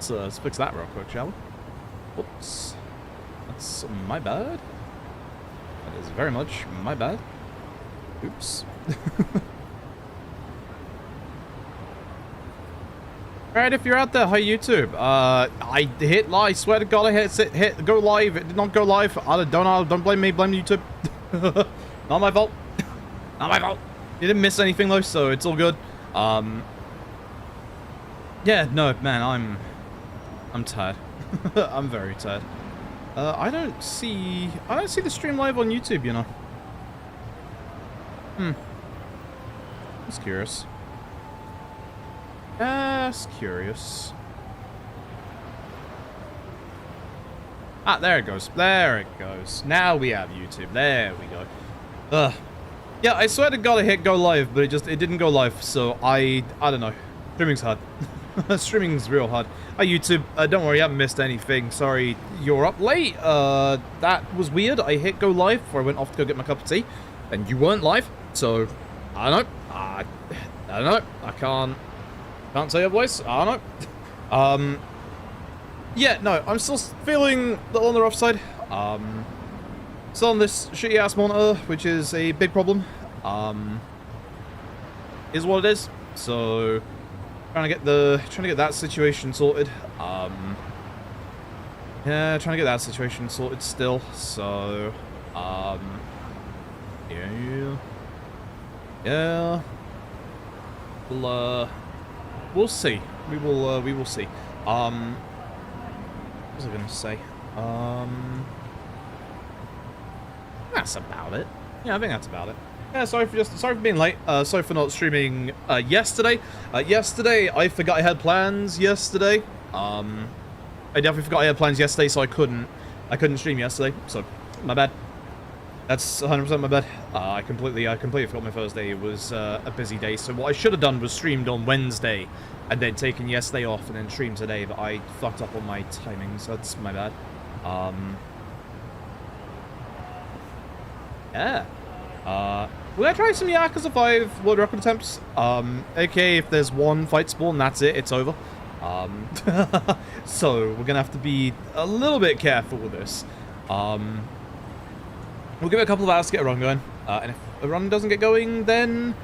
Let's fix that real quick, shall we? Whoops. That's my bad. That is very much my bad. Oops. Alright, if you're out there, hi YouTube. I hit live. I swear to God, I hit go live. It did not go live. Don't blame me. Blame YouTube. Not my fault. Not my fault. You didn't miss anything though, so it's all good. Yeah, no, man, I'm tired. I'm very tired. I don't see the stream live on YouTube, you know. Just curious. Just curious. Ah, there it goes. There it goes. Now we have YouTube. There we go. Yeah, I swear to God I hit go live, but it didn't go live, so I don't know. Streaming's hard. Streaming's real hard. Hi YouTube, don't worry, I haven't missed anything. Sorry, you're up late. That was weird. I hit go live before I went off to go get my cup of tea, and you weren't live, so I don't know. I don't know. I can't say otherwise. I don't know. Yeah, no, I'm still feeling a little on the rough side. Still on this shitty ass monitor, which is a big problem. Is what it is. So trying to get that situation sorted. Yeah, trying to get that situation sorted still. So yeah. We'll see. We will see. What was I gonna say? That's about it. Yeah, I think that's about it. Yeah, sorry for being late. Sorry for not streaming yesterday. Yesterday I forgot I had plans yesterday. I definitely forgot I had plans yesterday, so I couldn't stream yesterday. So my bad. That's 100% my bad. I completely forgot my Thursday was a busy day. So what I should have done was streamed on Wednesday, and then taken yesterday off, and then streamed today. But I fucked up on my timings. That's my bad. Yeah. We're gonna try some Yakuza 5 world record attempts. Okay, if there's one fight spawn, that's it. It's over. So we're gonna have to be a little bit careful with this. We'll give it a couple of hours to get a run going, and if a run doesn't get going, then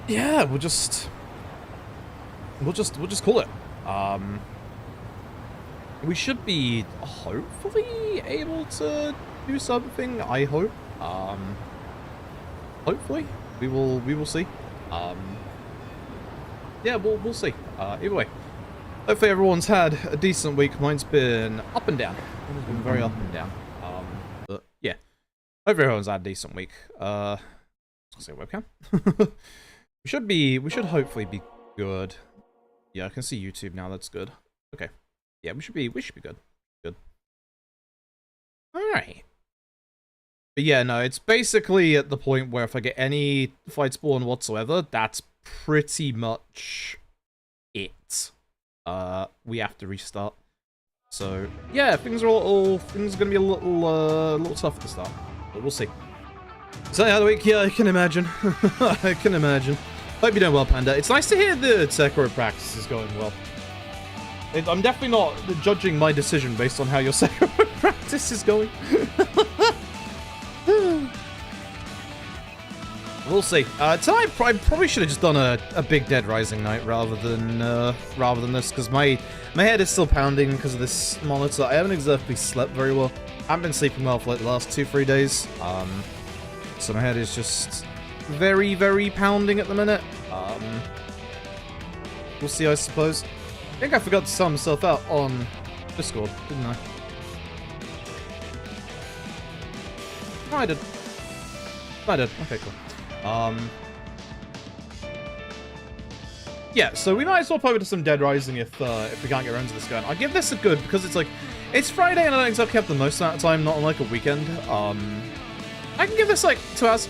yeah, we'll just call it. We should be hopefully able to do something. I hope. Hopefully, we will see. Yeah, we'll see. Either way, hopefully everyone's had a decent week. Mine's been up and down. It's been very up and down. But yeah. Hopefully everyone's had a decent week. I'll say webcam. we should hopefully be good. Yeah, I can see YouTube now. That's good. Okay. Yeah, we should be good. Good. All right. But yeah, no, it's basically at the point where if I get any fight spawn whatsoever, that's pretty much it. We have to restart. So yeah, things are gonna be a little tough at the start. But we'll see. So yeah, the week, yeah, I can imagine. I can imagine. Hope you're doing well, Panda. It's nice to hear the Sekiro practice is going well. I'm definitely not judging my decision based on how your Sekiro practice is going. We'll see. Tonight, I probably should have just done a big Dead Rising night rather than this, because my head is still pounding because of this monitor. I haven't exactly slept very well. I haven't been sleeping well for like the last 2-3 days. So my head is just very, very pounding at the minute. We'll see, I suppose. I think I forgot to sell myself out on Discord, didn't I? No, I did. No, I did. Okay, cool. Yeah, so we might as well play with some Dead Rising if we can't get around to this going. I'll give this a good, because it's like, it's Friday and I don't exactly have the most amount of time, not on like a weekend. I can give this like 2 hours.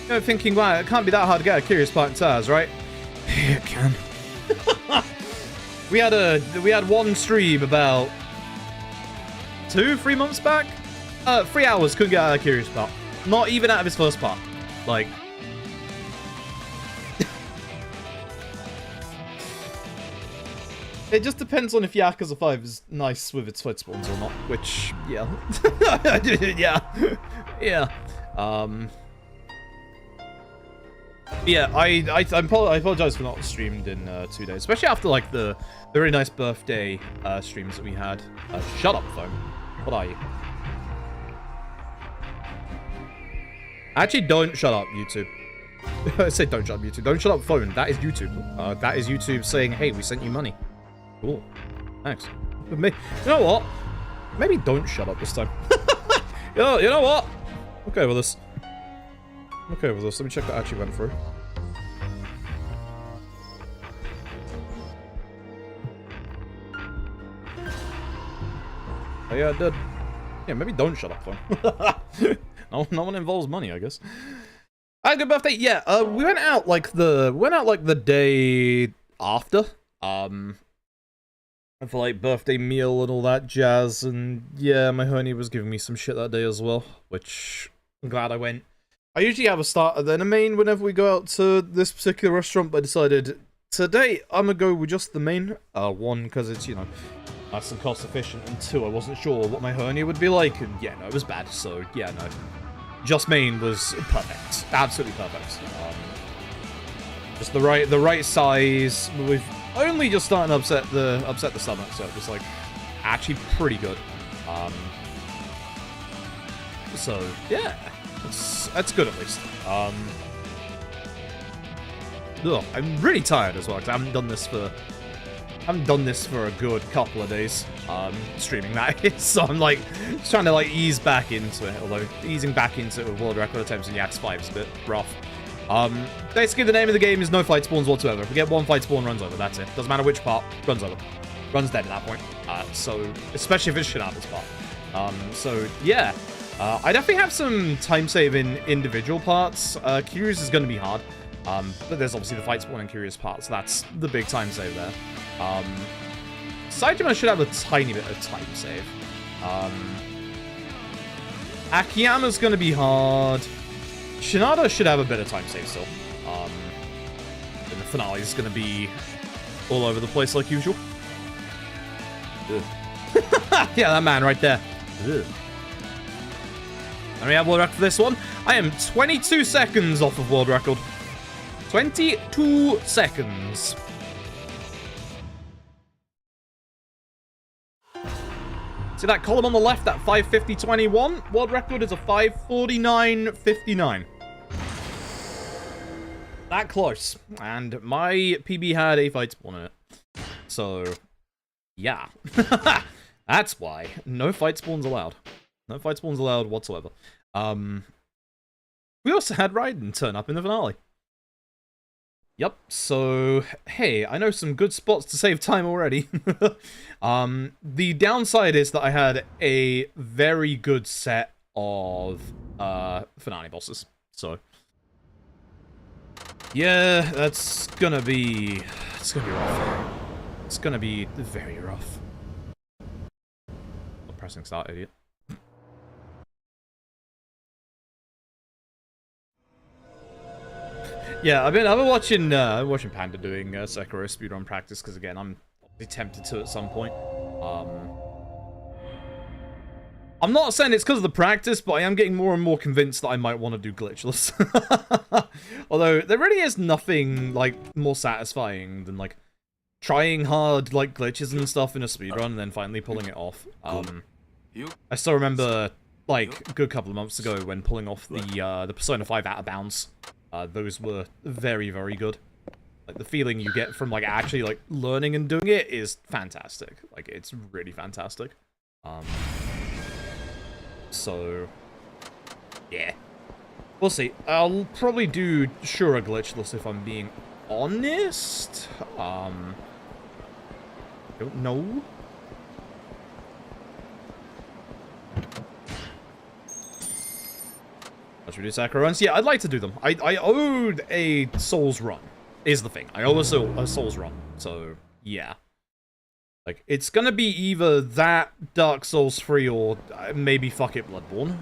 You know, thinking, wow, it can't be that hard to get a Curious Part in 2 hours, right? Yeah, it can. we had one stream about 2-3 months back. 3 hours couldn't get out of Curious Part. Not even out of his first part. Like It just depends on if Yakuza 5 is nice with its fight spawns or not, which, yeah. Yeah. Yeah. Yeah, I apologize for not streamed in 2 days, especially after, like, the really nice birthday streams that we had. Shut up, phone. What are you? Actually, don't shut up, YouTube. I say don't shut up, YouTube. Don't shut up, phone. That is YouTube. That is YouTube saying, hey, we sent you money. Cool. Thanks. You know what? Maybe don't shut up this time. you know what? Okay with this. Okay with this. Let me check that actually went through. Oh yeah, it did. Yeah, maybe don't shut up, phone. No one involves money, I guess. Good birthday. Yeah, we went out like the day after. For like birthday meal and all that jazz, and yeah, my honey was giving me some shit that day as well, which I'm glad I went. I usually have a starter then a main whenever we go out to this particular restaurant, but I decided today I'm gonna go with just the main. One, because it's, you know, nice and cost efficient, and two, I wasn't sure what my hernia would be like, and yeah, no, it was bad, so yeah, no. Just main was perfect. Absolutely perfect. Just the right size. We've only just starting to upset the stomach, so it was like actually pretty good. So yeah, that's good at least. I'm really tired as well because I haven't done this for a good couple of days. Streaming that is, so I'm like just trying to like ease back into it. Although easing back into it with world record attempts in Yaks 5 is a bit rough. Basically the name of the game is no fight spawns whatsoever. If we get one fight spawn, runs over, that's it. Doesn't matter which part, runs over. Runs dead at that point. So, especially if it's shit out this part. So, yeah. I definitely have some time save in individual parts. Curious is going to be hard. But there's obviously the fight spawn and Curious part, so that's the big time save there. Saitama should have a tiny bit of time save. Akiyama's going to be hard. Shinada should have a bit of time save still. And the finale is going to be all over the place like usual. Yeah, that man right there. Ugh. And we have world record for this one. I am 22 seconds off of world record. 22 seconds. See that column on the left, that 5:50.21? World record is a 5:49.59. That close. And my PB had a fight spawn in it. So, yeah. That's why. No fight spawns allowed. No fight spawns allowed whatsoever. We also had Raiden turn up in the finale. Yep, so, hey, I know some good spots to save time already. The downside is that I had a very good set of finale bosses, so. Yeah, that's gonna be rough. It's gonna be very rough. I'm pressing start, idiot. Yeah, I've been watching Panda doing Sekiro speedrun practice because again I'm tempted to at some point. I'm not saying it's because of the practice, but I am getting more and more convinced that I might want to do glitchless. Although there really is nothing like more satisfying than like trying hard like glitches and stuff in a speedrun and then finally pulling it off. I still remember like a good couple of months ago when pulling off the Persona 5 Out of Bounds. Those were very, very good. Like, the feeling you get from, like, actually, like, learning and doing it is fantastic. Like, it's really fantastic. So, yeah. We'll see. I'll probably do Shura glitchless if I'm being honest. Don't know. Let's reduce Sakura runs. Yeah, I'd like to do them. I owed a Souls run, is the thing. I owe a Souls run, so yeah. Like, it's gonna be either that, Dark Souls 3, or maybe fuck it, Bloodborne.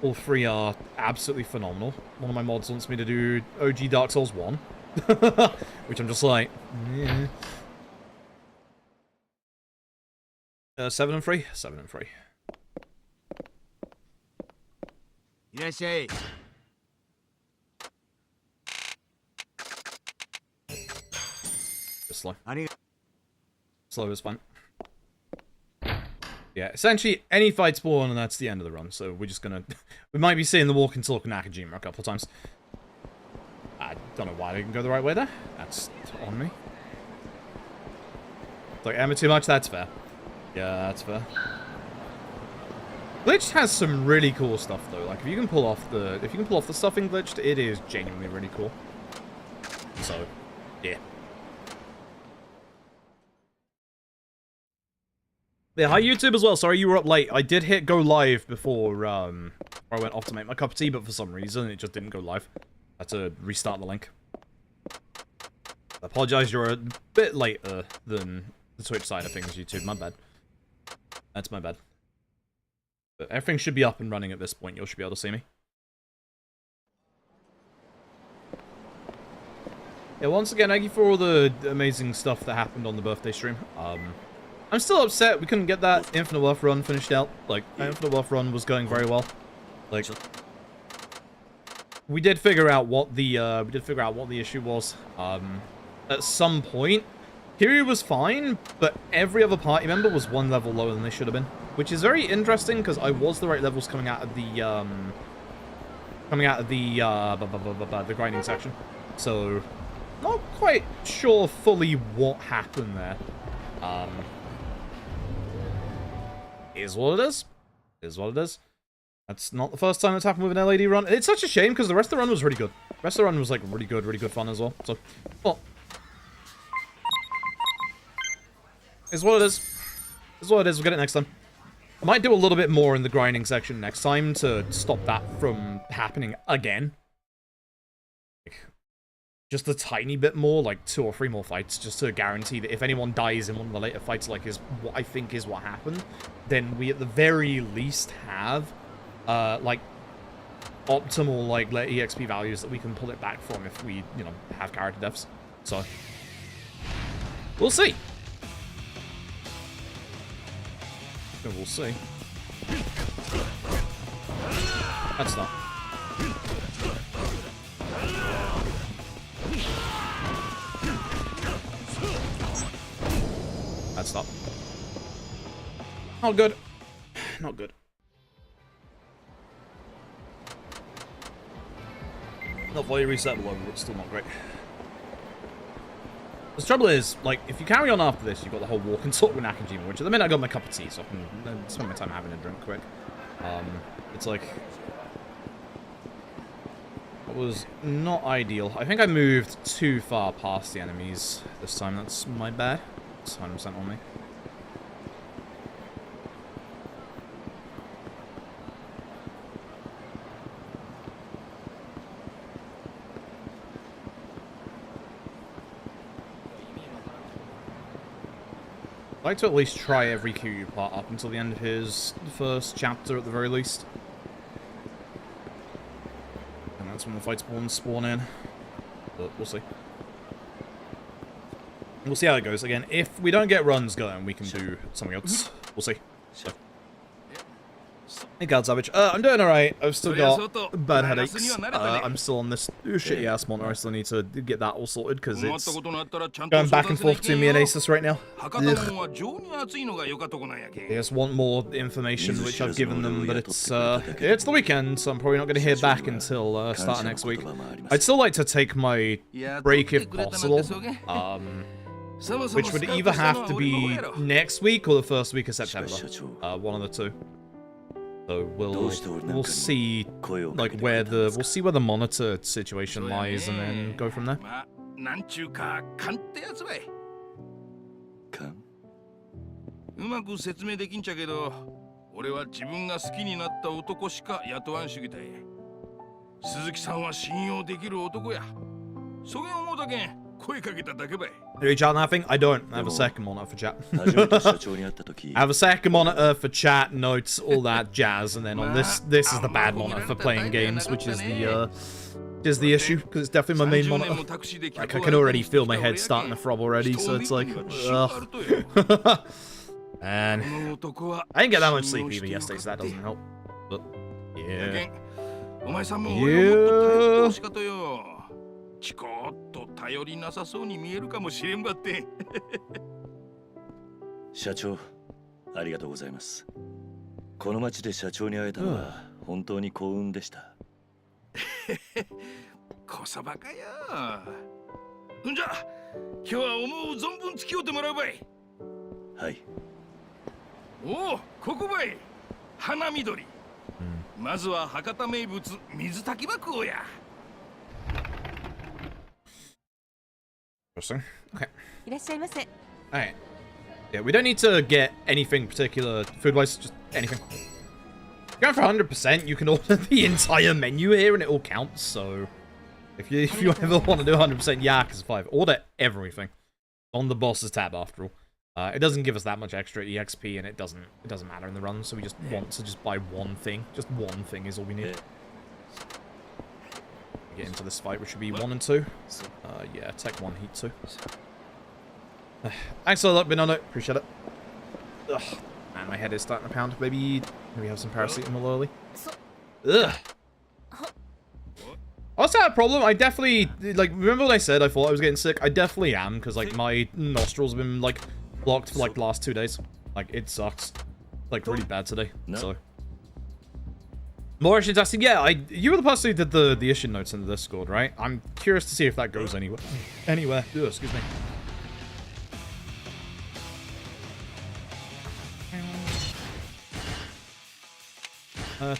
All three are absolutely phenomenal. One of my mods wants me to do OG Dark Souls 1. Which I'm just like, yeah. 7 and 3? 7 and 3. いらっしゃい。 Just slow. ありが Slow is fine. Yeah, essentially, any fight spawn, and that's the end of the run, so we're just gonna... we might be seeing the walk and talk Nakajima a couple of times. I don't know why I didn't go the right way there. That's on me. Like, Emma too much? That's fair. Yeah, that's fair. Glitched has some really cool stuff, though. Like, if you can pull off the stuff in Glitched, it is genuinely really cool. So, yeah. Yeah, hi YouTube as well. Sorry you were up late. I did hit go live before I went off to make my cup of tea, but for some reason it just didn't go live. I had to restart the link. I apologize, you're a bit later than the Twitch side of things, YouTube. My bad. That's my bad. But everything should be up and running at this point. You should be able to see me. Yeah, once again, thank you for all the amazing stuff that happened on the birthday stream. I'm still upset we couldn't get that Infinite Wealth run finished out. Like, the Infinite Wealth run was going very well. Like, we did figure out what the issue was. At some point, Kiryu was fine, but every other party member was one level lower than they should have been, which is very interesting because I was the right levels coming out of the grinding section. So, not quite sure fully what happened there. Is what it is. Is what it is. That's not the first time it's happened with an LAD run. It's such a shame because the rest of the run was really good. The rest of the run was like really good fun as well. So, well, is what it is. Is what it is. We'll get it next time. I might do a little bit more in the grinding section next time to stop that from happening again. Like, just a tiny bit more, like 2 or 3 more fights, just to guarantee that if anyone dies in one of the later fights, like is what I think is what happened, then we at the very least have, like, optimal, like, EXP values that we can pull it back from if we, you know, have character deaths. So, we'll see. We'll see. That's not. That's not. Not good. Not good. Not fully resettable, but still not great. The trouble is, like, if you carry on after this, you've got the whole walk and talk with Nakajima, which at the minute I got my cup of tea, so I can spend my time having a drink quick. It's like... It was not ideal. I think I moved too far past the enemies this time. That's my bad. It's 100% on me. I'd like to at least try every Kiryu part up until the end of his first chapter at the very least. And that's when the fight spawn in. But we'll see. We'll see how it goes. Again, if we don't get runs going, we can do something else. We'll see. So. Hey, God Savage. I'm doing alright. I've still got bad headaches. I'm still on this shitty ass monitor. I still need to get that all sorted because it's going back and forth between me and Asus right now. They just want more information, which I've given them, but it's the weekend, so I'm probably not going to hear back until start of next week. I'd still like to take my break if possible. Which would either have to be next week or the first week of September. One of the two. So we'll see like we'll see where the monitor situation lies and then go from there. Reach out nothing? I don't. I have a second monitor for chat. I have a second monitor for chat, notes, all that jazz, and then on this is the bad monitor for playing games, which is the is the issue, because it's definitely my main monitor. Like, I can already feel my head starting to throb already, so it's like, ugh. And I didn't get that much sleep even yesterday, so that doesn't help. But, yeah. Yeah. ちこっと頼りなさそうに見えるかもしれんばって。社長、ありがとうございます。この町で社長に会えたのは本当に幸運でした。こそばかよ。んじゃ、今日は思う存分付き合ってもらうばい。はい。おお、ここばい。花緑。まずは博多名物水炊きば食おうや。 Interesting. Okay. Alright. Yeah, we don't need to get anything particular food-wise, just anything. Going for 100%, you can order the entire menu here and it all counts, so... If you ever want to do 100% Yakuza 5, order everything. On the boss's tab, after all. It doesn't give us that much extra EXP, and it doesn't matter in the run, so we just want to just buy one thing. Just one thing is all we need. Get into this fight, which should be 1 and 2. Yeah, Tech 1, Heat 2. Thanks a lot, been on it. Appreciate it. Ugh, man, my head is starting to pound. Maybe have some paracetamol early. Ugh. I also had a problem. I definitely, like, remember what I said? I thought I was getting sick. I definitely am, because, like, my nostrils have been, like, blocked for, like, the last 2 days. Like, it sucks. Like, really bad today, so... More Ishin testing? Yeah, you were the person who did the Ishin notes in the Discord, right? I'm curious to see if that goes anywhere. Ugh, excuse me.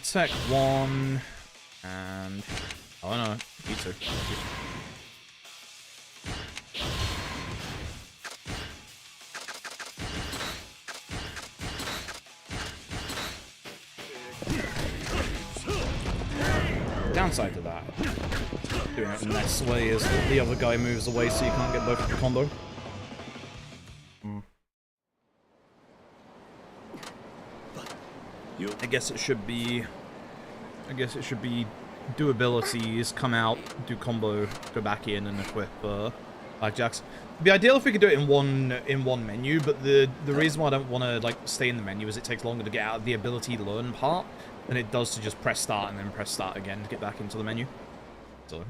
Tech 1 and oh no, you too. Downside to that, doing it in this way is that the other guy moves away so you can't get both of the combo. I guess it should be do abilities, come out, do combo, go back in and equip blackjacks. It'd be ideal if we could do it in one menu, but the reason why I don't want to like stay in the menu is it takes longer to get out of the ability learn part than it does to just press start and then press start again to get back into the menu. So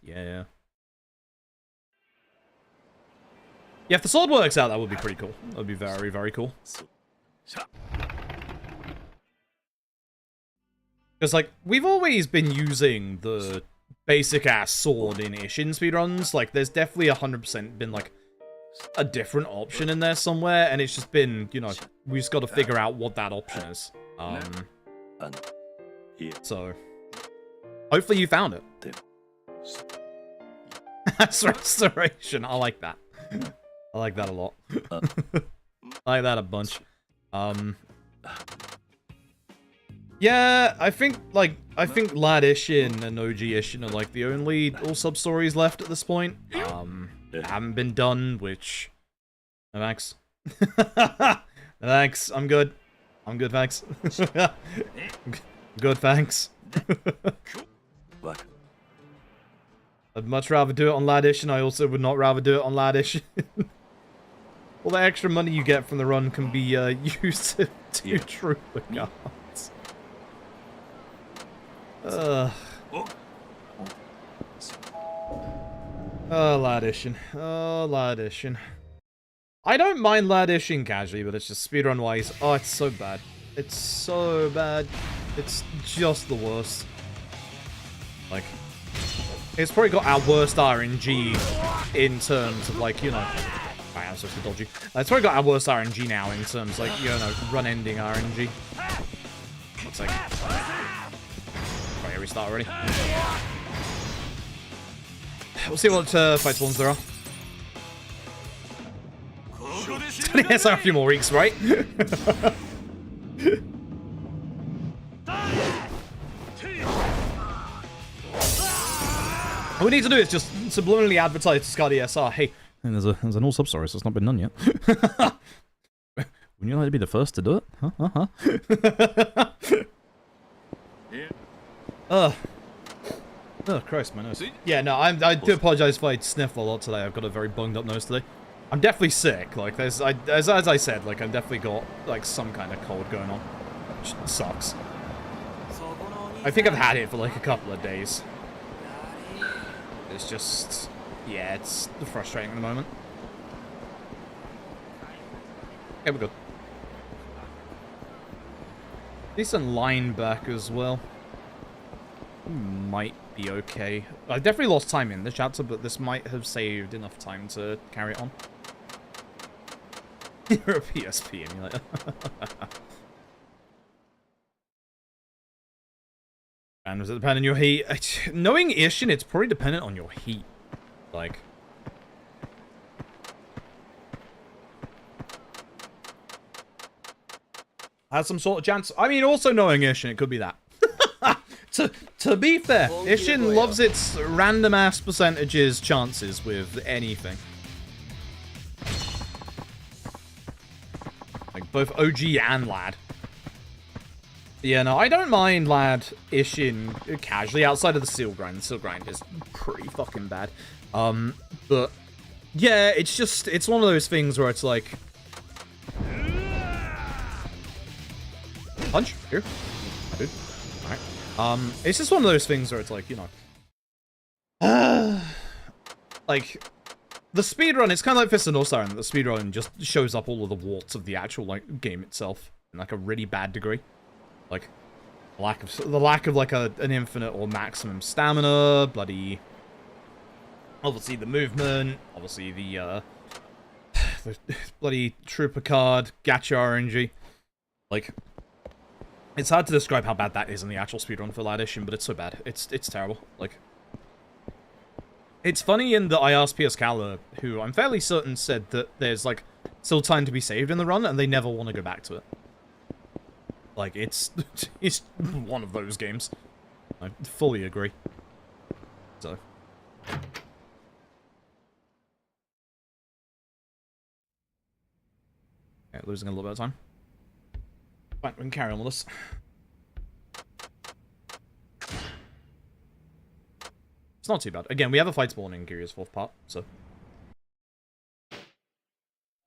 yeah. Yeah, if the sword works out, that would be pretty cool. That would be very, very cool. Because, like, we've always been using the basic-ass sword in Ishin speedruns. Like, there's definitely 100% been, like, a different option in there somewhere, and it's just been, you know, we just got to figure out what that option is. So, hopefully you found it. That's restoration. I like that. I like that a lot. I like that a bunch. Yeah, I think Lad Ishin and OG Ishin are like the only all sub stories left at this point. Haven't been done, which no thanks. Thanks, I'm good. I'm good, thanks. Good, thanks. I'd much rather do it on Lad Ishin. I also would not rather do it on Lad Ishin. All the extra money you get from the run can be used to do true cards. Oh, Lad Ishin. Oh, Lad Ishin. I don't mind Lad Ishin casually, but it's just speedrun-wise. Oh, it's so bad. It's so bad. It's just the worst. Like, it's probably got our worst RNG in terms of, like, you know... I am supposed to be dodgy. It's probably got our worst RNG now in terms, like, you know, run-ending RNG. Looks like... Right, here we start already. We'll see what fight ones there are. It's a few more weeks, right? All we need to do is just subliminally advertise to Scar DSR, hey, there's an all sub story, so it's not been done yet. Wouldn't you like to be the first to do it? Huh? Oh, Christ, my nose. Yeah, no, I do apologize if I sniff a lot today. I've got a very bunged up nose today. I'm definitely sick. Like, as I said, like, I've definitely got, like, some kind of cold going on. Which sucks. I think I've had it for, like, a couple of days. It's just... yeah, it's frustrating at the moment. Okay, we're good. Decent line back as well. Might be okay. I definitely lost time in the chapter, but this might have saved enough time to carry it on. You're a PSP emulator. And was it dependent on your heat? Knowing Ishin, it's probably dependent on your heat. Like... has some sort of chance. I mean, also knowing Ishin, it could be that. To be fair, Ishin loves its random-ass percentages chances with anything. Like, both OG and Lad. Yeah, no, I don't mind Lad Ishin casually outside of the seal grind. The seal grind is pretty fucking bad. But, yeah, it's just, it's one of those things where it's like... punch? Here. Good. Alright. It's just one of those things where it's like, you know... like, the speedrun, it's kind of like Fist of North Star, and the speedrun just shows up all of the warts of the actual, like, game itself. In, like, a really bad degree. Like, the lack of like, an infinite or maximum stamina, bloody... obviously the movement, obviously the bloody trooper card, gacha RNG. Like... it's hard to describe how bad that is in the actual speedrun for Lad Ishin, but it's so bad. It's terrible. Like, it's funny in that I asked PS Cala, who I'm fairly certain said that there's, like, still time to be saved in the run, and they never want to go back to it. Like, it's one of those games. I fully agree. So. Okay, losing a little bit of time. Fine, we can carry on with this. It's not too bad. Again, we have a fight spawn in Kirya's fourth part, so...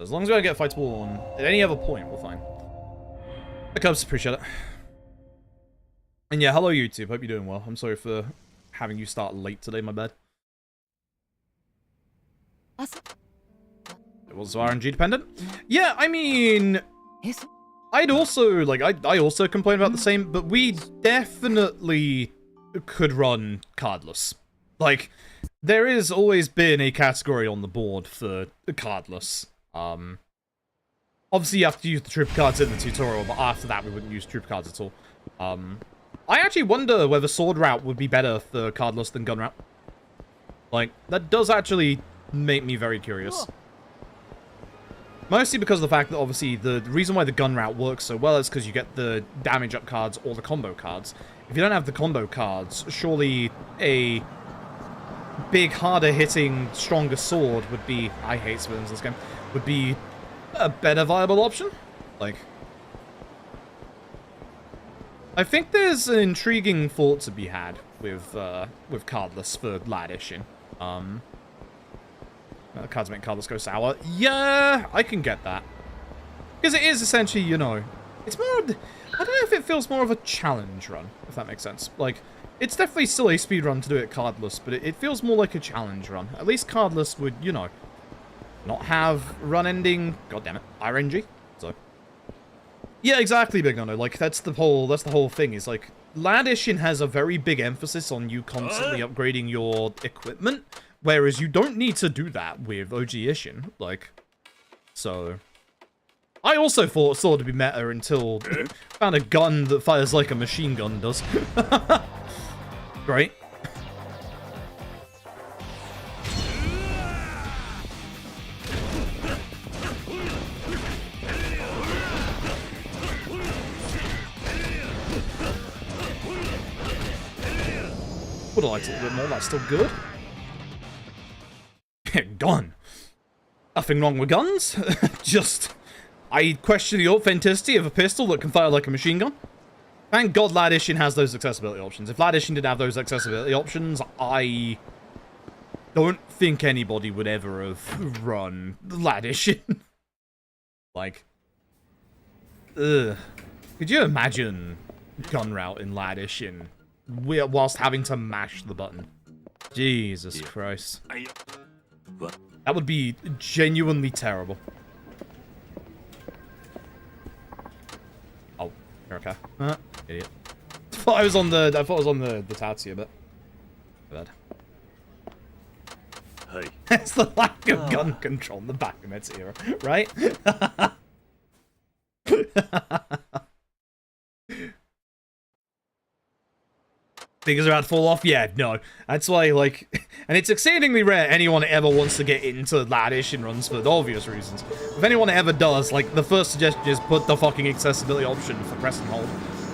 as long as we don't get a fight spawn at any other point, we're fine. The Cubs, appreciate it. And yeah, hello YouTube, hope you're doing well. I'm sorry for having you start late today, my bad. It was RNG dependent? Yeah, I mean... I'd also, like, I also complain about the same, but we definitely could run cardless. Like, there has always been a category on the board for cardless. Obviously you have to use the trooper cards in the tutorial, but after that we wouldn't use trooper cards at all. I actually wonder whether sword route would be better for cardless than gun route. Like, that does actually make me very curious. Mostly because of the fact that, obviously, the reason why the gun route works so well is because you get the damage up cards or the combo cards. If you don't have the combo cards, surely a big, harder hitting, stronger sword would be... I hate civilians in this game. Would be a better viable option. Like... I think there's an intriguing thought to be had with cardless for Lad Ishin. Cards make cardless go sour. Yeah, I can get that. Because it is essentially, you know, it's more... I don't know if it feels more of a challenge run, if that makes sense. Like, it's definitely still a speedrun to do it cardless, but it feels more like a challenge run. At least cardless would, you know, not have run ending, goddammit, RNG. So, yeah, exactly, Big Nono. Like, that's the whole thing, is like, Lad Ishin has a very big emphasis on you constantly upgrading your equipment, whereas you don't need to do that with OG Ishin. Like, so... I also thought sword would be meta until found a gun that fires like a machine gun does. Great. Would have liked it a bit more, that's still good. Gun. Nothing wrong with guns. Just... I question the authenticity of a pistol that can fire like a machine gun. Thank God Ladishin has those accessibility options. If Ladishin didn't have those accessibility options, I don't think anybody would ever have run Ladishin. Like, ugh. Could you imagine gun route in Ladishin whilst having to mash the button? Jesus Christ. That would be genuinely terrible. Oh, okay. Idiot. I thought I was on the Tatsuya bit. Bad. It's the lack of gun control in the back of its era, right? Things are about to fall off? Yeah, no. That's why, like... And it's exceedingly rare anyone ever wants to get into Ladishin runs for obvious reasons. If anyone ever does, like, the first suggestion is put the fucking accessibility option for press and hold.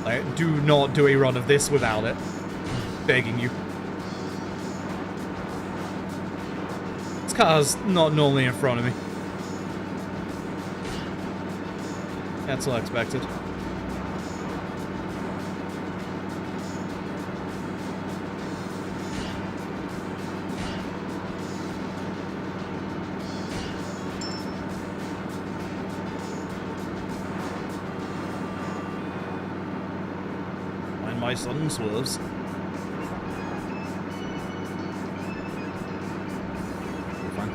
Like, do not do a run of this without it. I'm begging you. This car's not normally in front of me. That's all I expected. My son swerves. Fine.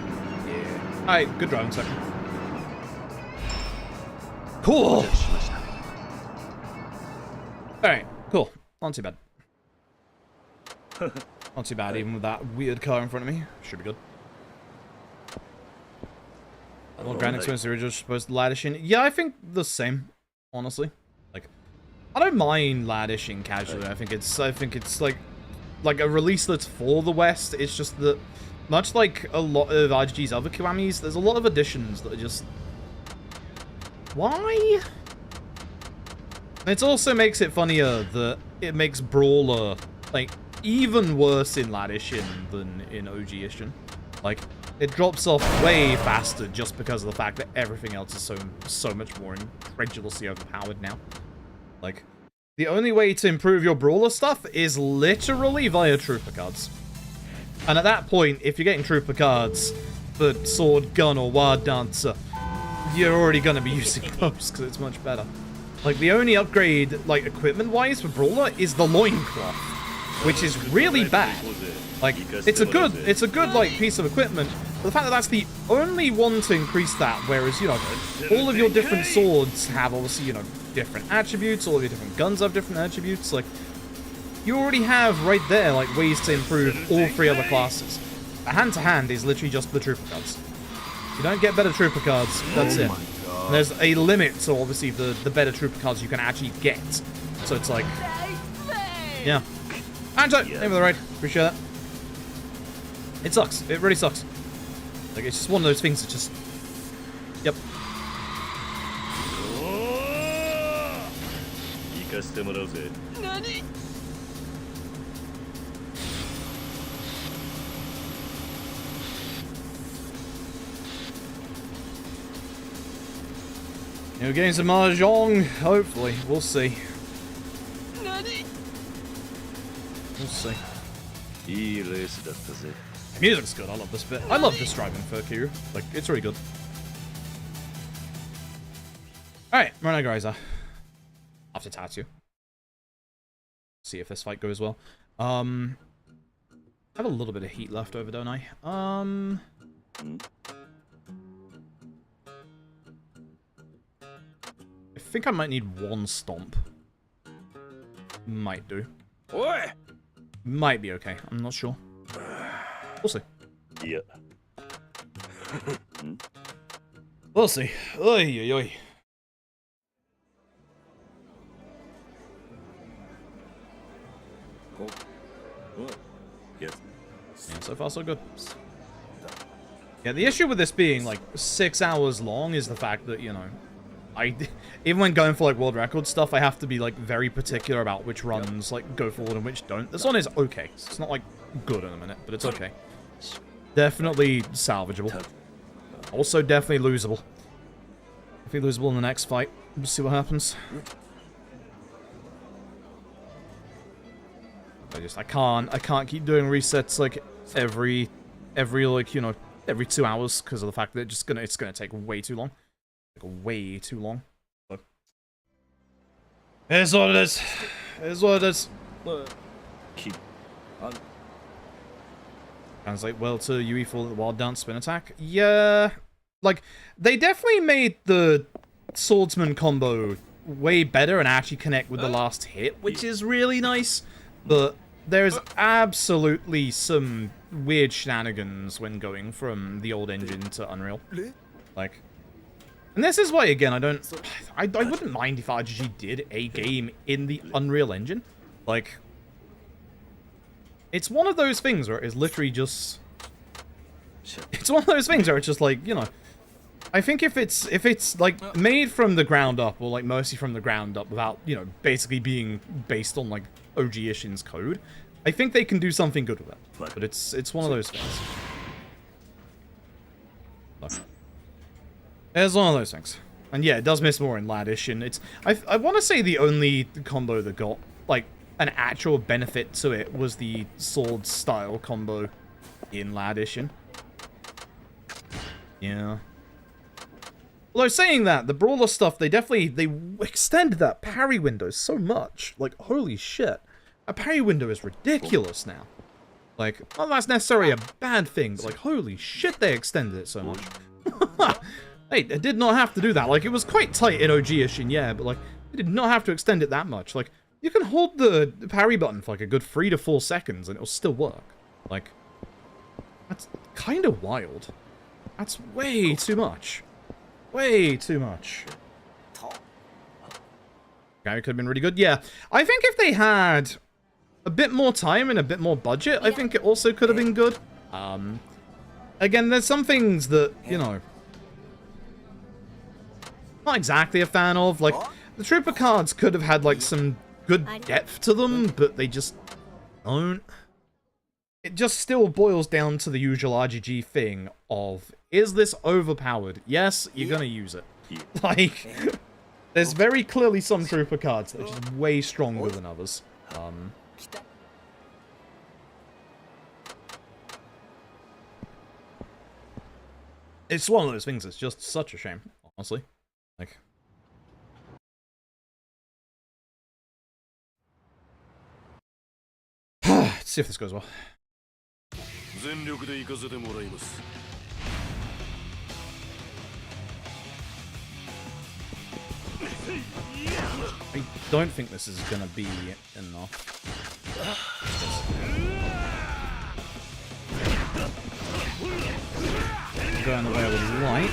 Yeah. Alright, good driving second. Cool! Alright, cool. Not too bad. Not too bad, even with that weird car in front of me. Should be good. Well, Grand Experience the original supposed to Ladishin. Yeah, I think the same, honestly. Like, I don't mind Ladishin casually. I think it's like a release that's for the West. It's just that, much like a lot of RGG's other Kiwamis, there's a lot of additions that are just... Why? It also makes it funnier that it makes Brawler, like, even worse in Ladishin than in OG Ishin. Like, it drops off way faster just because of the fact that everything else is so much more incredulously overpowered now. Like, the only way to improve your Brawler stuff is literally via Trooper cards. And at that point, if you're getting Trooper cards for Sword, Gun, or Wild Dancer, you're already going to be using those because it's much better. Like, the only upgrade, like, equipment-wise for Brawler is the Loincloth, which is really bad. Like, it's a good, like, piece of equipment, but the fact that that's the only one to increase that, whereas, you know, all of your different swords have, obviously, you know, different attributes, all of your different guns have different attributes, like, you already have right there, like, ways to improve all three other classes. The hand-to-hand is literally just the Trooper cards. You don't get better Trooper cards, that's it. And there's a limit to, obviously, the better Trooper cards you can actually get. So it's like, yeah. Anjo, name of the raid, appreciate that. It sucks, it really sucks. Like, it's just one of those things that just, yep. New games of Mahjong, hopefully. We'll see. We'll see. The music's good, I love this bit. I love this driving for Kiryu. Like, it's really good. Alright, Murano Greiser. After Tatsu. See if this fight goes well. I have a little bit of heat left over, don't I? I think I might need one stomp. Might do. Oi! Might be okay. I'm not sure. We'll see. Yeah. We'll see. Oy, oy, oy. Yes. Yeah, so far so good. Yeah, the issue with this being, like, 6 hours long is the fact that, you know, even when going for, like, world record stuff, I have to be, like, very particular about which runs, like, go forward and which don't. This one is okay. It's not, like, good in a minute, but it's okay. Definitely salvageable. Also definitely losable. Definitely losable in the next fight. We'll see what happens. I can't keep doing resets like every like, you know, every 2 hours because of the fact that it's gonna take way too long. Like, way too long. So. Here's what it is. Here's what it is. Translate well to UE for the wild dance spin attack. Yeah, like they definitely made the swordsman combo way better and actually connect with the last hit, which is really nice. But there's absolutely some weird shenanigans when going from the old engine to Unreal. Like, and this is why, again, I wouldn't mind if RGG did a game in the Unreal Engine. Like, it's one of those things where it's literally just... It's one of those things where it's just like, you know... I think if it's like made from the ground up, or like mostly from the ground up without, you know, basically being based on like OG Ishin's code, I think they can do something good with it. But it's one of those things. Look. It's one of those things. And yeah, it does miss more in Lad Ishin. It's I want to say the only combo that got like an actual benefit to it was the sword style combo in Lad Ishin. Yeah. Although saying that, the brawler stuff, they extended that parry window so much. Like, holy shit. A parry window is ridiculous now. Like, not that's necessarily a bad thing, but like, holy shit, they extended it so much. Hey, they did not have to do that. Like, it was quite tight in OG Ishin, yeah, but like, they did not have to extend it that much. Like, you can hold the parry button for like a good 3 to 4 seconds and it'll still work. Like, that's kind of wild. That's way too much. Way too much. Okay, it could have been really good. Yeah, I think if they had a bit more time and a bit more budget, I think it also could have been good. Again, there's some things that, you know, not exactly a fan of. Like, the trooper cards could have had, like, some good depth to them, but they just don't. It just still boils down to the usual RGG thing of, is this overpowered? Yes, you're gonna use it. Like, there's very clearly some trooper cards that are just way stronger than others. It's one of those things that's just such a shame, honestly. Like... Let's see if this goes well. I don't think this is gonna be enough. Going the way I would like.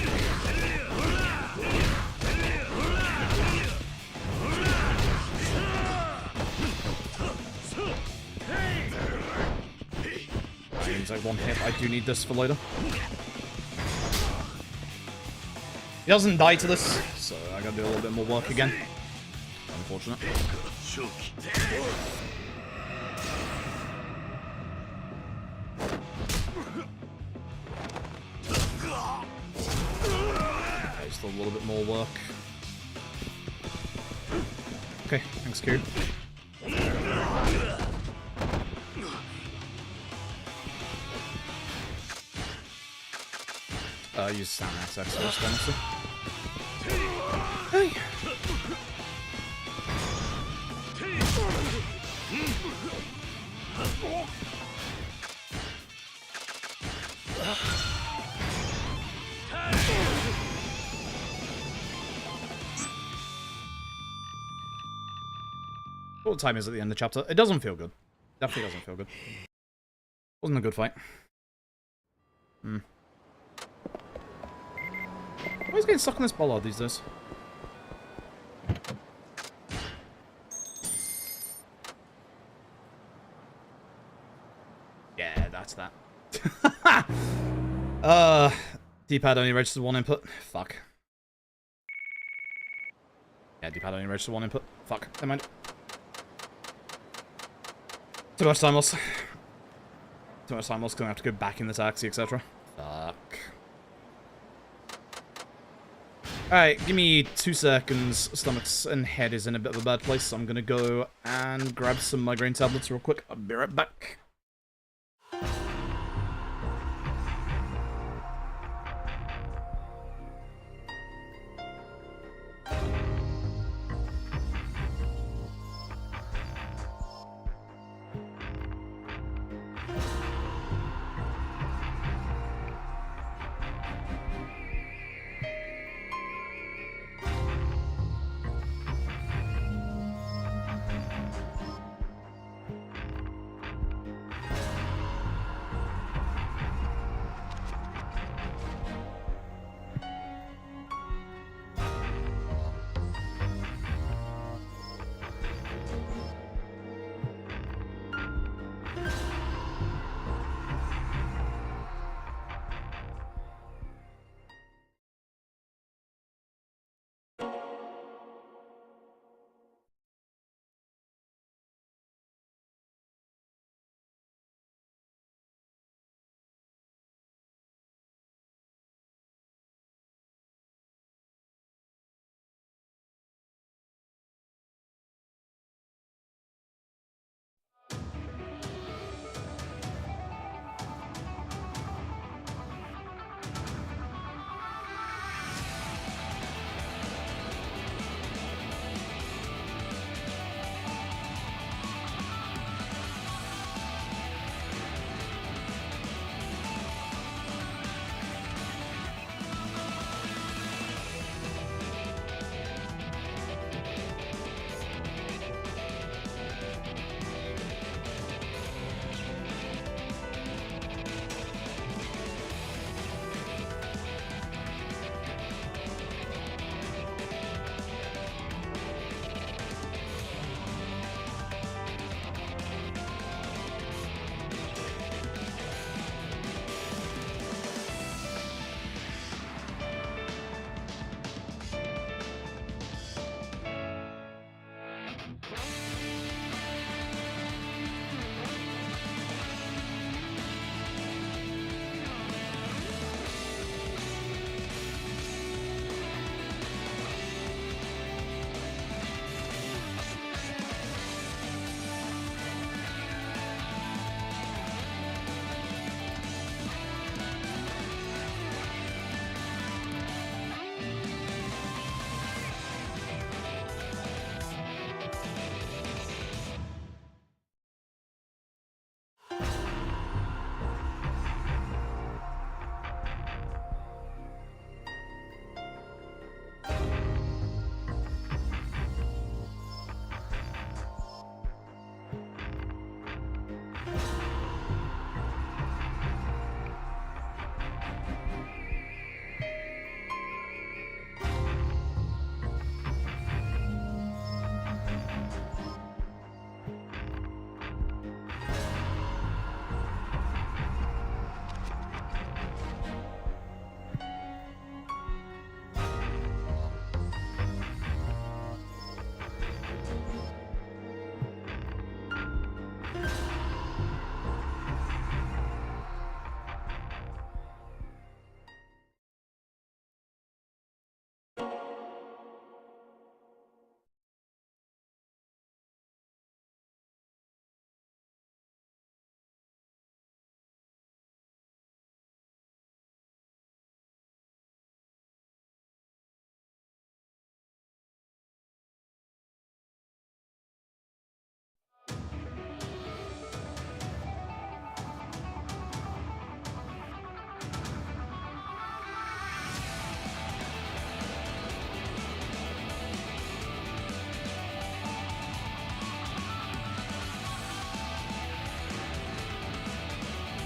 Seems like one hit. I do need this for later. He doesn't die to this, so I gotta do a little bit more work again. Unfortunate. Okay, just a little bit more work. Okay, thanks, Q. Use Sound Access first, honestly. Hey. What time is at the end of the chapter? It doesn't feel good. Definitely doesn't feel good. Wasn't a good fight. Why is he getting stuck on this bollard these days? Yeah, that's that. D-pad only registers one input. Fuck. Yeah, D-pad only registers one input. Fuck. Never mind. Too much time loss. Too much time loss, gonna have to go back in the taxi, etc. Fuck. Alright, give me 2 seconds. Stomachs and head is in a bit of a bad place, so I'm gonna go and grab some migraine tablets real quick. I'll be right back.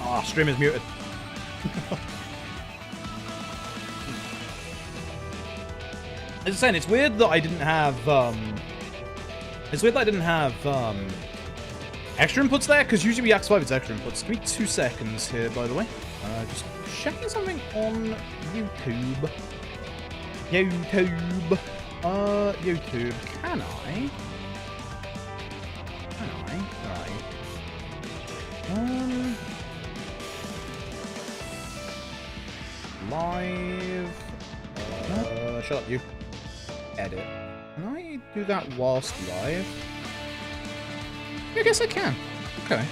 Oh, stream is muted. As I was saying, it's weird that I didn't have, extra inputs there, because usually with Yakuza 5 it's extra inputs. Give me 2 seconds here, by the way. Just checking something on YouTube. YouTube. YouTube. Can I? Right. Live. Shut up, you. Edit. Can I do that whilst live? I guess I can. Okay.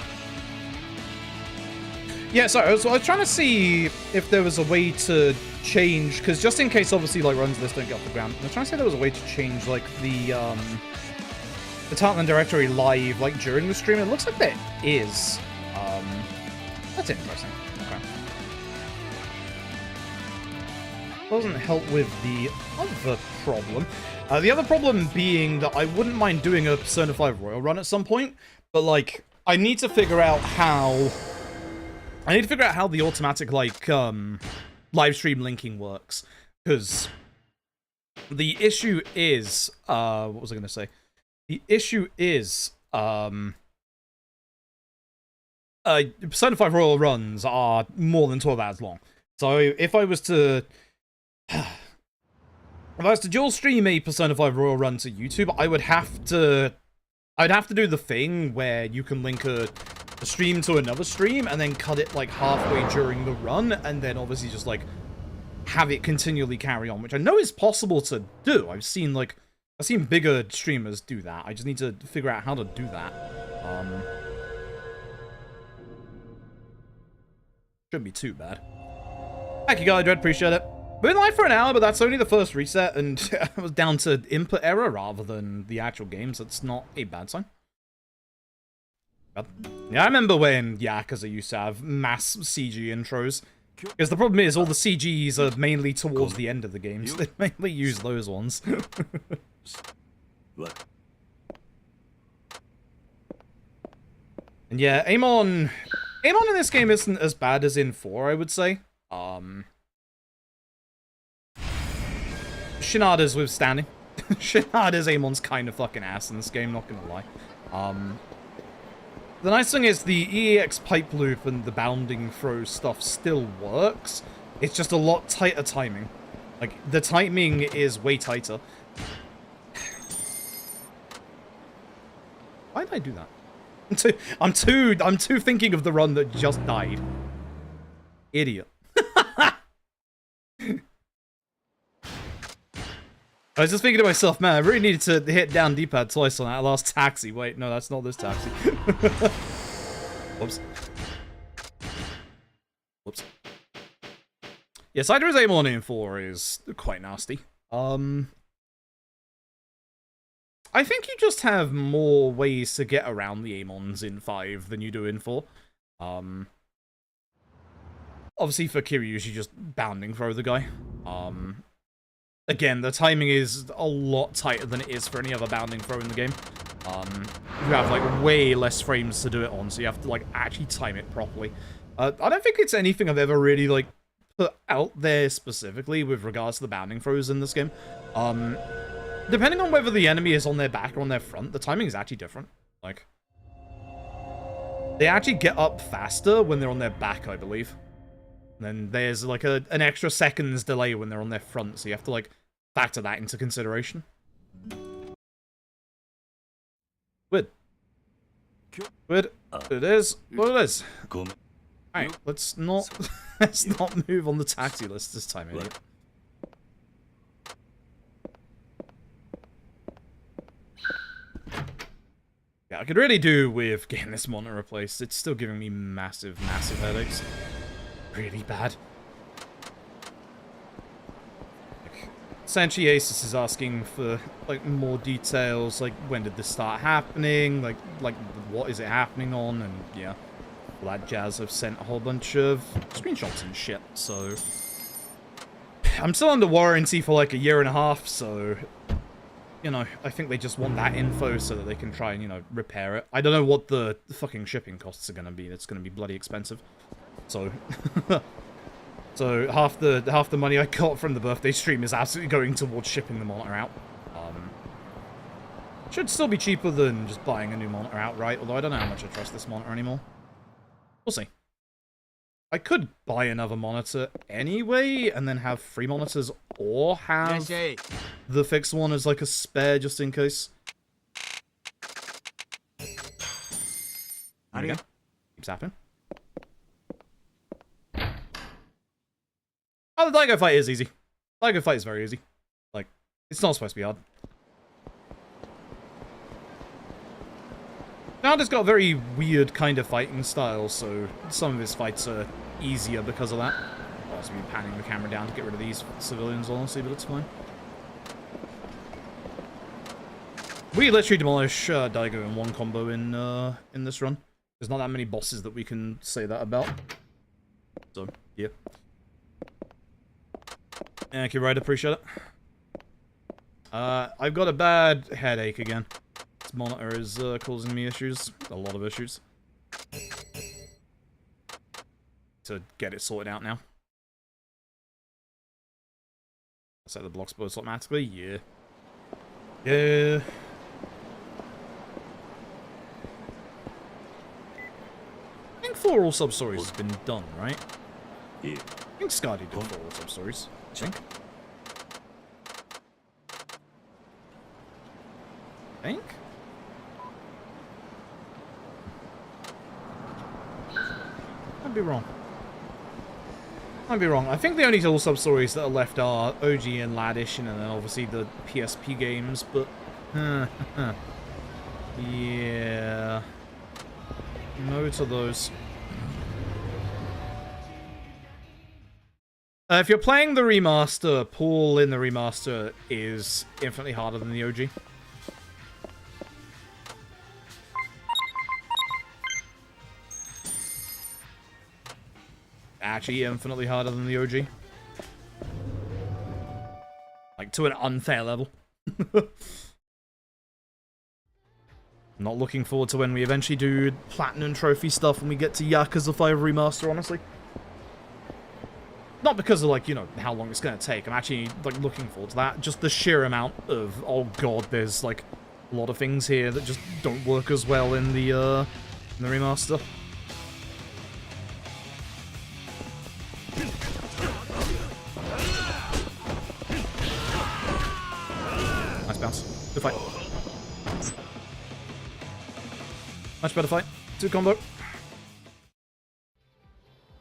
Yeah, sorry, I was trying to see if there was a way to change, because just in case, obviously, like, runs of this don't get off the ground, I was trying to see if there was a way to change, like, the Tartland directory live, like, during the stream. It looks like there is. That's interesting. Okay. Doesn't help with the other problem. The other problem being that I wouldn't mind doing a Persona 5 Royal run at some point, but, like, I need to figure out how... the automatic, like, live stream linking works. Because the issue is... what was I going to say? The issue is... Persona 5 Royal runs are more than 12 hours long. So if I was to... If I was to dual stream a Persona 5 Royal run to YouTube, I'd have to do the thing where you can link a stream to another stream and then cut it like halfway during the run, and then obviously just like have it continually carry on, which I know is possible to do. I've seen bigger streamers do that. I just need to figure out how to do that. Shouldn't be too bad. Thank you, guys. Dread, appreciate it. Been live for an hour, but that's only the first reset, and it was down to input error rather than the actual games. That's not a bad sign. But, yeah, I remember when Yakuza used to have mass CG intros. Because the problem is, all the CGs are mainly towards the end of the game, so they mainly use those ones. What? And yeah, Amon in this game isn't as bad as in 4, I would say. Shinada's withstanding. Shinada's Amon's kind of fucking ass in this game, not gonna lie. The nice thing is the EEX pipe loop and the bounding throw stuff still works. It's just a lot tighter timing. Like, the timing is way tighter. Why did I do that? I'm too thinking of the run that just died. Idiot. I was just thinking to myself, man, I really needed to hit down D-pad twice on that last taxi. Wait, no, that's not this taxi. Whoops. Whoops. Yeah, Sider's Amon in 4 is quite nasty. I think you just have more ways to get around the Amons in 5 than you do in 4. Obviously for Kiryu's, you just bounding throw the guy. Again, the timing is a lot tighter than it is for any other bounding throw in the game. You have, like, way less frames to do it on, so you have to, like, actually time it properly. I don't think it's anything I've ever really, like, put out there specifically with regards to the bounding throws in this game. Depending on whether the enemy is on their back or on their front, the timing is actually different. Like, they actually get up faster when they're on their back, I believe. And then there's, like, an extra second's delay when they're on their front, so you have to, like, factor that into consideration. Good. Good. It is what it is. Alright, let's not move on the taxi list this time, idiot. Yeah, I could really do with getting this monitor replaced. It's still giving me massive, massive headaches. Really bad. Like, Sanchi Aces is asking for, like, more details, like, when did this start happening, like, what is it happening on, and, yeah. All that jazz. I've sent a whole bunch of screenshots and shit, so... I'm still under warranty for, like, a year and a half, so... You know, I think they just want that info so that they can try and, you know, repair it. I don't know what the fucking shipping costs are gonna be. It's gonna be bloody expensive. So, so half the money I got from the birthday stream is absolutely going towards shipping the monitor out. Should still be cheaper than just buying a new monitor outright, although I don't know how much I trust this monitor anymore. We'll see. I could buy another monitor anyway, and then have 3 monitors, or have the fixed one as like a spare just in case. There we go. Keeps happening. Oh, the Daigo fight is easy. Tiger fight is very easy. Like, it's not supposed to be hard. Now, got a very weird kind of fighting style, so some of his fights are easier because of that. I'll also be panning the camera down to get rid of these civilians, honestly, but it's fine. We literally demolish Daigo in one combo in this run. There's not that many bosses that we can say that about. So, yeah. Thank you, Ryder. Appreciate it. I've got a bad headache again. This monitor is causing me issues. A lot of issues. To get it sorted out now. Set the blocks both automatically? Yeah. Yeah. I think 4 all sub-stories has been done, right? Yeah. I think Scotty did 4 all sub-stories. I think. I'd be wrong. I'd be wrong. I think the only all sub-stories that are left are OG and Laddish, and then obviously the PSP games, but... yeah... No to those. If you're playing the remaster, Paul in the remaster is infinitely harder than the OG. Actually, infinitely harder than the OG. Like, to an unfair level. Not looking forward to when we eventually do Platinum Trophy stuff and we get to Yakuza 5 Remaster, honestly. Not because of, like, you know, how long it's going to take. I'm actually, like, looking forward to that. Just the sheer amount of, oh god, there's, like, a lot of things here that just don't work as well in the remaster. Nice bounce. Good fight. Much better fight. 2 combo.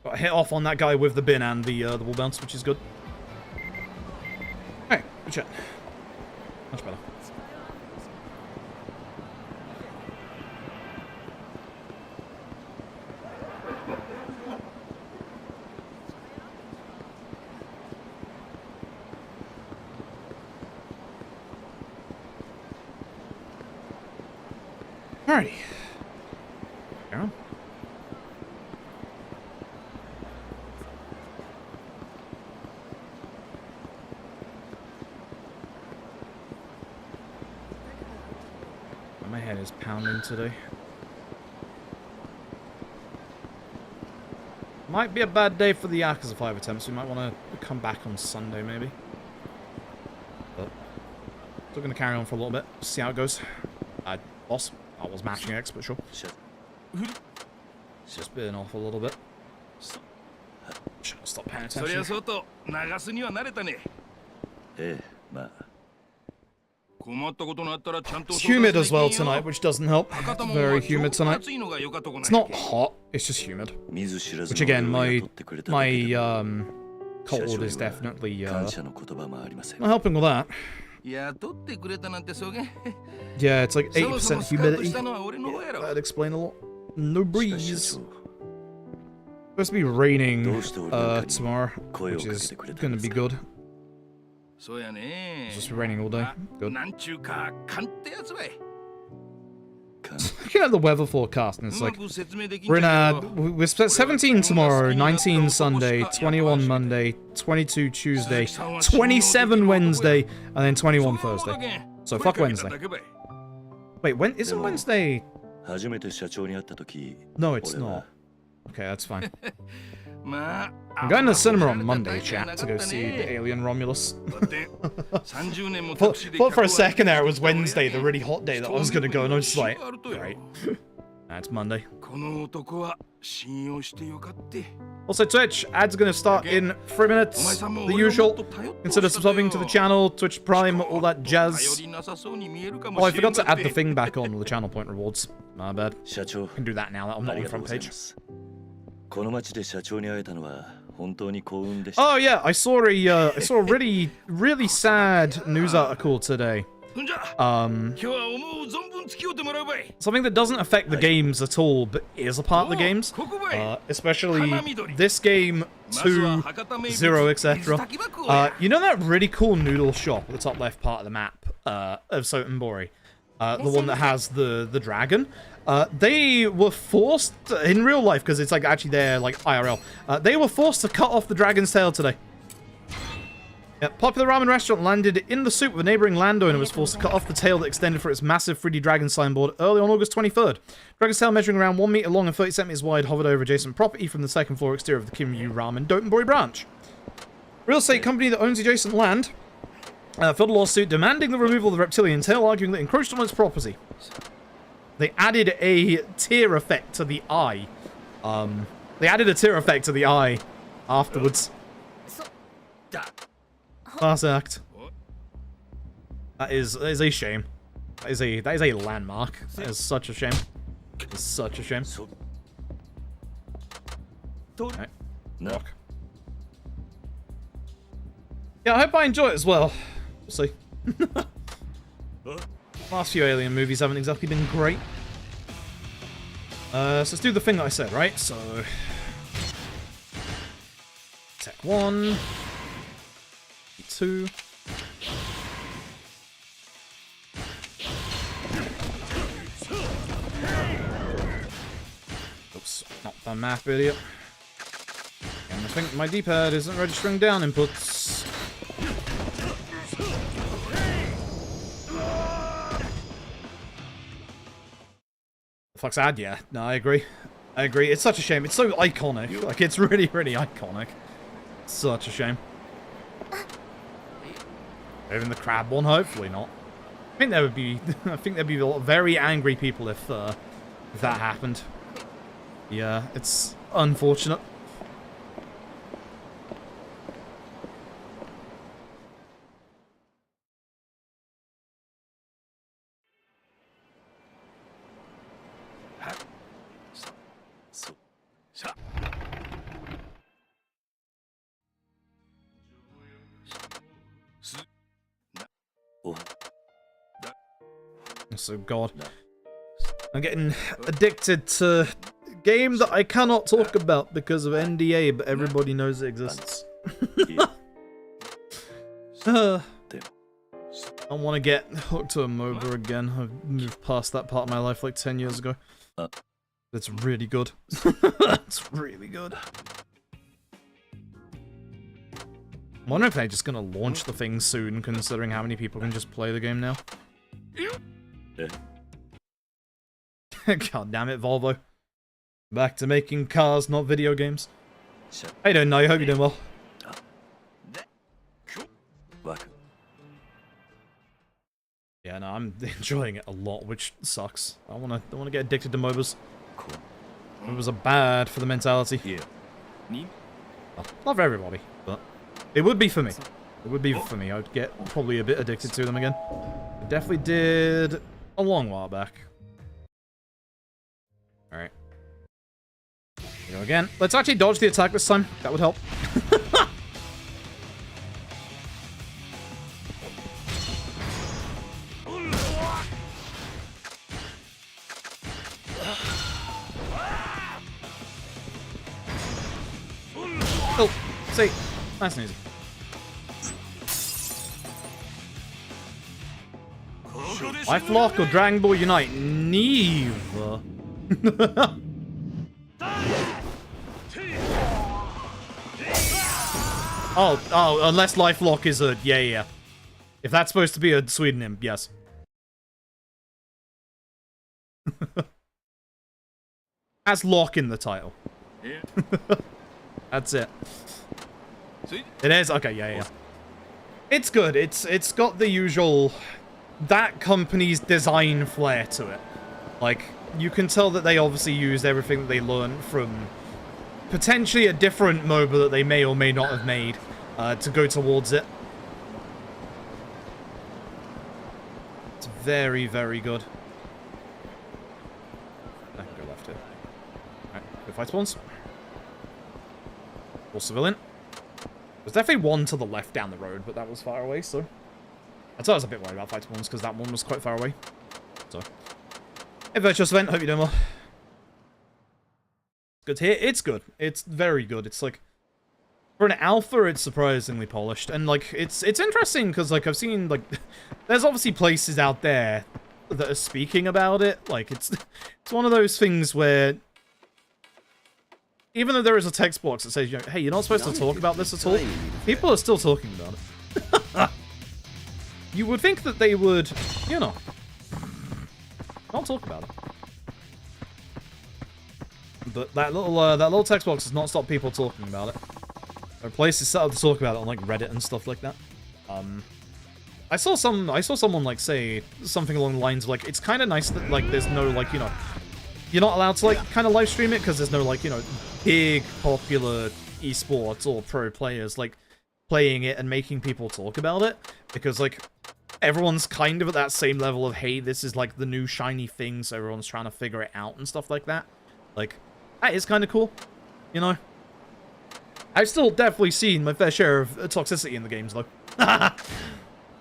Got a hit off on that guy with the bin and the wall bounce, which is good. Hey, good shot. Much better. Alrighty. Carry on. My head is pounding today. Might be a bad day for the Yakuza 5 attempts. We might want to come back on Sunday, maybe. But still going to carry on for a little bit. See how it goes. Boss. I was mashing X, but sure. It's just been off a little bit. Should have stopped paying attention. It's humid as well tonight, which doesn't help. It's very humid tonight. It's not hot, it's just humid. Which again, my cold is definitely not helping with that. Yeah, it's like 80% humidity. That'd explain a lot. No breeze. Supposed to be raining tomorrow, which is gonna be good. It's just raining all day. Good. Looking at the weather forecast, and it's like we're 17 tomorrow, 19 Sunday, 21 Monday, 22 Tuesday, 27 Wednesday, and then 21 Thursday. So fuck Wednesday. Wait, when isn't Wednesday? No, it's not. Okay, that's fine. I'm going to the cinema on Monday, chat, to go see the Alien Romulus. Thought for a second there it was Wednesday, the really hot day that I was going to go, and I was just like, right. That's Monday. Also, Twitch, ads are going to start in 3 minutes, the usual. Consider subscribing to the channel, Twitch Prime, all that jazz. Oh, I forgot to add the thing back on, the channel point rewards. My bad. I can do that now, I'm not on the front page. Oh yeah, I saw a really really sad news article today. んじゃ今日は思う存分付き合ってもらうばい Something that doesn't affect the games at all, but is a part of the games. Especially this game, 2, 0, etc. You know that really cool noodle shop at the top left part of the map of Sotenbori? The one that has the dragon? They were forced, in real life, because it's like actually there, like IRL, they were forced to cut off the dragon's tail today. A popular ramen restaurant landed in the soup of a neighboring landowner was forced to cut off the tail that extended for its massive 3D dragon signboard early on August 23rd. Dragon's tail, measuring around 1 meter long and 30 centimeters wide, hovered over adjacent property from the second floor exterior of the Kimyu Ramen Dotonbori branch. Real estate company that owns adjacent land filed a lawsuit demanding the removal of the reptilian tail, arguing that it encroached on its property. They added a tear effect to the eye. Afterwards. Class act. That is a shame. That is a landmark. That is such a shame. It's such a shame. Right. Rock. Yeah, I hope I enjoy it as well. We'll see. Last few Alien movies haven't exactly been great. So let's do the thing that I said, right? So Tech 1. 2. Oops, not the map, idiot. And I think my D-pad isn't registering down inputs. Fuck's ad, yeah. No, I agree. I agree. It's such a shame. It's so iconic. Like, it's really, really iconic. Such a shame. Even the crab one, hopefully not. I think there would be a lot of very angry people if that happened. Yeah, it's unfortunate. So God, I'm getting addicted to a game that I cannot talk about because of NDA, but everybody knows it exists. I want to get hooked to a MOBA again. I've moved past that part of my life like 10 years ago. It's really good. It's really good. I'm wondering if they're just gonna launch the thing soon, considering how many people can just play the game now. God damn it, Volvo. Back to making cars, not video games. How you doing, I hope you're doing well. Yeah, no, I'm enjoying it a lot, which sucks. I wanna get addicted to MOBAs. MOBAs are bad for the mentality. Well, not for everybody, but it would be for me. It would be for me. I would get probably a bit addicted to them again. I definitely did a long while back. Alright. Here we go again. Let's actually dodge the attack this time. That would help. Oh, see. Nice and easy. Lifelock or Dragon Ball Unite? Neither. oh, unless Lifelock is a... Yeah. If that's supposed to be a pseudonym, yes. Has lock in the title. That's it. It is? Okay, yeah. It's good. It's got the usual... that company's design flair to it. Like, you can tell that they obviously used everything that they learned from potentially a different MOBA that they may or may not have made to go towards it. It's very, very good. I can go left here. Alright, go fight spawns. Or civilian. There's definitely one to the left down the road, but that was far away, so... I was a bit worried about fight spawns, because that one was quite far away. So... Hey, Virtuous Event, hope you're doing well. Good to hear. It's good. It's very good. It's like... For an alpha, it's surprisingly polished. And, like, it's interesting, because, like, I've seen, like... There's obviously places out there that are speaking about it. Like, it's one of those things where... Even though there is a text box that says, you know, hey, you're not supposed to talk about this at all, people are still talking about it. You would think that they would, you know, not talk about it. But that little text box does not stop people talking about it. There are places set up to talk about it on like Reddit and stuff like that. I saw someone like say something along the lines of like, it's kind of nice that like there's no like, you know, you're not allowed to like kind of live stream it because there's no like, you know, big popular esports or pro players like playing it and making people talk about it, because like everyone's kind of at that same level of, hey, this is like the new shiny thing, so everyone's trying to figure it out and stuff like that. Like, that is kind of cool, you know? I've still definitely seen my fair share of toxicity in the games, though.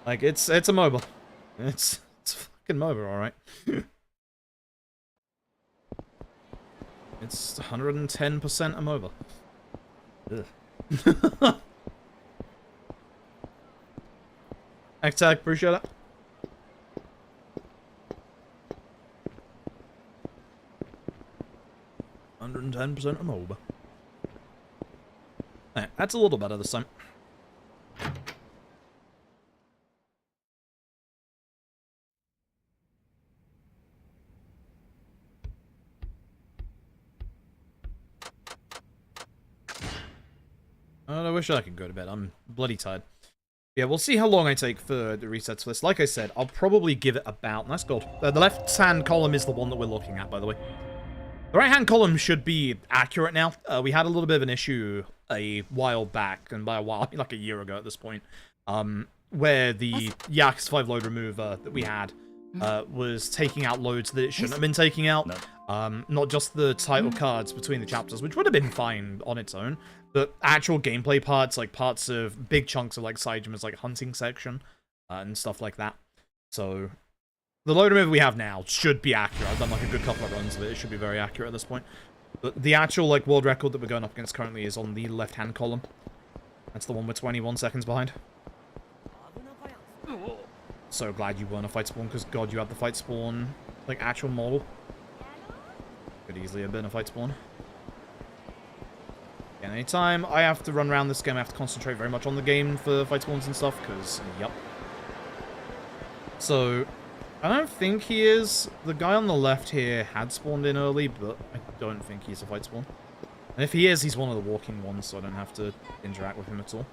Like, it's a MOBA. It's a fucking MOBA, alright. It's 110% a MOBA. Ugh. Tag, appreciate it. $110% a MOBA. Right, that's a little better this time. I wish I could go to bed. I'm bloody tired. Yeah, we'll see how long I take for the resets for this. Like I said, I'll probably give it about... Nice gold. The left-hand column is the one that we're looking at, by the way. The right-hand column should be accurate now. We had a little bit of an issue a while back, and by a while, I mean like a year ago at this point, where the Yakuza 5 load remover that we had was taking out loads that it shouldn't have been taking out. No. Not just the title cards between the chapters, which would have been fine on its own, but actual gameplay parts, like parts of big chunks of like Saijima's like hunting section and stuff like that. So the load remover we have now should be accurate. I've done like a good couple of runs of it. It should be very accurate at this point. But the actual like world record that we're going up against currently is on the left-hand column. That's the one we're 21 seconds behind. So glad you weren't a fight spawn, because god, you have the fight spawn like actual model. Could easily have been a fight spawn. And anytime I have to run around this game, I have to concentrate very much on the game for fight spawns and stuff, because, yep. So, I don't think he is. The guy on the left here had spawned in early, but I don't think he's a fight spawn. And if he is, he's one of the walking ones, so I don't have to interact with him at all.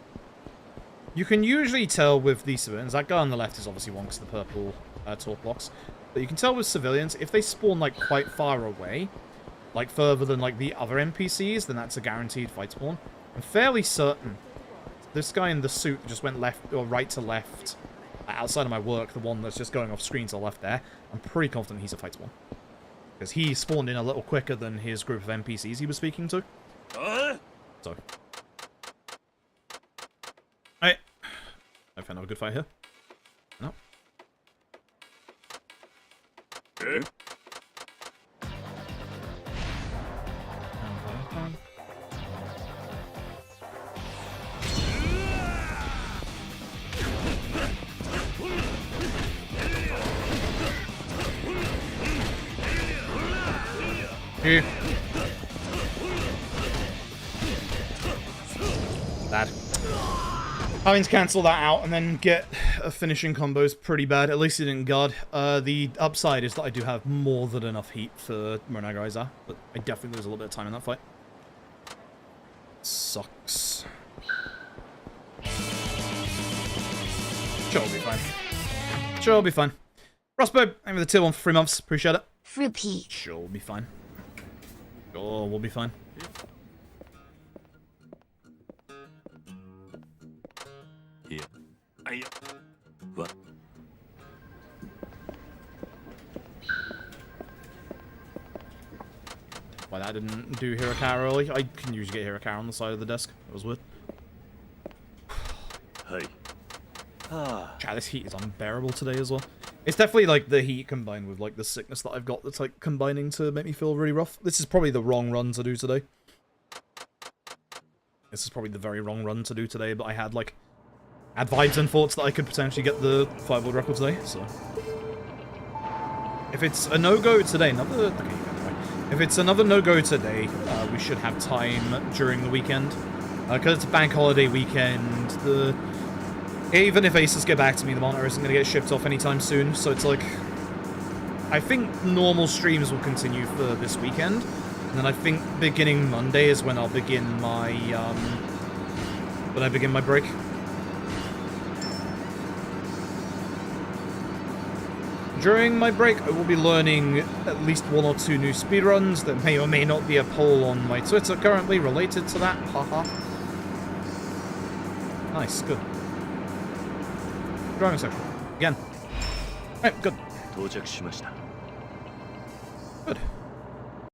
You can usually tell with the civilians. That guy on the left is obviously one because of the purple talk blocks. But you can tell with civilians, if they spawn like quite far away, like further than like the other NPCs, then that's a guaranteed fight spawn. I'm fairly certain this guy in the suit just went left or right to left outside of my work, the one that's just going off screen to the left there. I'm pretty confident he's a fight spawn, because he spawned in a little quicker than his group of NPCs he was speaking to. So, I found a good fight here. No. Here. Bad. Having to cancel that out and then get a finishing combo is pretty bad. At least it didn't guard. The upside is that I do have more than enough heat for Monagaiza, but I definitely lose a little bit of time in that fight. Sucks. Sure, it'll be fine. Sure, it'll be fine. Frostbird, I'm with the tier 1 for 3 months. Appreciate it. Fruit peach. Sure, we'll be fine. Sure, we'll be fine. Yeah. What? Why, I didn't do Hirokara early. I can usually get Hirokara on the side of the desk. That was weird. Hey. Chat, this heat is unbearable today as well. It's definitely like the heat combined with like the sickness that I've got that's like combining to make me feel really rough. This is probably the wrong run to do today. This is probably the very wrong run to do today, but I had like vibes and thoughts that I could potentially get the 5 world record today, so. If it's a no-go today, if it's another no-go today, we should have time during the weekend. Because it's a bank holiday weekend, even if Asus get back to me, the monitor isn't going to get shipped off anytime soon, so it's like... I think normal streams will continue for this weekend, and then I think beginning Monday is when I'll begin my, break. During my break, I will be learning at least 1 or 2 new speedruns. There may or may not be a poll on my Twitter currently related to that. Haha. Nice, good. Driving section. Again. Alright, good. Good.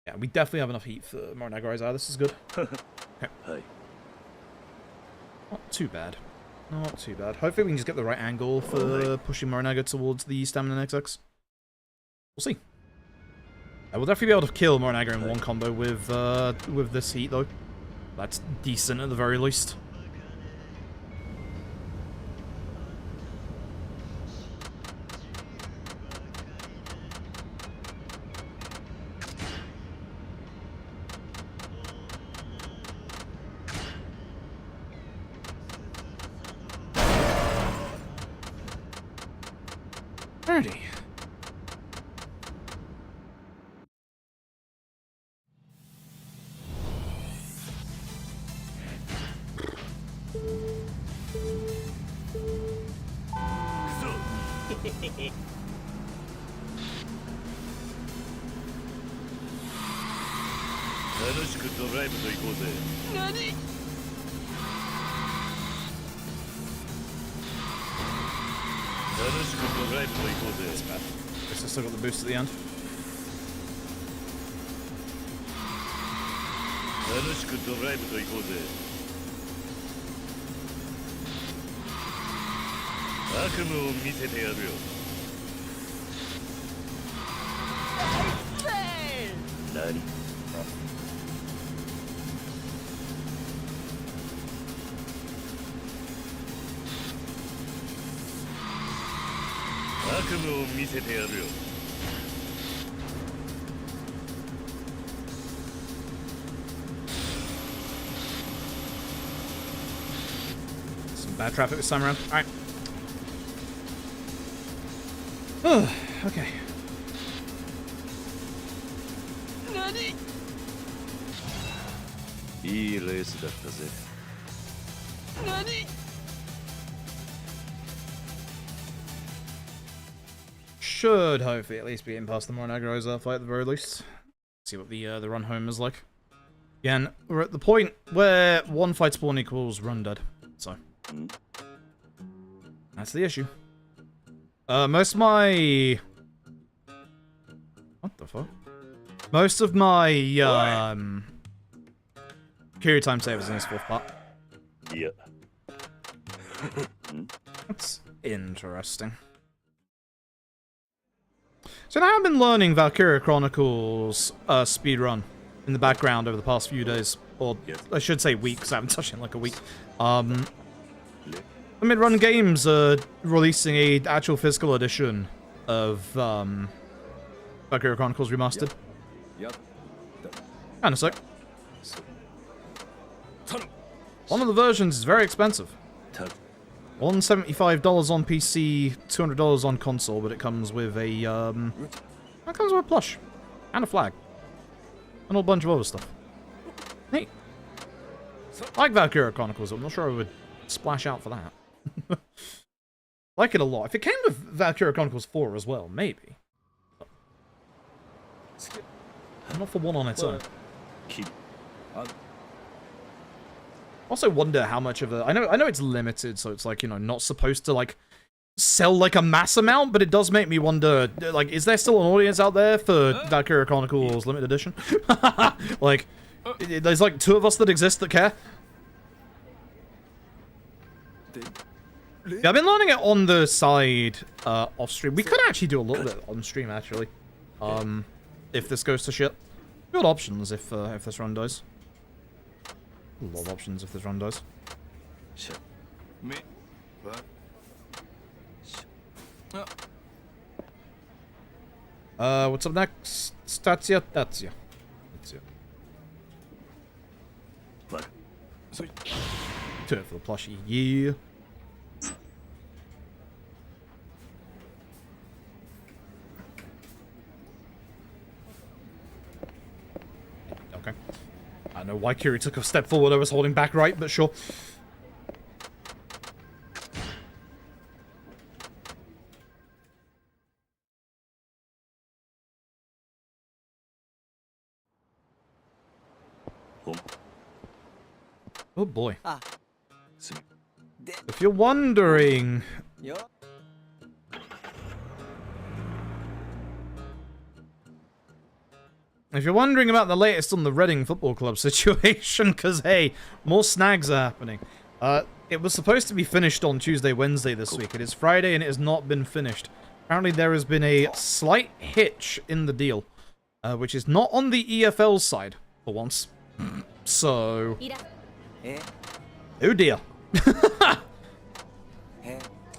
Yeah, we definitely have enough heat for Morinaga Aizawa. This is good. Okay. Not too bad. Not too bad. Hopefully we can just get the right angle for pushing Morinaga towards the Stamina XX. We'll see. I will definitely be able to kill Morinaga in one combo with this heat, though. That's decent at the very least. Alrighty. That's bad. Guess I still got the boost at the end. Some bad traffic this time around. Alright. Okay. Should hopefully at least be in past the Morinaga Aizawa fight at the very least. See what the run home is like. Again, we're at the point where 1 fight spawn equals run dead. So that's the issue. Most of my... What the fuck? Most of my, Kiryu time savers in this 4th part. Yeah. That's interesting. So now I've been learning Valkyria Chronicles speedrun in the background over the past few days. Or, I should say weeks, I haven't touched it in like a week. Mid-Run Games are releasing a actual physical edition of Valkyria Chronicles Remastered. Kinda sick. One of the versions is very expensive. $175 on PC, $200 on console, but it comes with a, it comes with a plush. And a flag. And a whole bunch of other stuff. Neat. I like Valkyria Chronicles, I'm not sure I would splash out for that. Like it a lot. If it came with Valkyria Chronicles 4 as well, maybe. Not for one on its own. Also wonder how much of a... I know it's limited, so it's like, you know, not supposed to, like, sell like a mass amount, but it does make me wonder, like, is there still an audience out there for Valkyria Chronicles Limited Edition? Like, there's like 2 of us that exist that care. Yeah, I've been learning it on the side, off stream. We could actually do a little bit on stream, actually. If this goes to shit. Good options if this run dies. A lot of options if this run dies. Me. What? What's up next? Statia. What? Do it for the plushie. Yeah. Okay. I don't know why Kiri took a step forward. I was holding back right, but sure. Oh boy. If you're wondering... If you're wondering about the latest on the Reading Football Club situation, because, hey, more snags are happening. It was supposed to be finished on Tuesday, Wednesday this week. It is Friday, and it has not been finished. Apparently, there has been a slight hitch in the deal, which is not on the EFL side, for once. So... Oh dear.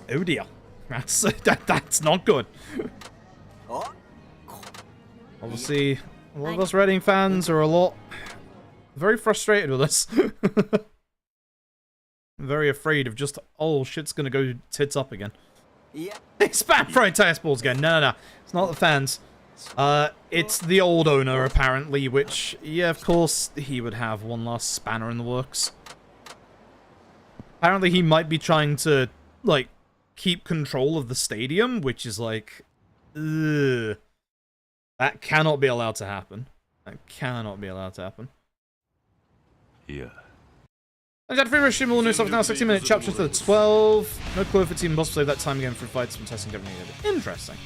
Oh dear. That's not good. Obviously, a lot of us Reading fans are very frustrated with this. Very afraid of just, oh, shit's gonna go tits up again. They spam throwing tennis balls again. No. It's not the fans. It's the old owner, apparently, which, yeah, of course, he would have one last spanner in the works. Apparently, he might be trying to, like, keep control of the stadium, which is like, ugh. That cannot be allowed to happen. That cannot be allowed to happen. Yeah. And that free rush will new stuff now, 16-minute chapter to 12. No clue if the team boss will save that time again for fights when testing different needed. Interesting.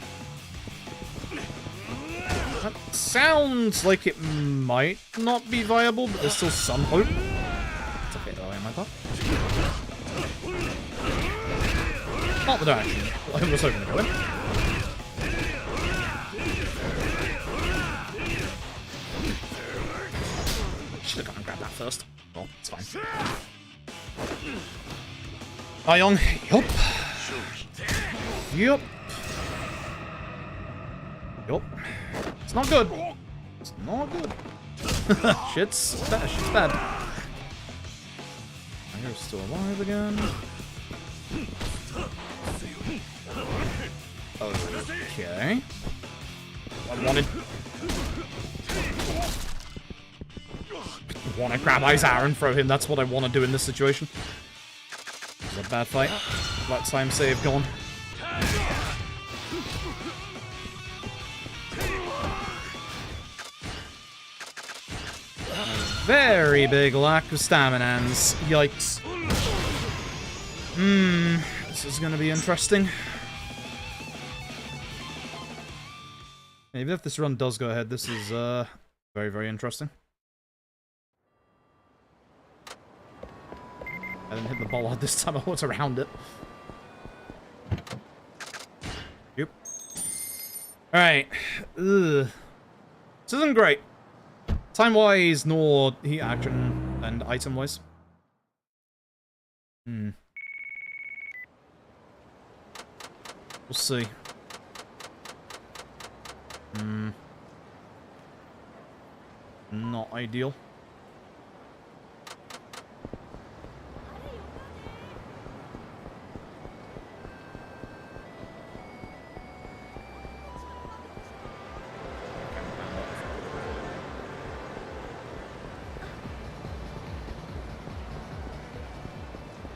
That sounds like it might not be viable, but there's still some hope. It's a bit early on my part. Not the direction I was hoping to go in. Should have gone and grabbed that first. Well, it's fine. Ayong. Yup. It's not good. It's not good. Shit's bad. You're still alive again. Okay. I want to grab Isar and throw him. That's what I want to do in this situation. This is a bad fight. Let time save gone. Very big lack of staminans. Yikes. This is going to be interesting. Even if this run does go ahead, this is very, very interesting. I didn't hit the ball hard this time, I was around it. Yep. Alright. This isn't great. Time-wise, nor heat action and item-wise. We'll see. Not ideal.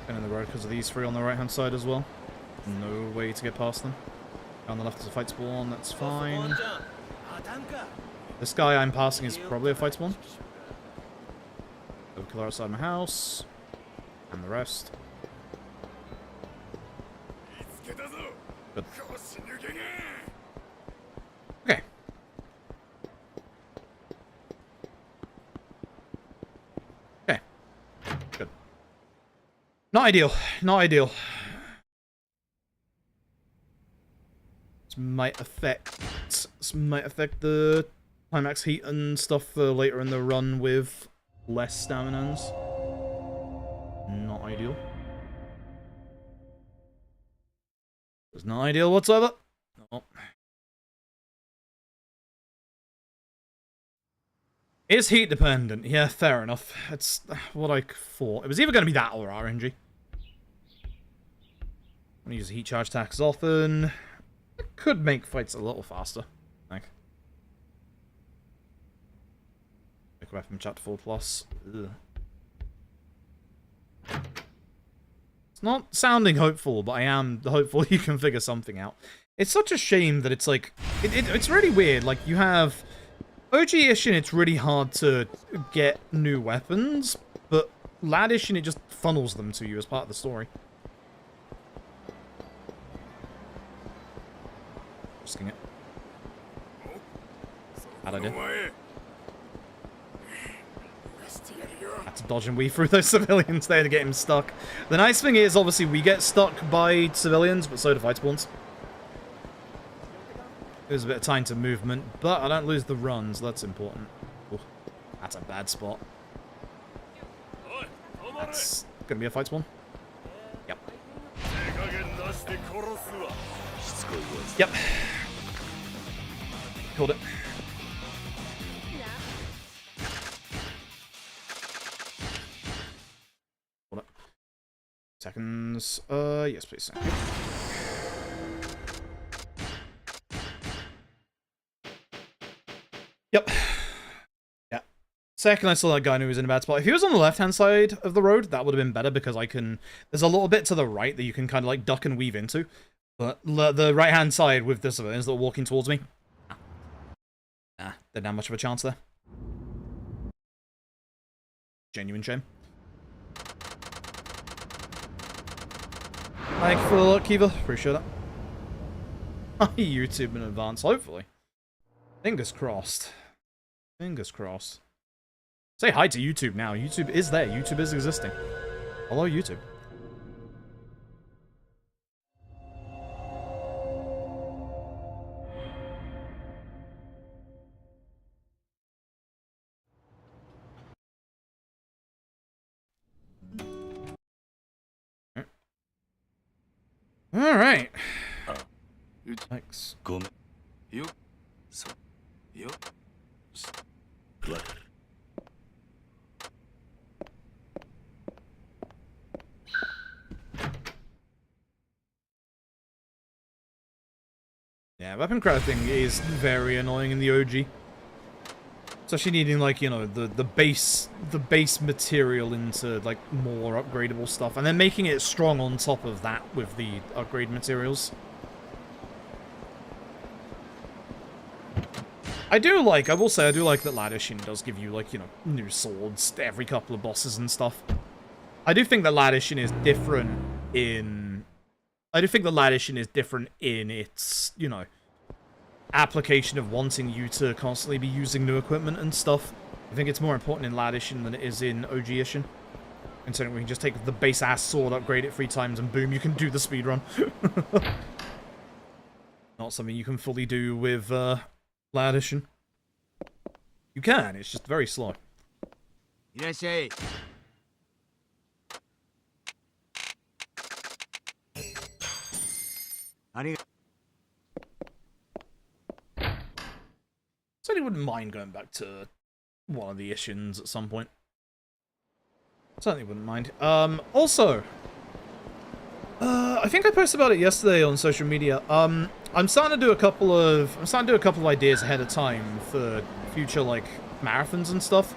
In the road because of these three on the right hand side as well. No way to get past them. On the left is a fight spawn, that's fine. This guy I'm passing is probably a fight spawn. Go killer outside my house. And the rest. Good. Okay. Okay. Good. Not ideal. Not ideal. This might affect the climax heat and stuff for later in the run with less staminas. Not ideal. It's not ideal whatsoever. No. Is heat dependent? Yeah, fair enough. It's what I thought. It was either going to be that or RNG. I'm gonna use heat charge attacks often. It could make fights a little faster. Like, pick weapon chapter 4 plus. Ugh. It's not sounding hopeful, but I am hopeful you can figure something out. It's such a shame that it's like... It's really weird. Like, you have... OG-ish and it's really hard to get new weapons, but Lad-ish and it just funnels them to you as part of the story. Risking it. Bad idea. Had to dodge and weave through those civilians there to get him stuck. The nice thing is, obviously, we get stuck by civilians, but so do fight spawns. There's a bit of time to movement, but I don't lose the runs. That's important. Ooh, that's a bad spot. That's gonna be a fight spawn. Yep. Yep. Killed it. Hold it. Seconds. Yes, please. Thank you. Yep. Yeah. Second, I saw that guy who was in a bad spot. If he was on the left-hand side of the road, that would have been better because I can... There's a little bit to the right that you can kind of like duck and weave into. But the right-hand side with the civilians that are walking towards me... didn't have much of a chance there. Genuine shame. Thank you for the luck, Kiva. Appreciate that. YouTube in advance, hopefully. Fingers crossed. Fingers crossed. Say hi to YouTube now. YouTube is there. YouTube is existing. Hello, YouTube. All right. Thanks. Yeah, weapon crafting is very annoying in the OG. Especially needing, like, you know, the base material into, like, more upgradable stuff. And then making it strong on top of that with the upgrade materials. I will say, I do like that Ladishin does give you, like, you know, new swords to every couple of bosses and stuff. I do think that Ladishin is different in... its, you know, application of wanting you to constantly be using new equipment and stuff. I think it's more important in Ladishin than it is in OG-ishin. Considering we can just take the base-ass sword, upgrade it 3 times, and boom, you can do the speedrun. Not something you can fully do with, Ladishin. You can, it's just very slow. Irashai. Certainly wouldn't mind going back to one of the Ishins at some point. Certainly wouldn't mind. Also, I think I posted about it yesterday on social media. I'm starting to do a couple of ideas ahead of time for future, like, marathons and stuff.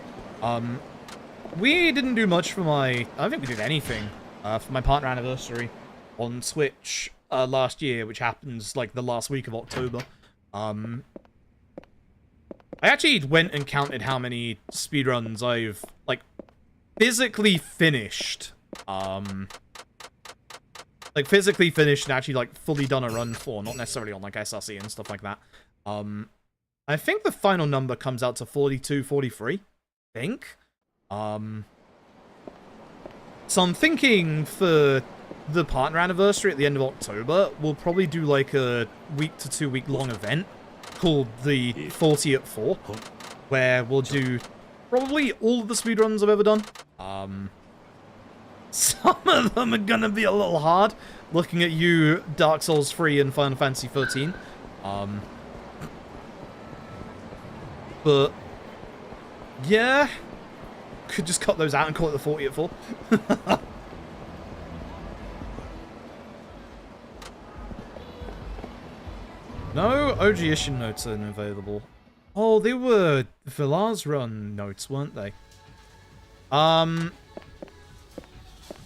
We didn't do much for I don't think we did anything for my partner anniversary on Switch last year, which happens like the last week of October. I actually went and counted how many speedruns I've, like, physically finished. Like, like, physically finished and actually, like, fully done a run for, not necessarily on, like, SRC and stuff like that. I think the final number comes out to 42, 43, I think. So I'm thinking for the partner anniversary at the end of October, we'll probably do, like, a week to 2 week long event called the 40 at 4, where we'll do probably all of the speedruns I've ever done. Some of them are gonna be a little hard, looking at you, Dark Souls 3 and Final Fantasy 13. But, yeah, could just cut those out and call it the 40 at 4. No OG issue notes are available. Oh, they were Villar's run notes, weren't they?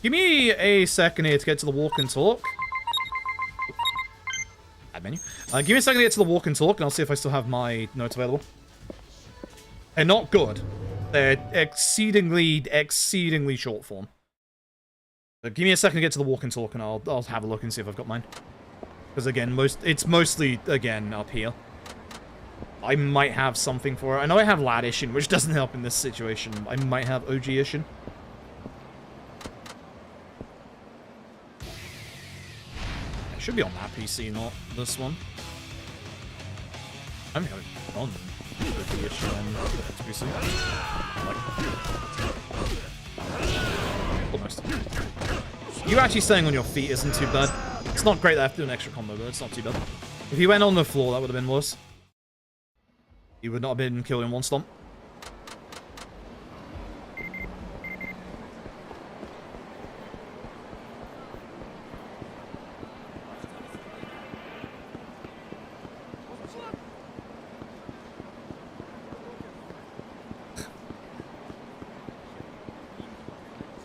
Give me a second here to get to the walk and talk. Add menu. Give me a second to get to the walk and talk, and I'll see if I still have my notes available. They're not good. They're exceedingly short form. But give me a second to get to the walk and talk, and I'll have a look and see if I've got mine. Because again, it's mostly again up here. I might have something for it. I know I have Ladishin, which doesn't help in this situation. I might have OG-ishin. It should be on that PC, not this one. I'm having on OG-ishin on this PC. Almost. You actually staying on your feet isn't too bad. It's not great that I have to do an extra combo, but it's not too bad. If he went on the floor, that would have been worse. He would not have been killed in one stomp.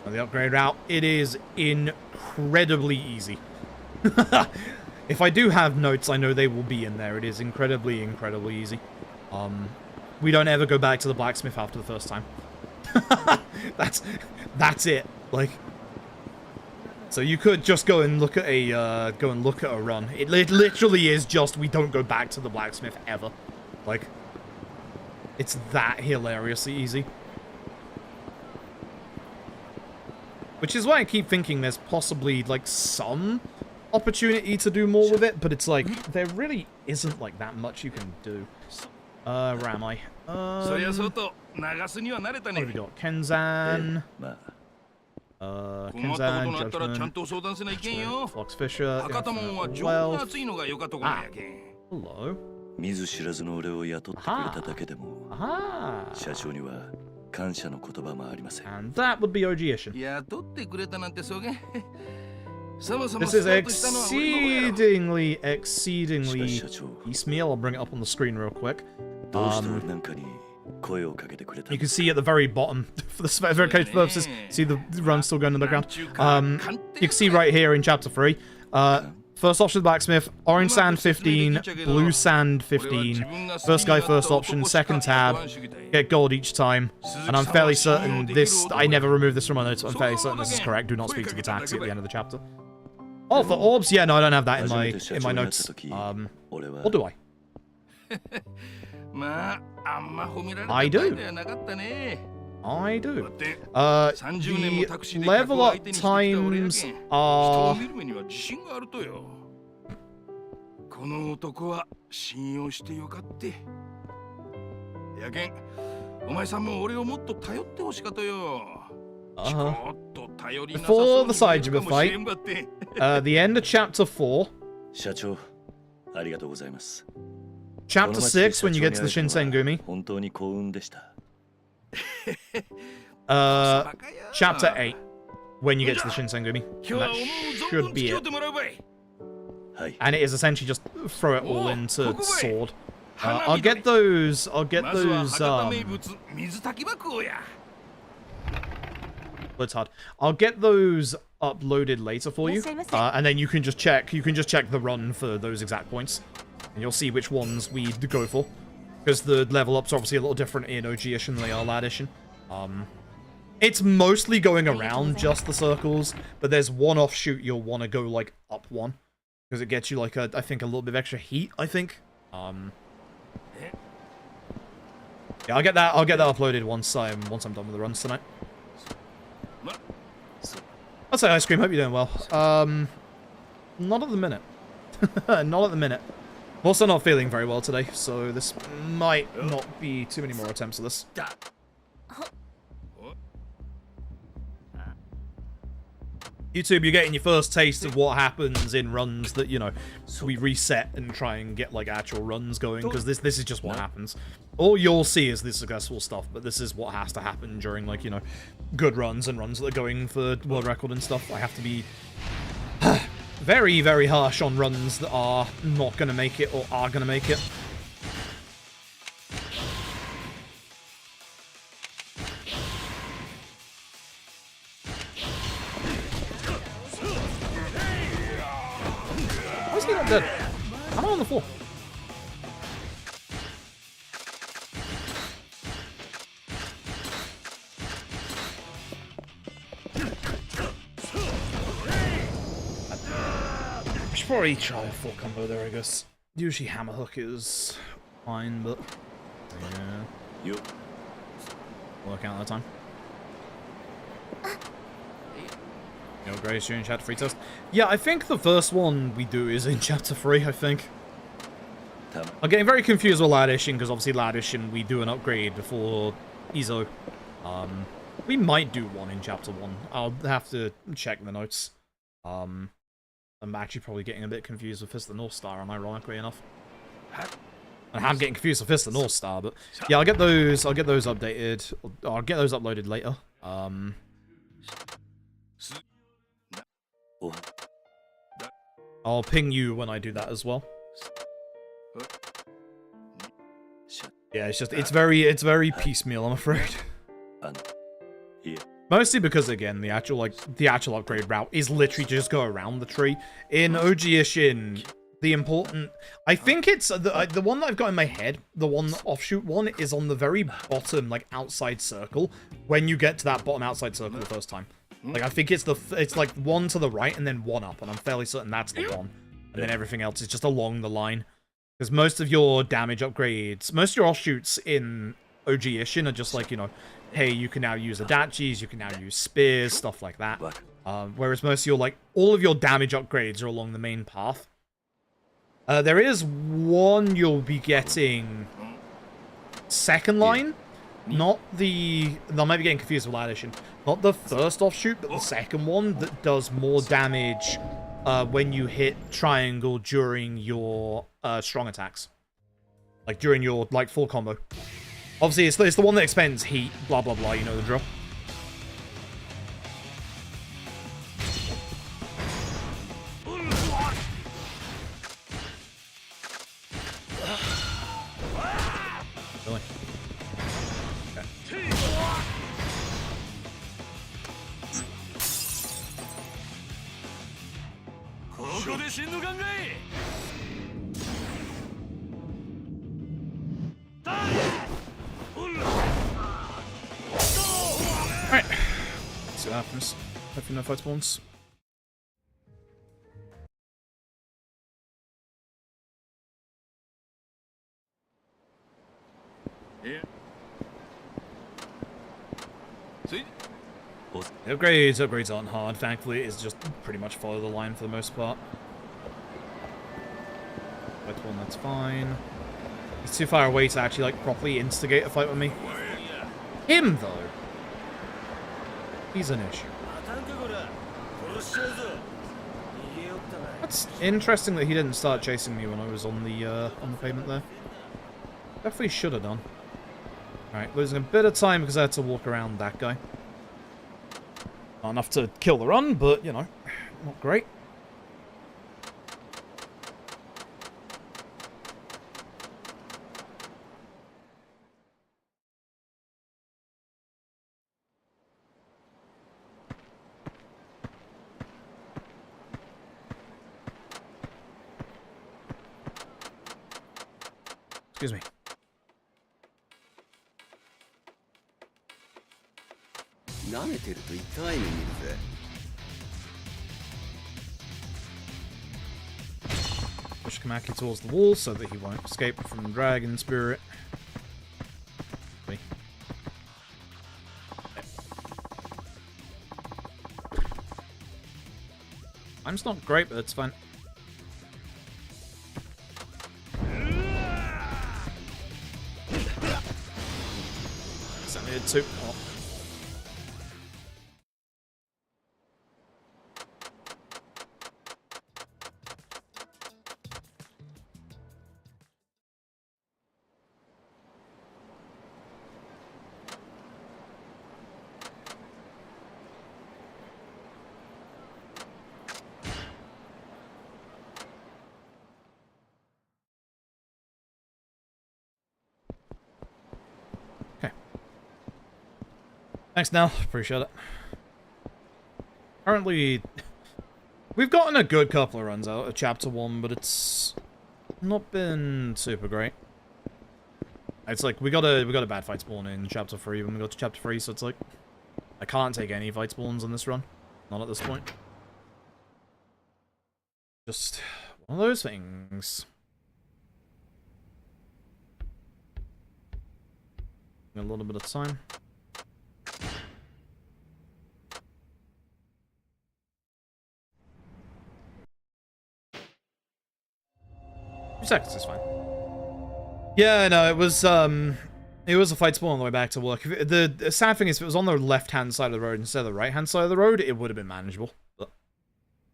The upgrade route, it is incredibly easy. If I do have notes, I know they will be in there. It is incredibly easy. We don't ever go back to the blacksmith after the first time. That's it. Like, so you could just go and look at a run. It literally is just we don't go back to the blacksmith ever. Like, it's that hilariously easy. Which is why I keep thinking there's possibly, like, some opportunity to do more with it, but it's like, there really isn't, like, that much you can do. Where am I? What have we got? Kenzan. Kenzan, Judgment, Fox Fisher, Wealth. Ah, hello. And that would be OG-ishin. This is exceedingly piecemeal. I'll bring it up on the screen real quick. You can see at the very bottom, for the verification purposes, see the run still going in the background. You can see right here in Chapter 3, first option blacksmith, orange sand 15, blue sand 15. First guy, first option, second tab, get gold each time. And I'm fairly certain this, I never removed this from my notes, I'm fairly certain this is correct. Do not speak to Gitaxi at the end of the chapter. Oh, for orbs? Yeah, no, I don't have that in my notes. Or do I? I do. I do. The level up times are... Before the Saijima fight, the end of Chapter 4, Chapter 6, when you get to the Shinsengumi, Chapter 8, when you get to the Shinsengumi, and that should be it. And it is essentially just throw it all into Sword. I'll get those, it's hard. I'll get those uploaded later for you, and then you can just check the run for those exact points, and you'll see which ones we go for, because the level ups are obviously a little different in OG-ishin than they are Lad-ishin. It's mostly going around just the circles, but there's one offshoot you'll want to go, like, up one. Because it gets you, like, I think a little bit of extra heat, I think. Yeah, I'll get that uploaded once I'm done with the runs tonight. I'll say Ice Cream, hope you're doing well. Not at the minute. Not at the minute. I'm also not feeling very well today, so this might not be too many more attempts of this. YouTube, you're getting your first taste of what happens in runs that, you know, we reset and try and get, like, actual runs going, because this is just what happens. All you'll see is the successful stuff, but this is what has to happen during, like, you know, good runs and runs that are going for world record and stuff. I have to be very, very harsh on runs that are not going to make it or are going to make it. Why is he not dead? I'm on the floor. I should probably try a full combo there, I guess. Usually hammer hook is fine, but yeah. Work out that time. Yo, Grace, you're in chapter 3 test? Yeah, I think the first one we do is in chapter 3, I think. I'm getting very confused with Laddish, because obviously Laddish and we do an upgrade before Izo. We might do one in chapter 1. I'll have to check the notes. I'm actually probably getting a bit confused with Fist of the North Star, ironically enough. I'm getting confused with Fist of the North Star, but yeah, I'll get those updated. I'll get those uploaded later. I'll ping you when I do that as well. Yeah, it's very piecemeal, I'm afraid. Mostly because, again, the actual upgrade route is literally just go around the tree. In OG Ishin, the important... I think it's... The one that I've got in my head, the one offshoot one, is on the very bottom, like, outside circle, when you get to that bottom outside circle the first time. Like, I think it's like one to the right and then one up, and I'm fairly certain that's the one. And then everything else is just along the line. Because most of your damage upgrades, most of your offshoots in OG Ishin are just like, you know, hey, you can now use Adachis, you can now use spears, stuff like that. Whereas most of your, like, all of your damage upgrades are along the main path. There is one you'll be getting second line. Not the... I might be getting confused with Addition. Not the first offshoot, but the second one that does more damage when you hit triangle during your strong attacks. Like, during your, like, full combo. Obviously, it's the one that expends heat, blah, blah, blah, you know the drill. Really? Alright. Let's see what happens. Hopefully no fight spawns. Yeah. See? Upgrades aren't hard. Thankfully, it's just pretty much follow the line for the most part. Fight one, that's fine. He's too far away to actually, like, properly instigate a fight with me. Him, though. He's an issue. That's interesting that he didn't start chasing me when I was on the pavement there. Definitely should have done. Alright, losing a bit of time because I had to walk around that guy. Not enough to kill the run, but, you know, not great. Excuse me. 舐めてると痛い目見るぜ。 Push Kamaki towards the wall so that he won't escape from the dragon spirit. Wait. Time's not great, but it's fine. So I needed two. Oh. Thanks, Nell. Appreciate it. Currently, we've gotten a good couple of runs out of Chapter 1, but it's not been super great. It's like, we got a bad fight spawn in Chapter 3 when we got to Chapter 3, so it's like, I can't take any fight spawns on this run. Not at this point. Just one of those things. A little bit of time. 2 seconds is fine. Yeah, no, it was a fight spawn on the way back to work. The sad thing is, if it was on the left-hand side of the road instead of the right-hand side of the road, it would have been manageable. But,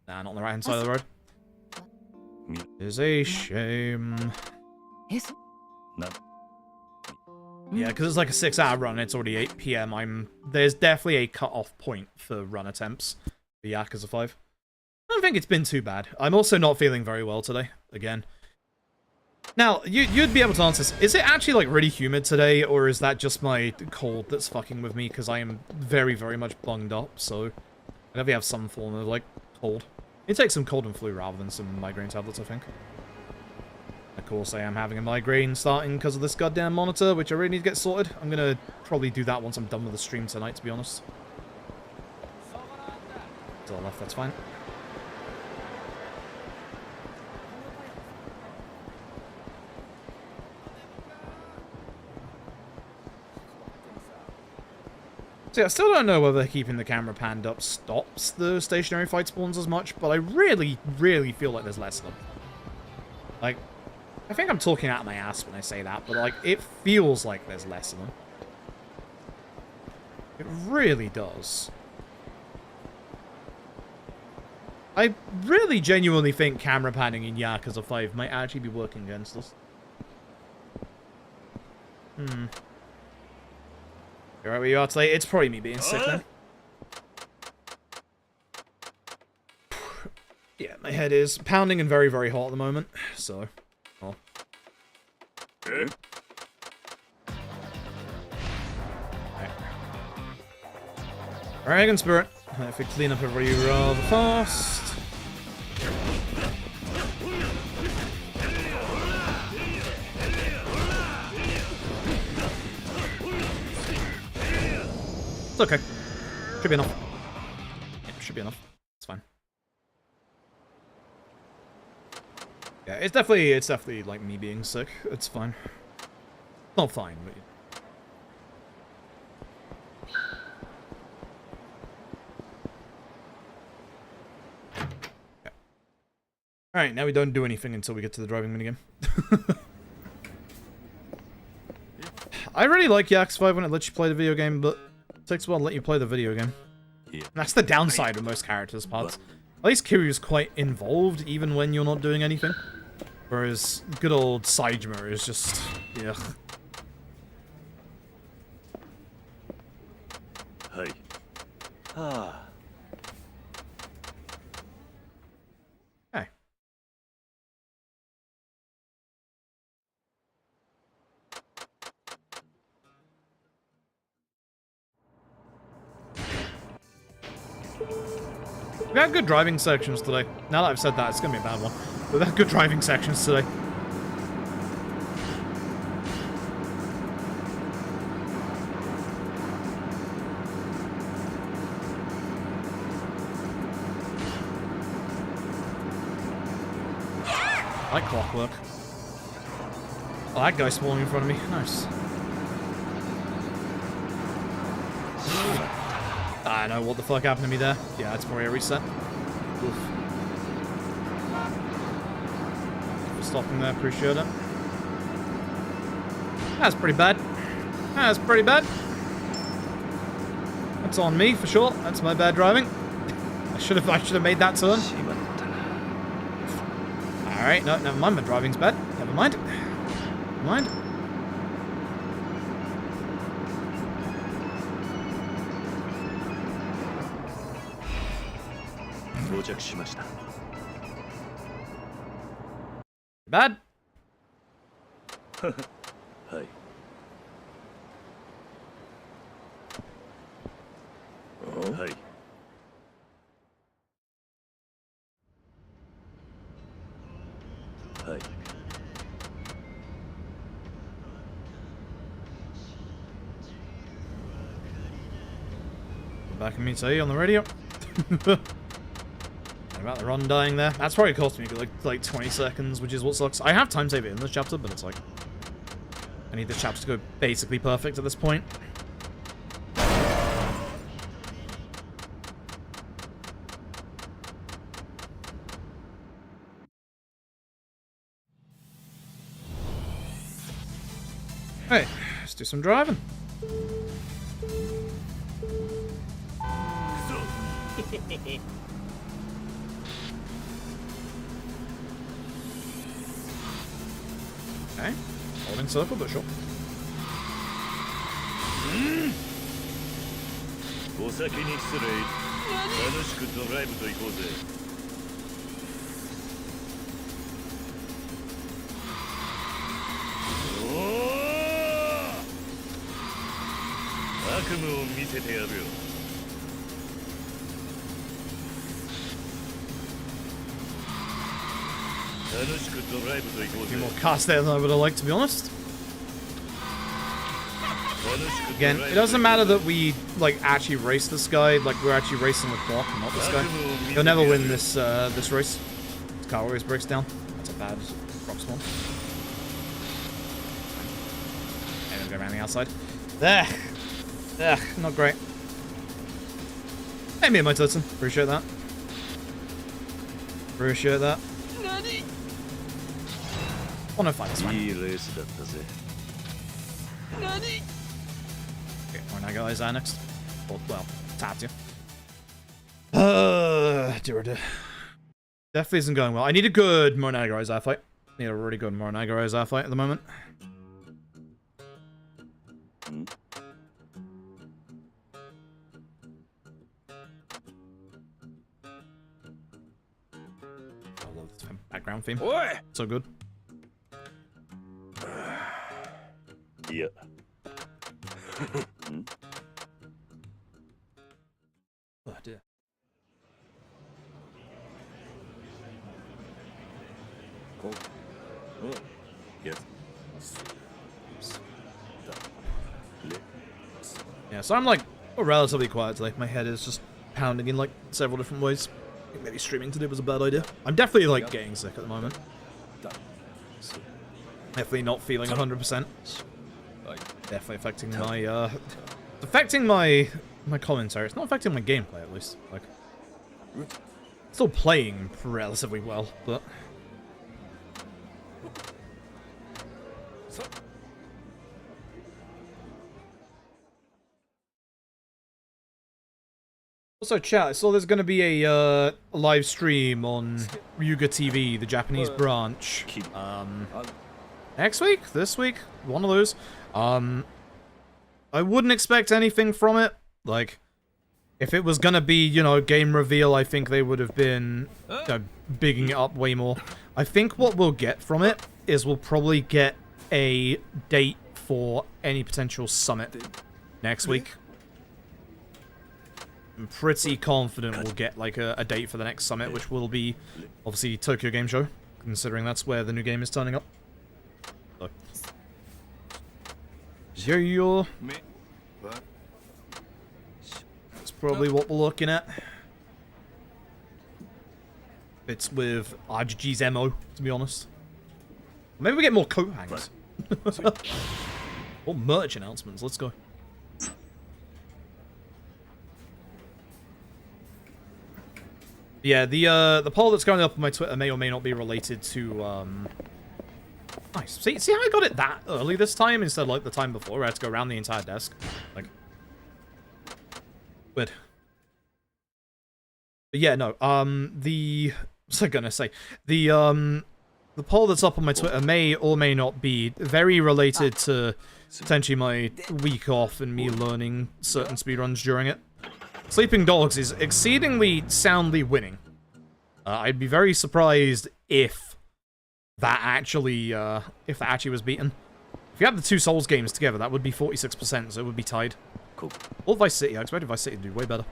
nah, not on the right-hand side of the road. It's a shame. Yeah, because it's like a 6-hour run, it's already 8 PM. There's definitely a cut-off point for run attempts for Yakuza 5. I don't think it's been too bad. I'm also not feeling very well today, again. Now, you'd be able to answer this. Is it actually, like, really humid today, or is that just my cold that's fucking with me? Because I am very, very much bunged up, so I definitely have some form of, like, cold. You take some cold and flu rather than some migraine tablets, I think. Of course, I am having a migraine starting because of this goddamn monitor, which I really need to get sorted. I'm gonna probably do that once I'm done with the stream tonight, to be honest. To the left, that's fine. So yeah, I still don't know whether keeping the camera panned up stops the stationary fight spawns as much, but I really, really feel like there's less of them. Like, I think I'm talking out of my ass when I say that, but like, it feels like there's less of them. It really does. I really genuinely think camera panning in Yakuza 5 might actually be working against us. You're right where you are today. It's probably me being sick then. Yeah, my head is pounding and very, very hot at the moment, so... Oh. Dragon Spirit. If we clean up everybody rather fast. It's okay. Should be enough. Yeah, should be enough. It's fine. Yeah, it's definitely like me being sick. It's fine. Not fine, but... Yeah. Alright, now we don't do anything until we get to the driving minigame. I really like Yakuza 5 when it lets you play the video game, but it takes a while to let you play the video game. Yeah. And that's the downside with most characters' parts. At least Kiryu's quite involved, even when you're not doing anything. Whereas good old Saejima is just... yeah. Hey. Ah. Hey. We had good driving sections today. Now that I've said that, it's gonna be a bad one. But we had good driving sections today. Like clockwork. Oh, that guy's spawning in front of me. Nice. I know what the fuck happened to me there. Yeah, it's probably a reset. Oof. For stopping there, appreciate it. That's pretty bad. That's pretty bad. That's on me for sure. That's my bad driving. I should have made that turn. Alright, no, never mind, my driving's bad. Never mind. Never mind. Bad. はい。はい。はい。 Back in me say on the radio. About the run dying there. That's probably cost me like 20 seconds, which is what sucks. I have time save it in this chapter, but it's like I need this chapter to go basically perfect at this point. Hey, let's do some driving. Okay, holding circle, but sure. お先に失礼。楽しくドライブと行こうぜ。おお！悪夢を見せてやるよ。 A few more cars there than I would have liked, to be honest. Again, it doesn't matter that we like actually race this guy. Like we're actually racing the clock, and not this guy. He'll never win this this race. His car always breaks down. That's a bad rock spawn. And we'll go around the outside. There. Ugh, not great. Hey, me and my Tutson. Appreciate that. Appreciate that. 105, that's fine. いいレースだったぜ。 Okay, Mornaga is next. Well, Tatsu. Dear, dear. Definitely isn't going well. I need a good Mornaga Isaiah fight. Need a really good Mornaga Isaiah fight at the moment. I love this background theme. So good. いや。Oh dear. Oh. Oh. Yes. Yeah, so I'm like relatively quiet today. My head is just pounding in like several different ways. I think maybe streaming today was a bad idea. I'm definitely like getting sick at the moment. Definitely not feeling 100%. Definitely affecting my my commentary. It's not affecting my gameplay at least. Like still playing relatively well, but also, chat, I saw there's going to be a live stream on Ryuga TV, the Japanese branch. Next week? This week? One of those. I wouldn't expect anything from it. Like, if it was going to be, you know, game reveal, I think they would have been bigging it up way more. I think what we'll get from it is we'll probably get a date for any potential summit next week. I'm pretty confident we'll get like a date for the next summit, which will be obviously Tokyo Game Show, considering that's where the new game is turning up. So. Yeah. That's probably what we're looking at. It's with RGG's MO, to be honest. Maybe we get more coat hangers. Or merch announcements. Let's go. Yeah, the poll that's going up on my Twitter may or may not be related to nice. See how I got it that early this time instead of like the time before where I had to go around the entire desk? Like, weird. But yeah, no. What's I gonna say? The poll that's up on my Twitter may or may not be very related to potentially my week off and me learning certain speedruns during it. Sleeping Dogs is exceedingly soundly winning. I'd be very surprised if that actually was beaten. If you had the two Souls games together, that would be 46%, so it would be tied. Cool. Or Vice City. I expected Vice City to do way better.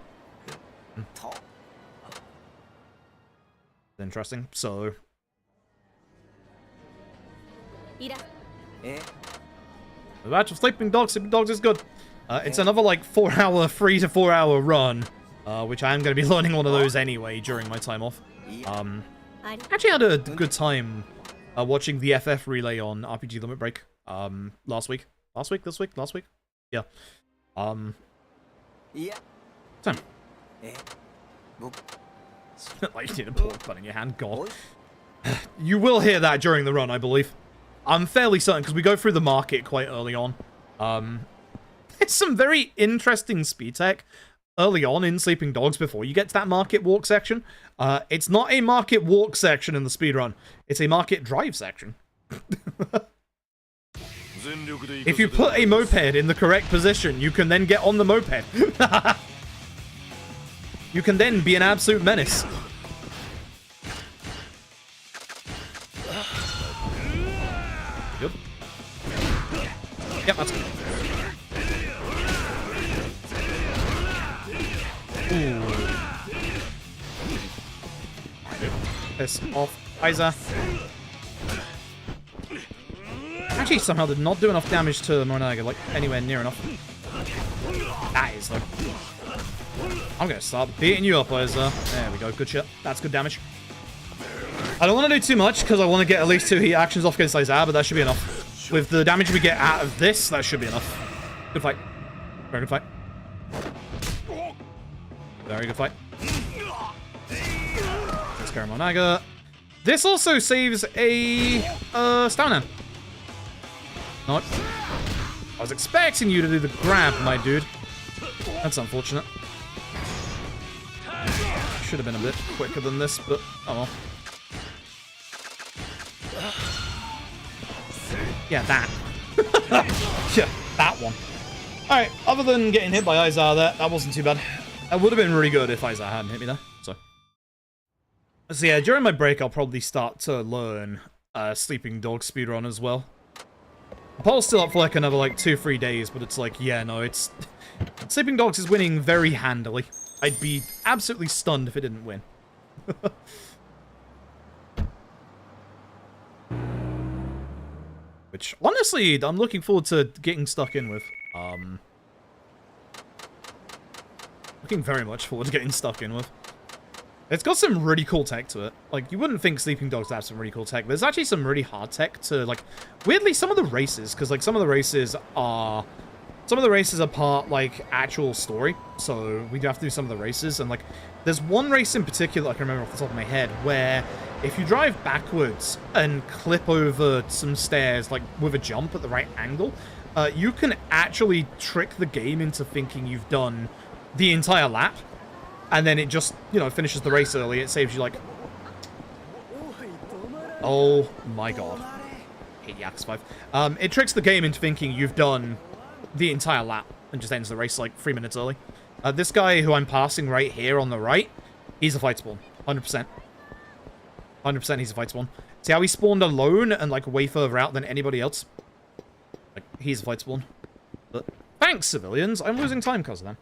Interesting. So, the match of Sleeping Dogs is good. It's another like 4-hour, 3 to 4 hour run, which I am going to be learning one of those anyway during my time off. Actually had a good time watching the FF relay on RPG Limit Break last week. Last week? Yeah. Time. Like you did a pork bun in your hand, God. You will hear that during the run, I believe. I'm fairly certain, because we go through the market quite early on. There's some very interesting speed tech early on in Sleeping Dogs before you get to that market walk section. It's not a market walk section in the speedrun. It's a market drive section. If you put a moped in the correct position, you can then get on the moped. You can then be an absolute menace. Good. Yep, that's good. Ooh. Piss off, Isa. Actually, somehow did not do enough damage to Mornaga, like, anywhere near enough. That is, like... I'm gonna start beating you up, Isa. There we go, good shit. That's good damage. I don't want to do too much, because I want to get at least 2 heat actions off against Isaiah, but that should be enough. With the damage we get out of this, that should be enough. Good fight. Very good fight. Very good fight. Let's go, Mornaga. This also saves a stamina. Not. I was expecting you to do the grab, my dude. That's unfortunate. Should have been a bit quicker than this, but oh well. Yeah, that. Yeah, that one. Alright, other than getting hit by Isaiah there, that wasn't too bad. That would have been really good if Isaiah hadn't hit me there. So yeah, during my break, I'll probably start to learn Sleeping Dog speedrun as well. Paul's still up for like another like 2-3 days, but it's like, yeah, no, it's... Sleeping Dogs is winning very handily. I'd be absolutely stunned if it didn't win. Which, honestly, I'm looking forward to getting stuck in with. Looking very much forward to getting stuck in with. It's got some really cool tech to it. Like, you wouldn't think Sleeping Dogs have some really cool tech. There's actually some really hard tech to, like, weirdly, some of the races, because, like, some of the races are part, like, actual story. So we do have to do some of the races. And, like, there's one race in particular I can remember off the top of my head where if you drive backwards and clip over some stairs, like, with a jump at the right angle, you can actually trick the game into thinking you've done the entire lap. And then it just, you know, finishes the race early. It saves you, like... Oh, my God. Hate Yakuza 5. It tricks the game into thinking you've done the entire lap and just ends the race, like, 3 minutes early. This guy who I'm passing right here on the right, he's a fight spawn. 100%. 100% he's a fight spawn. See how he spawned alone and, like, way further out than anybody else? Like, he's a fight spawn. But thanks, civilians. I'm losing time because of them.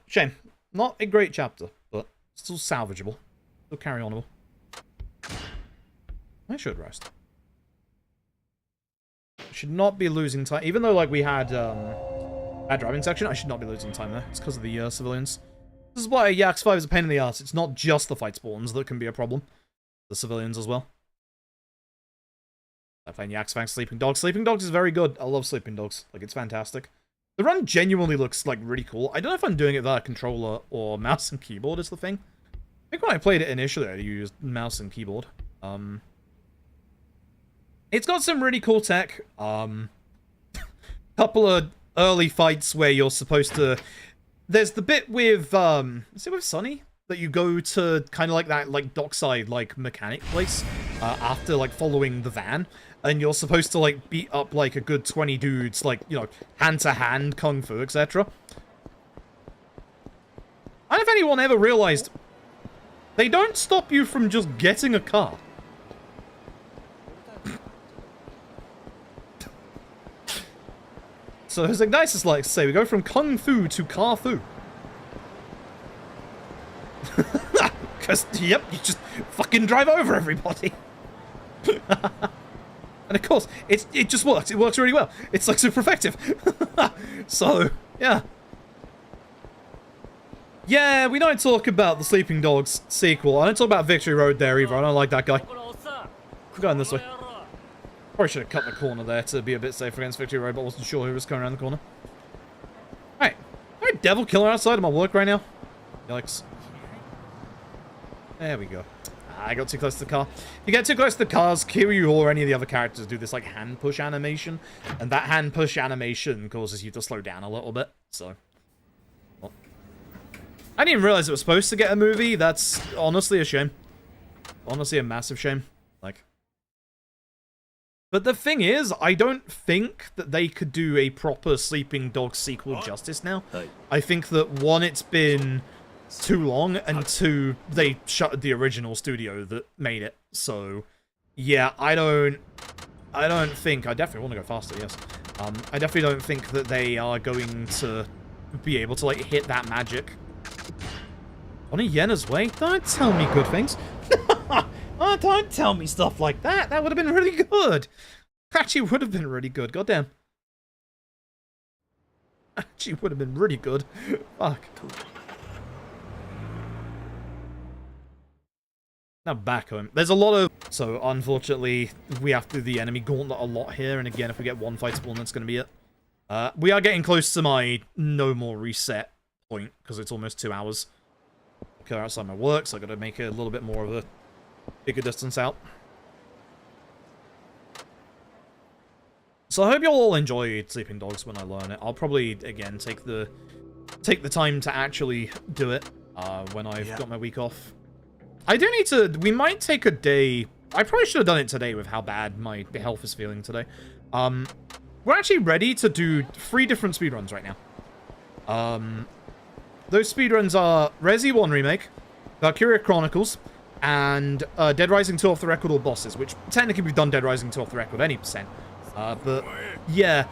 Shame. Not a great chapter, but still salvageable. Still carry onable. I should rest. Should not be losing time. Even though, like, we had bad driving section, I should not be losing time there. It's because of the civilians. This is why Yakuza 5 is a pain in the ass. It's not just the fight spawns that can be a problem. The civilians as well. I'm playing Yakuza Sleeping Dogs. Sleeping Dogs is very good. I love Sleeping Dogs. Like, it's fantastic. The run genuinely looks, like, really cool. I don't know if I'm doing it via controller or mouse and keyboard is the thing. I think when I played it initially, I used mouse and keyboard. It's got some really cool tech. Couple of early fights where you're supposed to... There's the bit with, is it with Sonny? That you go to kind of like that, like, dockside, like, mechanic place, after, like, following the van, and you're supposed to, like, beat up, like, a good 20 dudes, like, you know, hand-to-hand, kung fu, etc. I don't know if anyone ever realized, they don't stop you from just getting a car. So, as Ignatius likes to say, we go from kung fu to car fu. Because, yep, you just fucking drive over everybody. And of course, it just works. It works really well. It's, like, super effective. So, yeah. Yeah, we don't talk about the Sleeping Dogs sequel. I don't talk about Victory Road there either. I don't like that guy. I'm going this way. Probably should have cut the corner there to be a bit safer against Victory Road, but I wasn't sure who was coming around the corner. Alright. Alright, devil killer outside of my work right now. Yikes. There we go. I got too close to the car. If you get too close to the cars, Kiryu or any of the other characters do this, like, hand push animation. And that hand push animation causes you to slow down a little bit, so... Well. I didn't even realize it was supposed to get a movie. That's honestly a shame. Honestly a massive shame. Like... But the thing is, I don't think that they could do a proper Sleeping Dogs sequel justice now. I think that, one, it's been too long, and two, they shut the original studio that made it. So, yeah, I don't think... I definitely want to go faster, yes. I definitely don't think that they are going to be able to, like, hit that magic. On a Yena's way? Don't tell me good things. Oh, don't tell me stuff like that. That would have been really good. Actually would have been really good. Goddamn. Actually would have been really good. Fuck. Now back home. There's a lot of... So, unfortunately, we have to do the enemy gauntlet a lot here. And again, if we get one fight spawn, that's going to be it. We are getting close to my no more reset point. Because it's almost 2 hours. Okay, outside my work, so I've got to make it a little bit more of a bigger distance out. So I hope you all enjoyed Sleeping Dogs when I learn it. I'll probably, again, take the time to actually do it when I've got my week off. I do need to... We might take a day... I probably should have done it today with how bad my health is feeling today. We're actually ready to do 3 different speedruns right now. Those speedruns are Resi 1 Remake, Valkyria Chronicles, and Dead Rising 2 off the record or bosses, which technically we've done Dead Rising 2 off the record any percent. But yeah,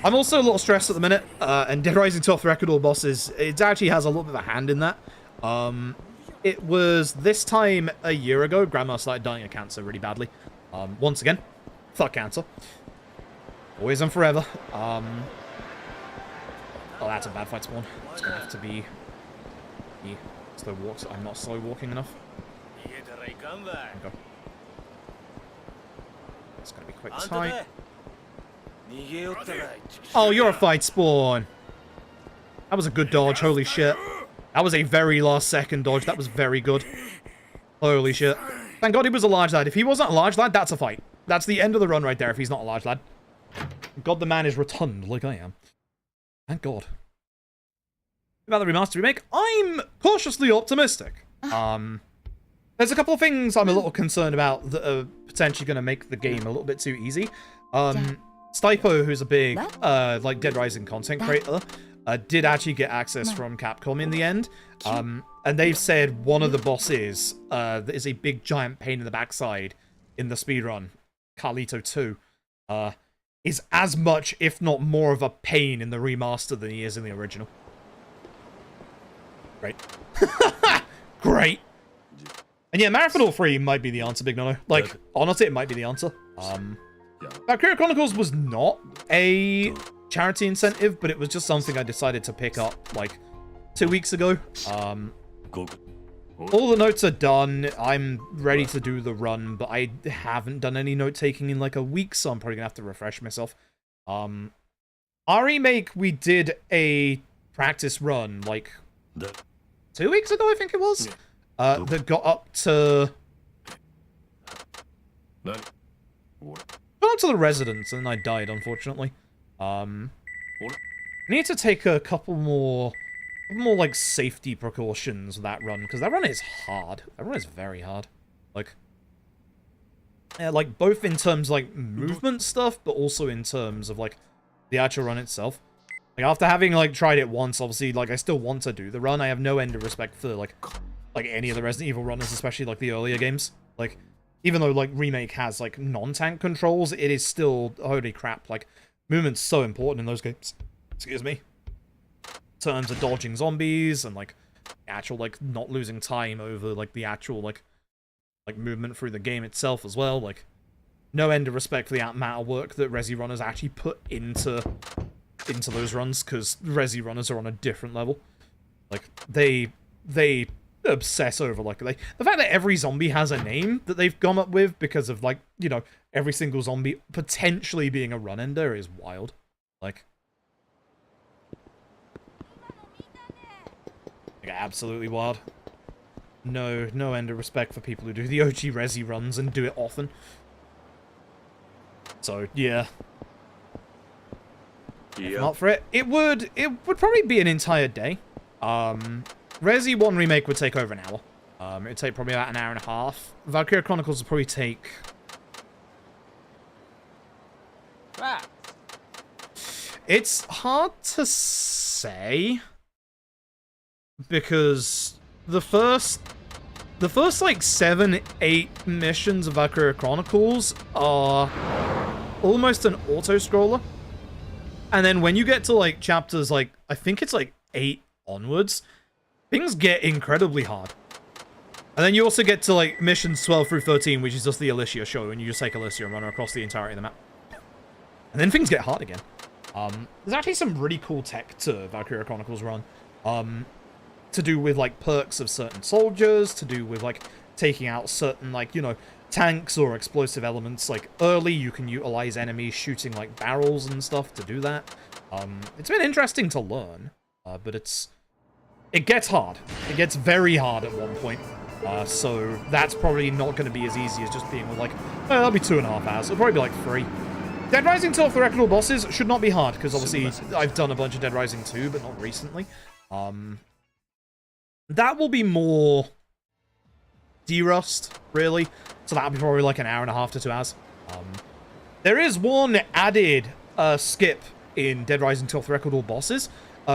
I'm also a little stressed at the minute, and Dead Rising 2 off the record or bosses, it actually has a little bit of a hand in that. It was this time a year ago, Grandma started dying of cancer really badly. Once again, fuck cancer. Always and forever. Oh, that's a bad fight spawn. It's gonna have to be slow walks. I'm not slow walking enough. Okay. It's gonna be quick tight. Oh, you're a fight spawn. That was a good dodge. Holy shit. That was a very last second dodge. That was very good. Holy shit. Thank God he was a large lad. If he wasn't a large lad, that's a fight. That's the end of the run right there if he's not a large lad. God, the man is rotund like I am. Thank God. About the remaster remake, I'm cautiously optimistic. There's a couple of things I'm a little concerned about that are potentially going to make the game a little bit too easy. Stipo, who's a big, like, Dead Rising content creator, did actually get access from Capcom in the end. And they've said one of the bosses that is a big giant pain in the backside in the speedrun, Carlito 2, is as much, if not more, of a pain in the remaster than he is in the original. Great. Great. And yeah, Marathon All 3 might be the answer, Big Nono. Like, honestly, it might be the answer. Valkyria Chronicles was not a charity incentive, but it was just something I decided to pick up, like, 2 weeks ago. All the notes are done. I'm ready to do the run, but I haven't done any note-taking in like a week, so I'm probably gonna have to refresh myself. Our remake, we did a practice run, like, 2 weeks ago, I think it was? That got up to... got up to the residence, and I died, unfortunately. I need to take a couple more like safety precautions with that run, because that run is hard. That run is very hard. Like, yeah, like both in terms of like movement stuff, but also in terms of like the actual run itself. Like after having like tried it once, obviously like I still want to do the run. I have no end of respect for like any of the Resident Evil runners, especially like the earlier games. Like even though like Remake has like non-tank controls, it is still, holy crap, like movement's so important in those games. Excuse me. In terms of dodging zombies and like actual like not losing time over like the actual like movement through the game itself as well. Like no end of respect for the amount of work that Resi runners actually put into those runs, because Resi runners are on a different level. Like they obsess over like the fact that every zombie has a name that they've come up with because of like, you know, every single zombie potentially being a run ender is wild. Like absolutely wild. No end of respect for people who do the OG Resi runs and do it often. So yeah. If not for it, it would probably be an entire day. Resi 1 Remake would take over an hour. It'd take probably about an hour and a half. Valkyria Chronicles would probably take... It's hard to say, because the first like 7-8 missions of Valkyria Chronicles are almost an auto-scroller. And then when you get to like chapters like, I think it's like 8 onwards, things get incredibly hard. And then you also get to like missions 12 through 13, which is just the Alicia show, and you just take Alicia and run her across the entirety of the map. And then things get hard again. There's actually some really cool tech to Valkyria Chronicles run. To do with like perks of certain soldiers, to do with like taking out certain like, you know, tanks or explosive elements. Like early you can utilize enemies shooting like barrels and stuff to do that. It's been interesting to learn, but it gets hard. It gets very hard at one point. So that's probably not going to be as easy as just being like, oh, that'll be 2.5 hours. It'll probably be like 3. Dead Rising 2 off the record all bosses should not be hard, because obviously I've done a bunch of Dead Rising 2, but not recently. That will be more derust, really. So that'll be probably like an hour and a half to 2 hours. There is one added skip in Dead Rising 2 off the record all bosses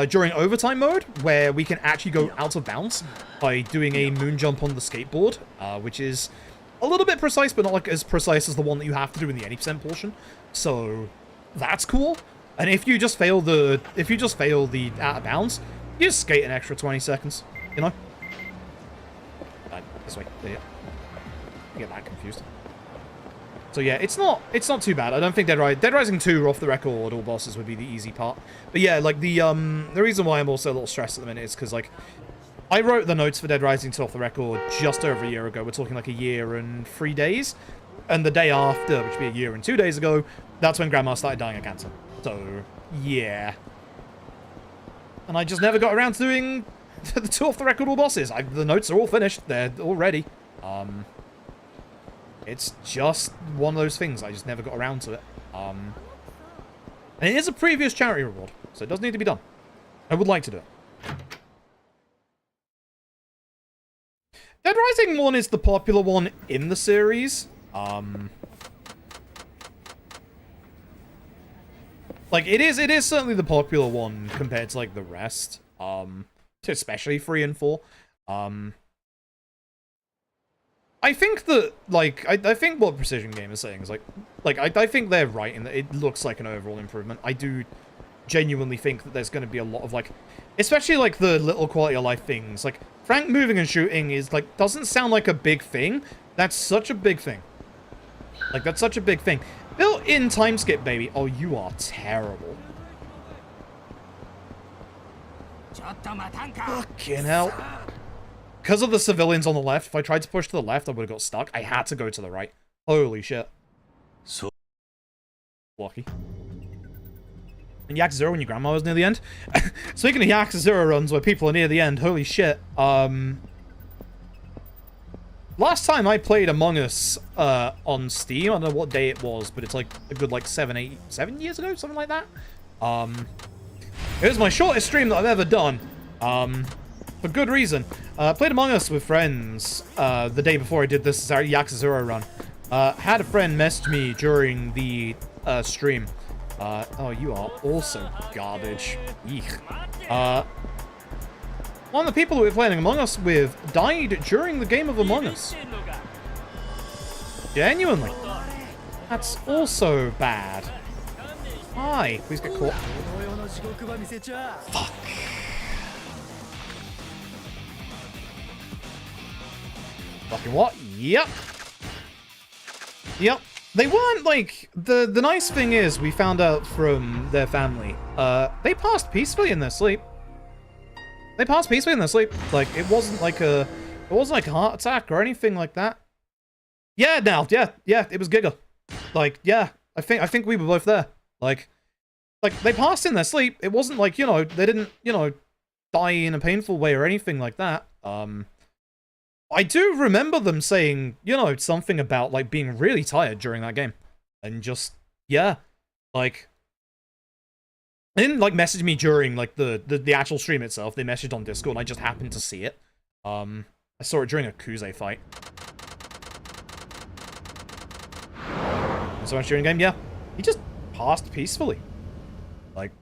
during overtime mode, where we can actually go out of bounds by doing a moon jump on the skateboard, which is a little bit precise, but not like as precise as the one that you have to do in the 80% portion. So that's cool. And if you just fail the out of bounds, you just skate an extra 20 seconds. You know? This way. There you go. I get that confused. So yeah, it's not too bad. I don't think Dead Rising 2 off the record all bosses would be the easy part. But yeah, like the reason why I'm also a little stressed at the minute is because like I wrote the notes for Dead Rising 2 off the record just over a year ago. We're talking like a year and 3 days. And the day after, which would be a year and 2 days ago, that's when Grandma started dying of cancer. So yeah. And I just never got around to doing the 2 off the record all bosses. The notes are all finished. They're all ready. It's just one of those things. I just never got around to it. And it is a previous charity reward, so it does need to be done. I would like to do it. Dead Rising 1 is the popular one in the series. Like, it is certainly the popular one compared to, like, the rest. Especially 3 and 4. I think that, like, I think what Precision Game is saying is, like, I think they're right in that it looks like an overall improvement. I do genuinely think that there's going to be a lot of, like, especially, like, the little quality of life things. Like, Frank moving and shooting is, like, doesn't sound like a big thing. That's such a big thing. Like, that's such a big thing. Built-in timeskip, baby. Oh, you are terrible. Fucking hell. because of the civilians on the left, if I tried to push to the left, I would have got stuck. I had to go to the right. Holy shit. So Lucky. And Yakuza when your grandma was near the end. Speaking of Yakuza runs where people are near the end, holy shit. Last time I played Among Us on Steam, I don't know what day it was, but it's like a good like 7 years ago, something like that. It was my shortest stream that I've ever done. For good reason. Played Among Us with friends the day before I did this Yakuza run. Had a friend message me during the stream. Oh, you are also garbage. Eek. One of the people who we were playing Among Us with died during the game of Among Us. Genuinely. That's also bad. Hi. Please get caught. Fuck. Fucking what? Yep. Yep. They weren't, like, the nice thing is, we found out from their family, they passed peacefully in their sleep. They passed peacefully in their sleep. Like, it wasn't like a heart attack or anything like that. Yeah, now, yeah, it was Giga. Like, yeah, I think we were both there. Like, they passed in their sleep. It wasn't like, you know, they didn't, you know, die in a painful way or anything like that. I do remember them saying, you know, something about, like, being really tired during that game. And just, yeah, like, they didn't, like, message me during, like, the actual stream itself. They messaged on Discord, and I just happened to see it. I saw it during a Yakuza fight. And so much during game, yeah. He just passed peacefully. Like,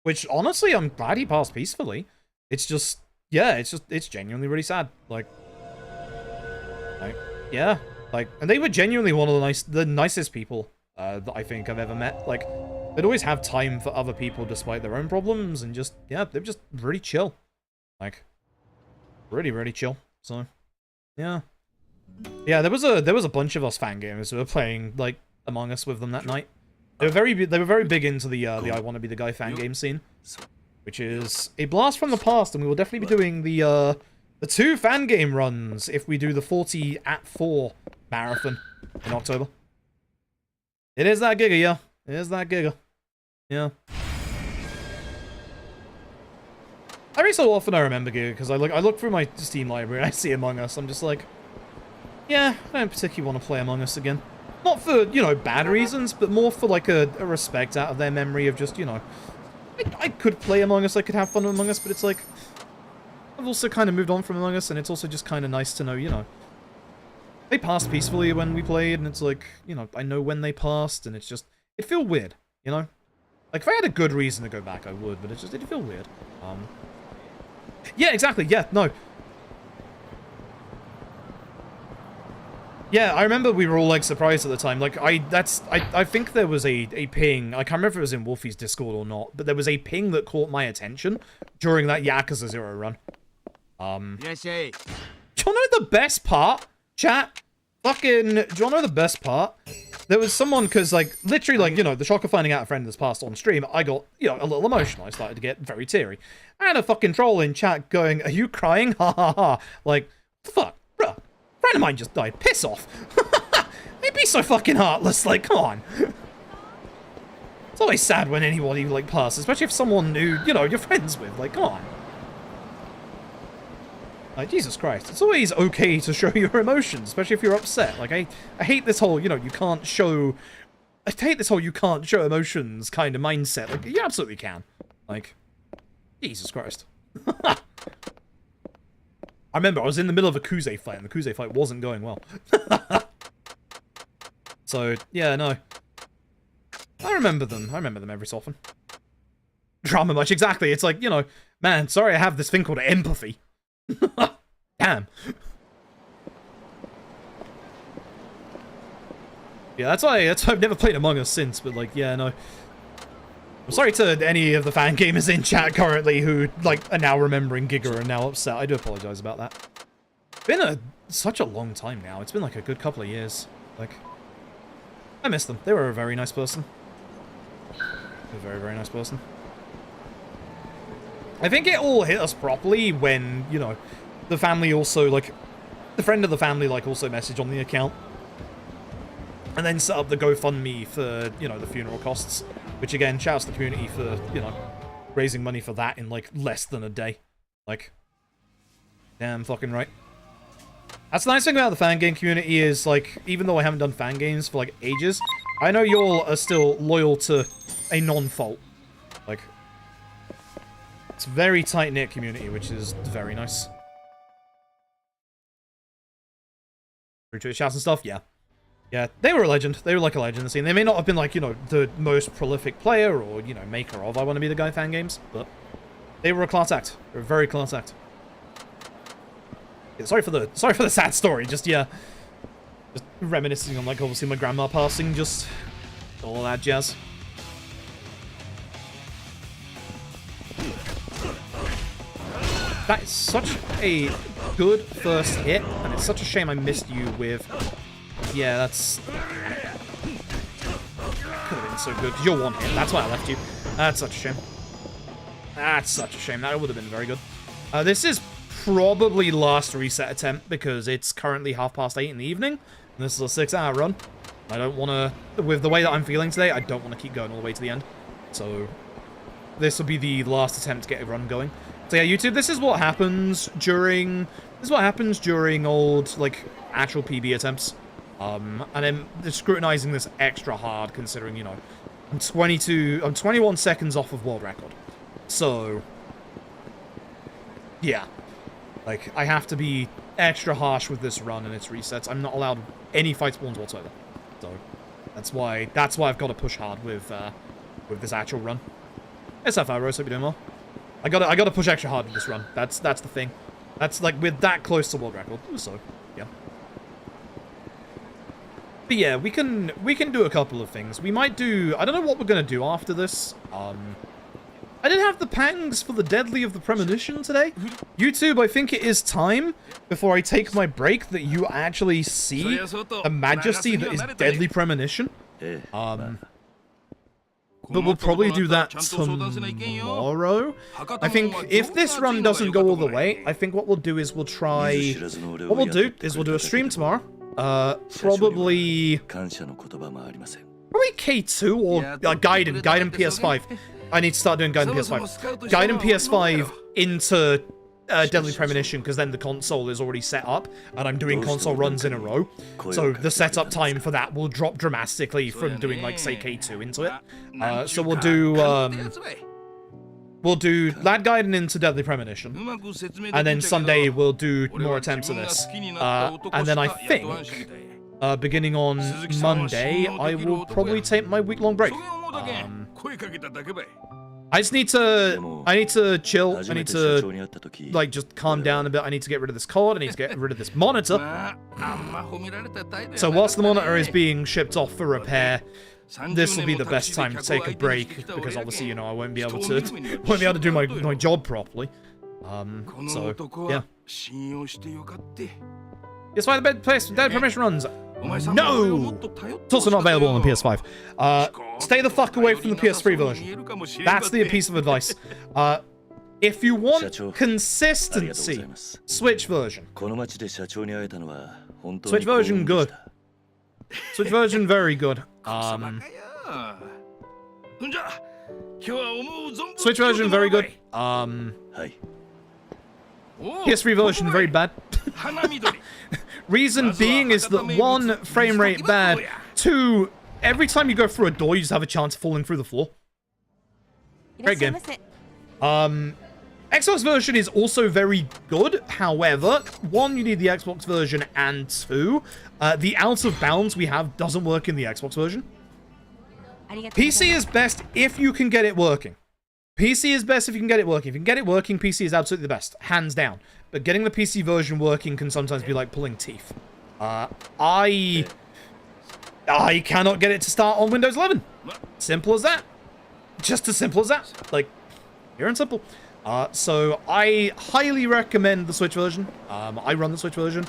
which, honestly, I'm glad he passed peacefully. It's just, yeah, it's genuinely really sad. Like, yeah, like, and they were genuinely one of the nicest people that I think I've ever met. Like, they'd always have time for other people despite their own problems, and just, yeah, they're just really chill. Like, really, really chill. So, yeah. Yeah, there was a bunch of us fan gamers who were playing, like, Among Us with them that night. They were very big into the I Wanna Be the Guy fan game scene, which is a blast from the past, and we will definitely be doing the 2 fan game runs if we do the 40 at 4 marathon in October. It is that Giga, yeah. It is that Giga. Yeah. Every so often I remember Giga, because I look through my Steam library and I see Among Us. I'm just like, yeah, I don't particularly want to play Among Us again. Not for, you know, bad reasons, but more for, like, a respect out of their memory of just, you know, I could play Among Us, I could have fun with Among Us, but it's like, I've also kind of moved on from Among Us, and it's also just kind of nice to know, you know, they passed peacefully when we played, and it's like, you know, I know when they passed, and it's just, it feel weird, you know? Like, if I had a good reason to go back, I would, but it'd feel weird. Yeah, exactly, yeah, no. Yeah, I remember we were all, like, surprised at the time. Like, I think there was a ping. I can't remember if it was in Wolfie's Discord or not, but there was a ping that caught my attention during that Yakuza 0 run. Do you know the best part, chat? Fucking, do you know the best part? There was someone, because, like, literally, like, you know, the shock of finding out a friend that's passed on stream, I got, you know, a little emotional. I started to get very teary. I had a fucking troll in chat going, are you crying? Ha ha ha. Like, fuck, bruh. Friend of mine just died. Piss off. They'd be so fucking heartless. Like, come on. It's always sad when anybody, like, passes, especially if someone who, you know, you're friends with. Like, come on. Like, Jesus Christ. It's always okay to show your emotions, especially if you're upset. Like, I hate this whole, you know, you can't show... I hate this whole you can't show emotions kind of mindset. Like, you absolutely can. Like, Jesus Christ. I remember I was in the middle of a Yakuza fight, and the Yakuza fight wasn't going well. So, yeah, no. I remember them. I remember them every so often. Drama much, exactly. It's like, you know, man, sorry I have this thing called empathy. Damn. Yeah, that's why I've never played Among Us since, but, like, yeah, no. I'm sorry to any of the fan gamers in chat currently who, like, are now remembering Giga and now upset. I do apologize about that. It's been such a long time now. It's been, like, a good couple of years. Like, I miss them. They were a very nice person. A very, very nice person. I think it all hit us properly when, you know, the family also, like, the friend of the family, like, also messaged on the account. And then set up the GoFundMe for, you know, the funeral costs. Which, again, shouts to the community for, you know, raising money for that in, like, less than a day. Like, damn fucking right. That's the nice thing about the fan game community is, like, even though I haven't done fan games for, like, ages, I know y'all are still loyal to a non-fault. Like, it's a very tight-knit community, which is very nice. Retweet shouts and stuff, yeah. Yeah, they were a legend. They were like a legend in the scene. They may not have been, like, you know, the most prolific player or, you know, maker of I Want to Be the Guy fan games, but they were a class act. They were a very class act. Yeah, sorry for the sad story. Just, yeah. Just reminiscing on, like, obviously my grandma passing, just all that jazz. That is such a good first hit, and it's such a shame I missed you with... Yeah, that's... Could have been so good, because you're one hit. That's why I left you. That's such a shame. That's such a shame. That would have been very good. This is probably last reset attempt, because it's currently 8:30 in the evening, and this is a 6-hour run. I don't want to... With the way that I'm feeling today, I don't want to keep going all the way to the end. So, this will be the last attempt to get a run going. So yeah, YouTube, this is what happens during... This is what happens during old, like, actual PB attempts. And I'm scrutinizing this extra hard, considering, you know, I'm 21 seconds off of world record. So, yeah. Like, I have to be extra harsh with this run and its resets. I'm not allowed any fight spawns whatsoever. So, that's why I've got to push hard with this actual run. SFR Rose, hope you're doing well. I gotta push extra hard with this run. That's the thing. That's, like, we're that close to world record. So, yeah. But yeah, we can do a couple of things. We might do... I don't know what we're going to do after this. I didn't have the pangs for the Deadly of the Premonition today. YouTube, I think it is time, before I take my break, that you actually see the majesty that is Deadly Premonition. But we'll probably do that tomorrow. I think if this run doesn't go all the way, I think what we'll do is we'll try... What we'll do is we'll do a stream tomorrow. Probably K2 or Gaiden PS5. I need to start doing Gaiden PS5. Gaiden PS5 into Deadly Premonition, because then the console is already set up, and I'm doing console runs in a row. So the setup time for that will drop dramatically from doing, like, say, K2 into it. So we'll do Lad Gaiden into Deadly Premonition, and then Sunday we'll do more attempts of this. And then I think, beginning on Monday, I will probably take my week-long break. I need to chill. I need to, like, just calm down a bit. I need to get rid of this cord. I need to get rid of this monitor. So whilst the monitor is being shipped off for repair, this will be the best time to take a break, because obviously, you know, I won't be able to do my job properly. So yeah. Yes, why the Dead Permission runs? No! It's also not available on the PS5. Stay the fuck away from the PS3 version. That's the piece of advice. If you want consistency, Switch version. Switch version, good. Switch version, very good. Switch version, very good. PS3 version, very bad. Reason being is that 1, frame rate bad, 2, every time you go through a door, you just have a chance of falling through the floor. Great game. Xbox version is also very good. However, 1, you need the Xbox version, and 2, the out of bounds we have doesn't work in the Xbox version. PC is best if you can get it working. PC is best if you can get it working. If you can get it working, PC is absolutely the best, hands down. But getting the PC version working can sometimes be like pulling teeth. I cannot get it to start on Windows 11. Simple as that. Just as simple as that. Like, pure and simple. So I highly recommend the Switch version. I run the Switch version.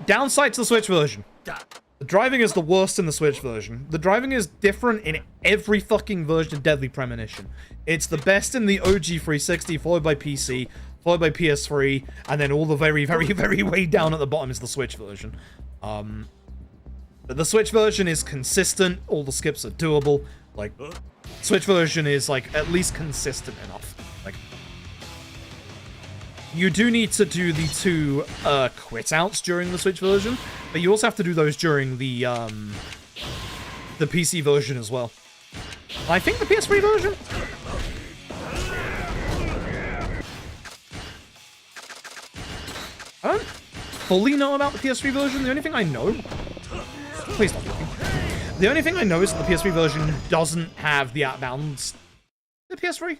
Downside to the Switch version. The driving is the worst in the Switch version. The driving is different in every fucking version of Deadly Premonition. It's the best in the OG 360, followed by PC. followed by PS3, and then all the very, very, very way down at the bottom is the Switch version. But the Switch version is consistent, all the skips are doable, like, Switch version is, like, at least consistent enough. Like, you do need to do the 2 quit outs during the Switch version, but you also have to do those during the PC version as well. I think the PS3 version? I don't fully know about the PS3 version. The only thing I know... Please stop looking. The only thing I know is that the PS3 version doesn't have the outbounds. The PS3?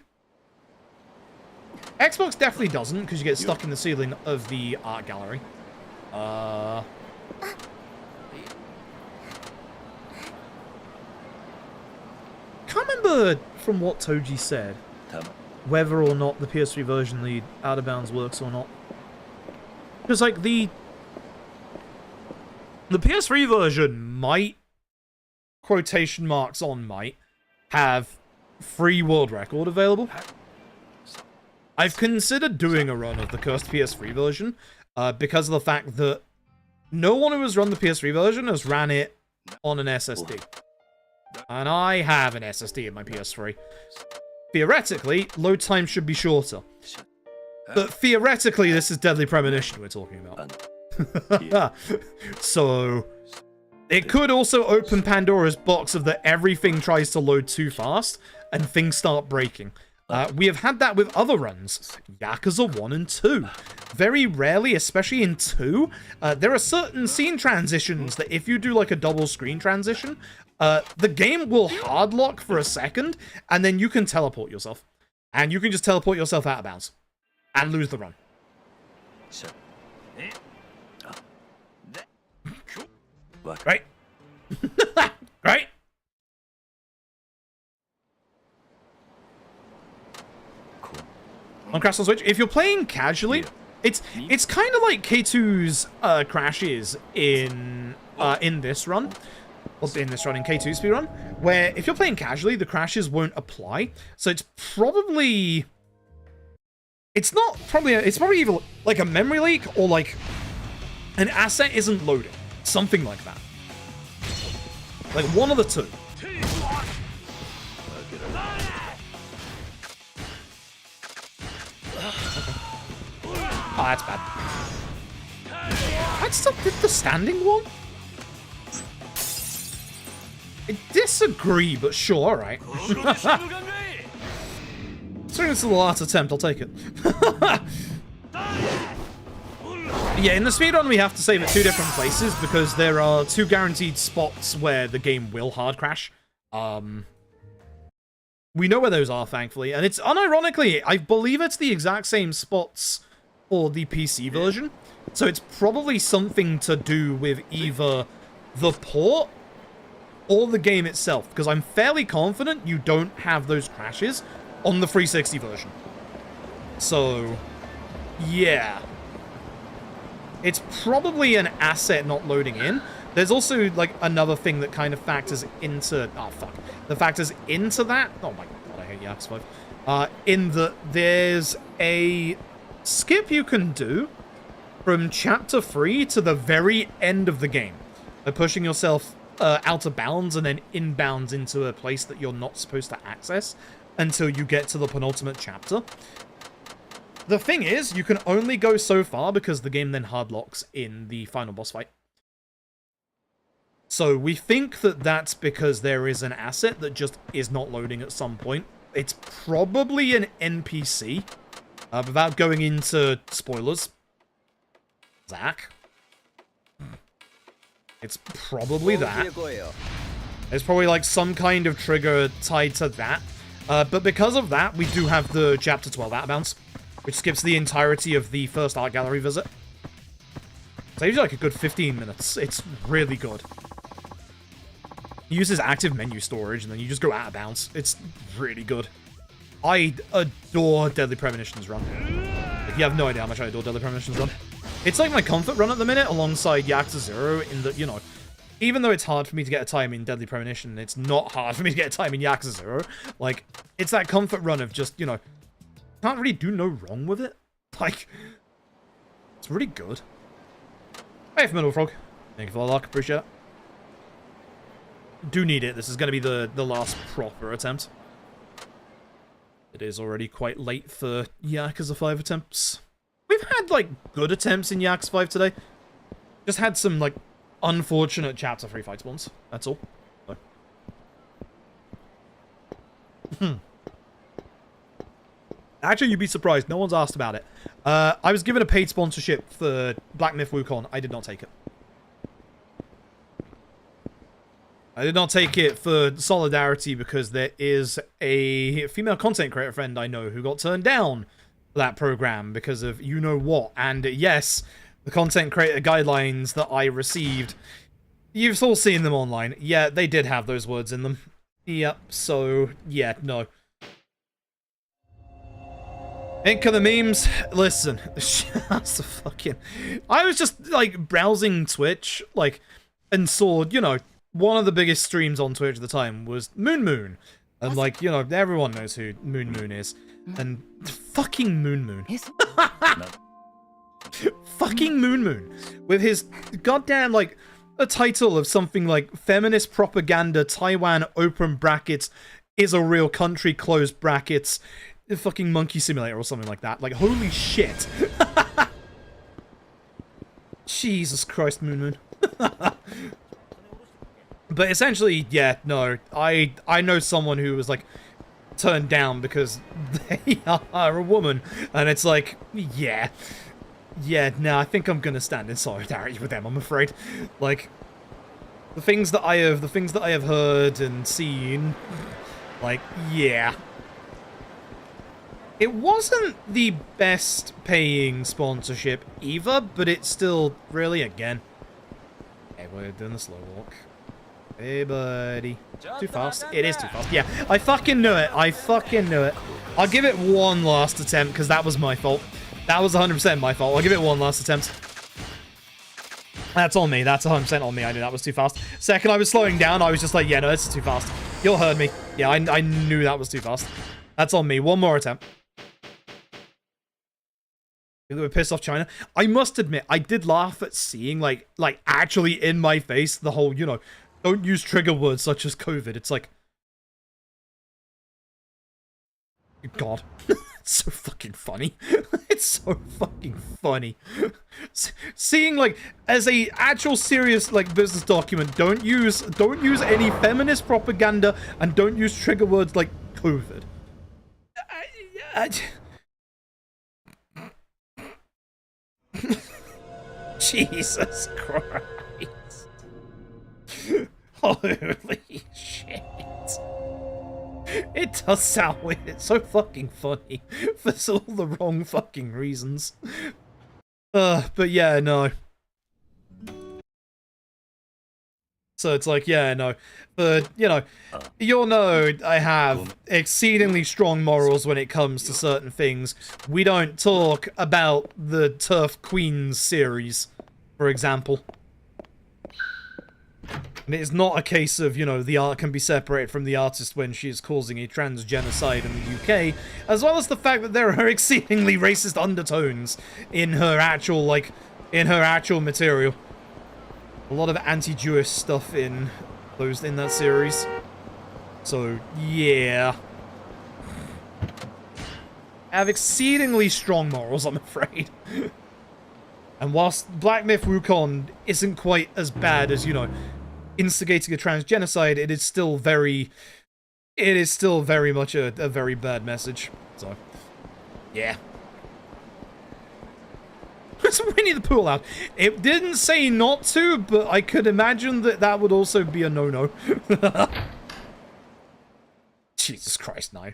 Xbox definitely doesn't, because you get stuck in the ceiling of the art gallery. Can't remember from what Toji said whether or not the PS3 version, the out of bounds works or not. Because, like, the PS3 version might, quotation marks on might, have free world record available. I've considered doing a run of the cursed PS3 version, because of the fact that no one who has run the PS3 version has ran it on an SSD. And I have an SSD in my PS3. Theoretically, load time should be shorter. But theoretically, this is Deadly Premonition we're talking about. So, it could also open Pandora's box of that everything tries to load too fast, and things start breaking. We have had that with other runs, Yakuza 1 and 2. Very rarely, especially in 2, there are certain scene transitions that if you do like a double screen transition, the game will hard lock for a second, and then you can teleport yourself. And you can just teleport yourself out of bounds. And lose the run. Great. Great. On Crash on Switch, if you're playing casually, it's kind of like K2's crashes in this run. Well, in this run, in K2 Speedrun, where if you're playing casually, the crashes won't apply. So it's probably... It's probably either like a memory leak or like an asset isn't loading. Something like that. Like one of the two. Oh, that's bad. I still did the standing one? I disagree, but sure, alright. Considering it's the last attempt, I'll take it. Yeah, in the speedrun we have to save at 2 different places because there are 2 guaranteed spots where the game will hard crash. We know where those are, thankfully, and it's unironically, I believe it's the exact same spots for the PC version. So it's probably something to do with either the port or the game itself, because I'm fairly confident you don't have those crashes on the 360 version. So, yeah. It's probably an asset not loading in. There's also, like, another thing that kind of factors into... Oh, fuck. That factors into that... Oh my god, I hate Yakuza 5. In that there's a skip you can do from Chapter 3 to the very end of the game. By pushing yourself out of bounds and then inbounds into a place that you're not supposed to access until you get to the penultimate chapter. The thing is, you can only go so far because the game then hard locks in the final boss fight. So we think that that's because there is an asset that just is not loading at some point. It's probably an NPC. Without going into spoilers. Zach. It's probably that. There's probably like some kind of trigger tied to that. But because of that, we do have the Chapter 12 outbounds, which skips the entirety of the first art gallery visit. Saves you like a good 15 minutes. It's really good. It uses active menu storage, and then you just go out of bounds. It's really good. I adore Deadly Premonition's run. Like, you have no idea how much I adore Deadly Premonition's run. It's like my comfort run at the minute, alongside Yakuza 0, in that, you know, even though it's hard for me to get a time in Deadly Premonition, it's not hard for me to get a time in Yakuza 0. Like, it's that comfort run of just, you know, can't really do no wrong with it. Like, it's really good. Hey, Middle Frog. Thank you for the luck. Appreciate it. Do need it. This is going to be the last proper attempt. It is already quite late for Yakuza 5 attempts. We've had, like, good attempts in Yakuza 5 today. Just had some, like, unfortunate Chapter 3 fight spawns. That's all. So. Actually, you'd be surprised. No one's asked about it. I was given a paid sponsorship for Black Myth Wukong. I did not take it. I did not take it for solidarity because there is a female content creator friend I know who got turned down for that program because of you-know-what. And yes, the content creator guidelines that I received, you've all seen them online. Yeah, they did have those words in them. Yep, so, yeah, no. Ink of the memes. Listen, that's the fucking... I was just, like, browsing Twitch, like, and saw, you know, one of the biggest streams on Twitch at the time was Moon. And, like, you know, everyone knows who Moon is. And fucking Moon. Fucking Moon. With his goddamn, like, a title of something like Feminist Propaganda Taiwan open brackets is a real country close brackets fucking Monkey Simulator or something like that. Like, holy shit. Jesus Christ, Moon. But essentially, yeah, no, I know someone who was, like, turned down because they are a woman, and it's like, yeah, no, I think I'm gonna stand in solidarity with them, I'm afraid. Like, the things that I have heard and seen, like, yeah. It wasn't the best paying sponsorship either, but it's still really, again, hey, we're doing the slow walk. Hey, buddy. Too fast. It is too fast. Yeah, I fucking knew it. I'll give it one last attempt, because that was my fault. That was 100% my fault. I'll give it one last attempt. That's on me. That's 100% on me. I knew that was too fast. Second I was slowing down, I was just like, yeah, no, this is too fast. You'll heard me. Yeah, I knew that was too fast. That's on me. One more attempt. They were pissed off China. I must admit, I did laugh at seeing, like actually in my face, the whole, you know, don't use trigger words such as COVID. It's like... God. It's so fucking funny. It's so fucking funny. Seeing, like, as a actual serious, like, business document, don't use any feminist propaganda and don't use trigger words like COVID. Jesus Christ. Holy shit. It does sound weird. It's so fucking funny. For all the wrong fucking reasons. But yeah, no. So it's like, yeah, no. But, you know, you'll know I have exceedingly strong morals when it comes to certain things. We don't talk about the Turf Queens series, for example. And it's not a case of, you know, the art can be separated from the artist when she is causing a trans genocide in the UK, as well as the fact that there are exceedingly racist undertones in her actual, like, material. A lot of anti-Jewish stuff in that series. So, yeah. I have exceedingly strong morals, I'm afraid. And whilst Black Myth Wukong isn't quite as bad as, you know, instigating a trans genocide, it is still very much a very bad message. So, yeah. It's Winnie the Pooh out. It didn't say not to, but I could imagine that would also be a no-no. Jesus Christ, no.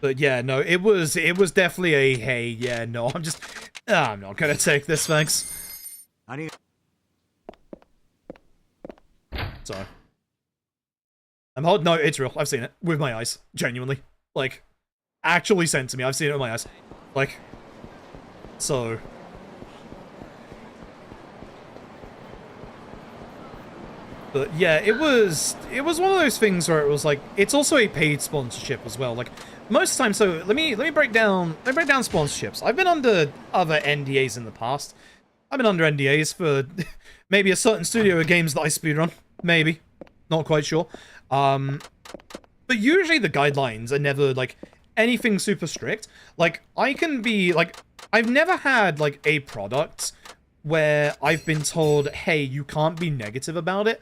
But yeah, no, it was definitely a, hey, yeah, no, I'm not gonna take this, thanks. So. No, it's real. I've seen it with my eyes. Genuinely. Like, actually sent to me. I've seen it with my eyes. Like, so. But yeah, it was one of those things where it was like, it's also a paid sponsorship as well. Like most times, so let me break down sponsorships. I've been under other NDAs in the past. I've been under NDAs for maybe a certain studio of games that I speedrun. Maybe. Not quite sure. But usually the guidelines are never like anything super strict. Like I can be like, I've never had like a product where I've been told, hey, you can't be negative about it.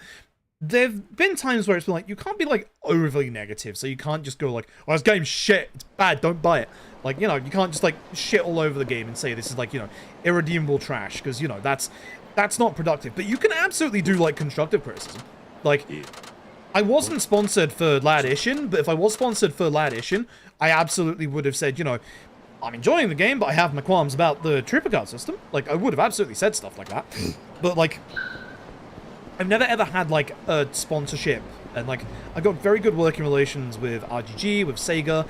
There've been times where it's been like, you can't be like overly negative, so you can't just go like, oh, this game's shit, it's bad, don't buy it. Like, you know, you can't just like shit all over the game and say this is like, you know, irredeemable trash, because, you know, that's not productive. But you can absolutely do like constructive criticism. Like, I wasn't sponsored for Ladition, but if I was sponsored for Ladition, I absolutely would have said, you know, I'm enjoying the game, but I have my qualms about the trooper card system. Like, I would have absolutely said stuff like that. But, like, I've never ever had, like, a sponsorship. And, like, I've got very good working relations with RGG, with Sega,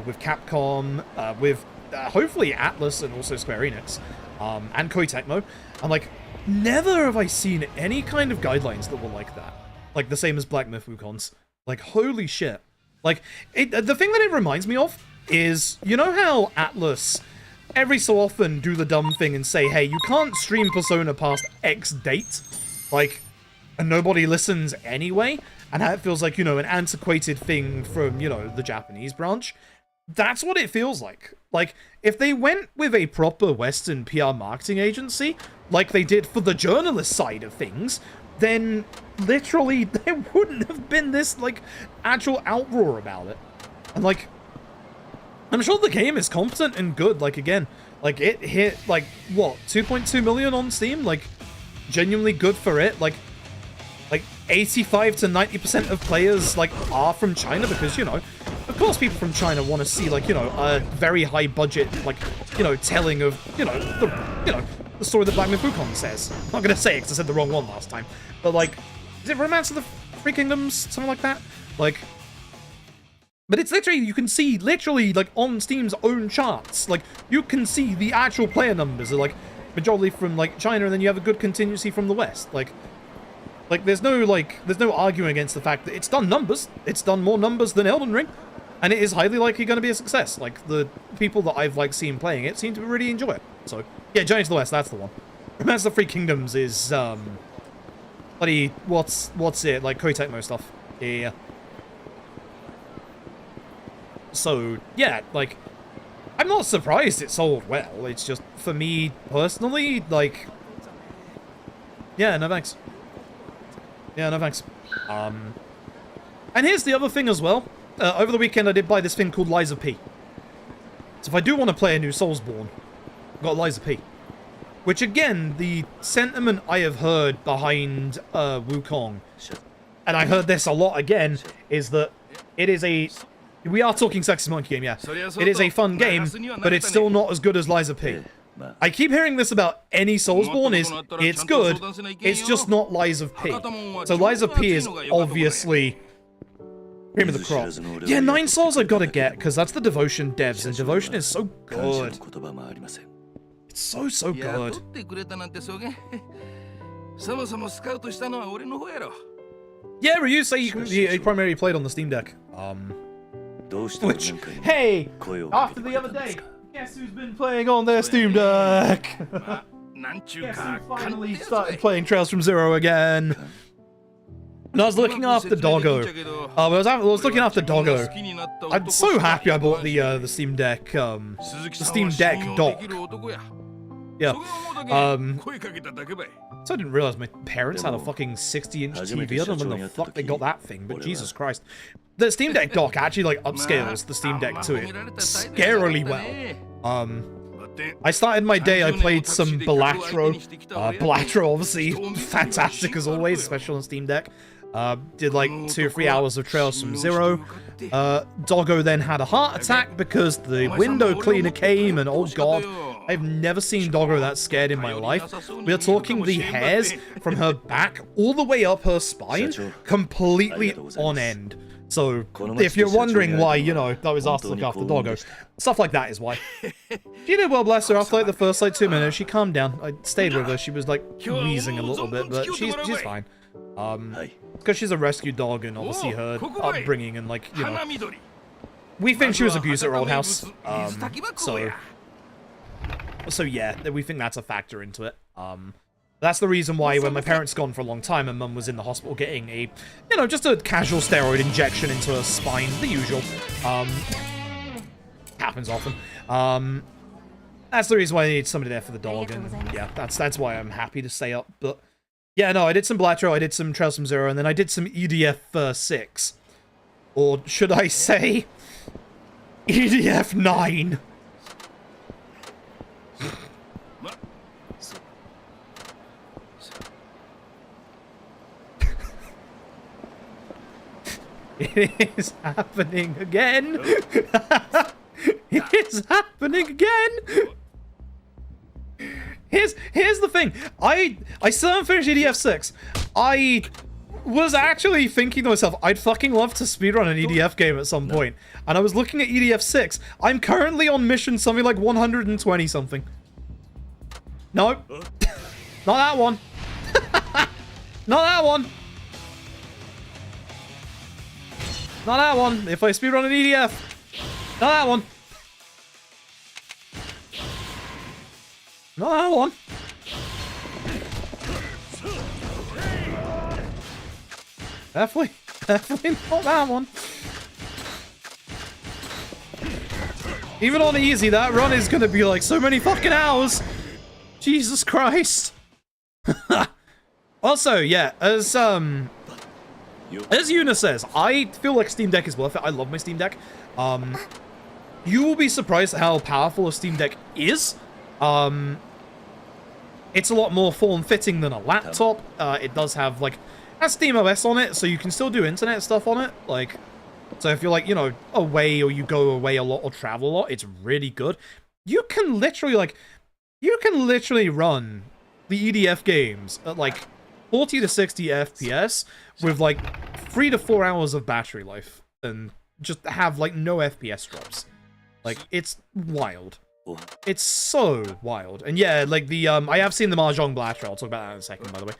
with Capcom, with, hopefully, Atlas and also Square Enix, and Koei Tecmo. And, like, never have I seen any kind of guidelines that were like that. Like, the same as Black Myth Wukong's. Like, holy shit. Like, the thing that it reminds me of is, you know how Atlas every so often do the dumb thing and say, hey, you can't stream Persona past X date, like, and nobody listens anyway, and how it feels like, you know, an antiquated thing from, you know, the Japanese branch? That's what it feels like. Like, if they went with a proper Western PR marketing agency, like they did for the journalist side of things, then literally there wouldn't have been this, like, actual outroar about it. And, like, I'm sure the game is competent and good, like, again, like, it hit, like, what, 2.2 million on Steam? Like, genuinely good for it, like 85 to 90% of players, like, are from China, because, you know, of course people from China want to see, like, you know, a very high budget, like, you know, telling of, you know, the story that Black Myth Wukong says. I'm not gonna say it because I said the wrong one last time, but, like, is it Romance of the Three Kingdoms? Something like that? Like, but it's literally, you can see, literally, like, on Steam's own charts, like, you can see the actual player numbers are, like, majority from, like, China, and then you have a good contingency from the West. Like, there's no arguing against the fact that it's done numbers. It's done more numbers than Elden Ring, and it is highly likely going to be a success. Like, the people that I've, like, seen playing it seem to really enjoy it. So, yeah, Journey to the West, that's the one. Romance of the Three Kingdoms is, bloody, what's it, like, Koei Tecmo stuff. Yeah. So, yeah, like, I'm not surprised it sold well. It's just, for me, personally, like, yeah, no thanks. Yeah, no thanks. And here's the other thing as well. Over the weekend, I did buy this thing called Lies of P. So if I do want to play a new Soulsborne, I've got Lies of P. Which, again, the sentiment I have heard behind Wukong, and I heard this a lot again, is that it is a... We are talking Sexy Monkey game, yeah. It is a fun game, but it's still not as good as Lies of P. I keep hearing this about any Soulsborne, it's good, it's just not Lies of P. So Lies of P is obviously cream of the crop. Yeah, 9 Souls I've got to get, because that's the Devotion devs, and Devotion is so good. It's so good. Yeah, Ryu say you primarily played on the Steam Deck. Which, hey, after the other day, guess who's been playing on their Steam Deck? Guess who finally started playing Trails from Zero again? And I was looking after Doggo. I was looking after Doggo. I'm so happy I bought the Steam Deck, the Steam Deck dock. Yeah. So I didn't realize my parents had a fucking 60-inch TV. I don't know when the fuck they got that thing, but Jesus Christ. The Steam Deck dock actually, like, upscales the Steam Deck to it scarily well. I started my day, I played some Balatro. Balatro, obviously, fantastic as always, especially on Steam Deck. Did like 2 or 3 hours of Trails from Zero. Doggo then had a heart attack because the window cleaner came, and oh god, I've never seen Doggo that scared in my life. We are talking the hairs from her back all the way up her spine, completely on end. So, if you're wondering why, you know, I was asked to look after Doggo, stuff like that is why. She did well, bless her. After like the first like 2 minutes, she calmed down. I stayed with her. She was like wheezing a little bit, but she's fine. Because she's a rescue dog and obviously her upbringing and, like, you know, 花緑 we think she was abused at her old house. So yeah, we think that's a factor into it. That's the reason why when my parents gone for a long time and mum was in the hospital getting a, you know, just a casual steroid injection into her spine, the usual. Happens often. That's the reason why I need somebody there for the dog, and yeah, that's why I'm happy to stay up. But yeah, no, I did some Blatro, I did some Trails from Zero, and then I did some EDF 6. Or should I say, EDF 9. It is happening again. It is happening again. Here's the thing. I still haven't finished EDF 6. I was actually thinking to myself, I'd fucking love to speedrun an EDF game at some point. And I was looking at EDF 6. I'm currently on mission something like 120 something. No. Not that one. Not that one. Not that one. If I speedrun an EDF. Not that one. Not that one. Definitely not that one. Even on easy, that run is gonna be like so many fucking hours. Jesus Christ. Also, yeah, as Yuna says, I feel like Steam Deck is worth it. I love my Steam Deck. You will be surprised at how powerful a Steam Deck is. It's a lot more form-fitting than a laptop. It does have, like, has SteamOS on it, so you can still do internet stuff on it. Like, so if you're, like, you know, away or you go away a lot or travel a lot, it's really good. You can literally, like, run the EDF games at, like, 40 to 60 FPS with, like, 3 to 4 hours of battery life and just have, like, no FPS drops. Like, it's wild. It's so wild. And yeah, like, the, I have seen the Mahjong Blaster. I'll talk about that in a second, by the way.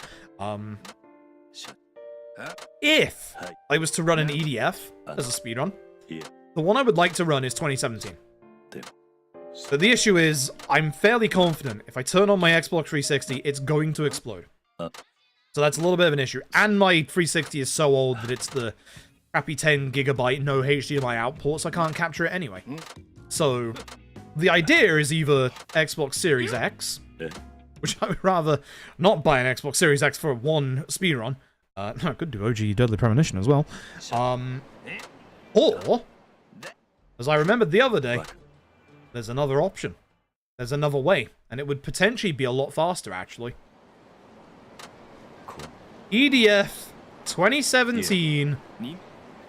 If I was to run an EDF as a speedrun, the one I would like to run is 2017. But the issue is, I'm fairly confident if I turn on my Xbox 360, it's going to explode. So that's a little bit of an issue. And my 360 is so old that it's the crappy 10 gigabyte no HDMI output, so I can't capture it anyway. So the idea is either Xbox Series X, which I would rather not buy an Xbox Series X for one speedrun. No, I could do OG Deadly Premonition as well. Or, as I remembered the other day, there's another option. There's another way, and it would potentially be a lot faster, actually. EDF 2017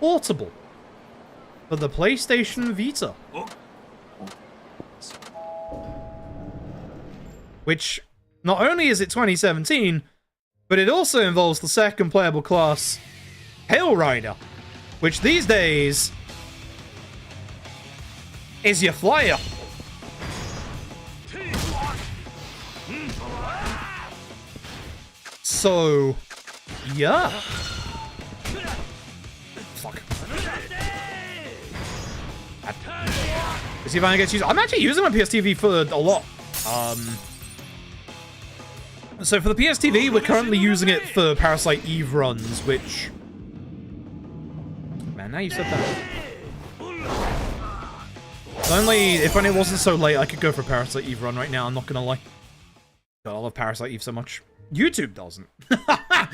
Portable for the PlayStation Vita. Which, not only is it 2017, but it also involves the second playable class, Hail Rider, which these days is your flyer. So, yeah. Fuck. Let's see if I can get used. I'm actually using my PSTV for a lot. So for the PSTV, we're currently using it for Parasite Eve runs, which... Man, now you said that. If only it wasn't so late, I could go for Parasite Eve run right now, I'm not gonna lie. God, I love Parasite Eve so much. YouTube doesn't. I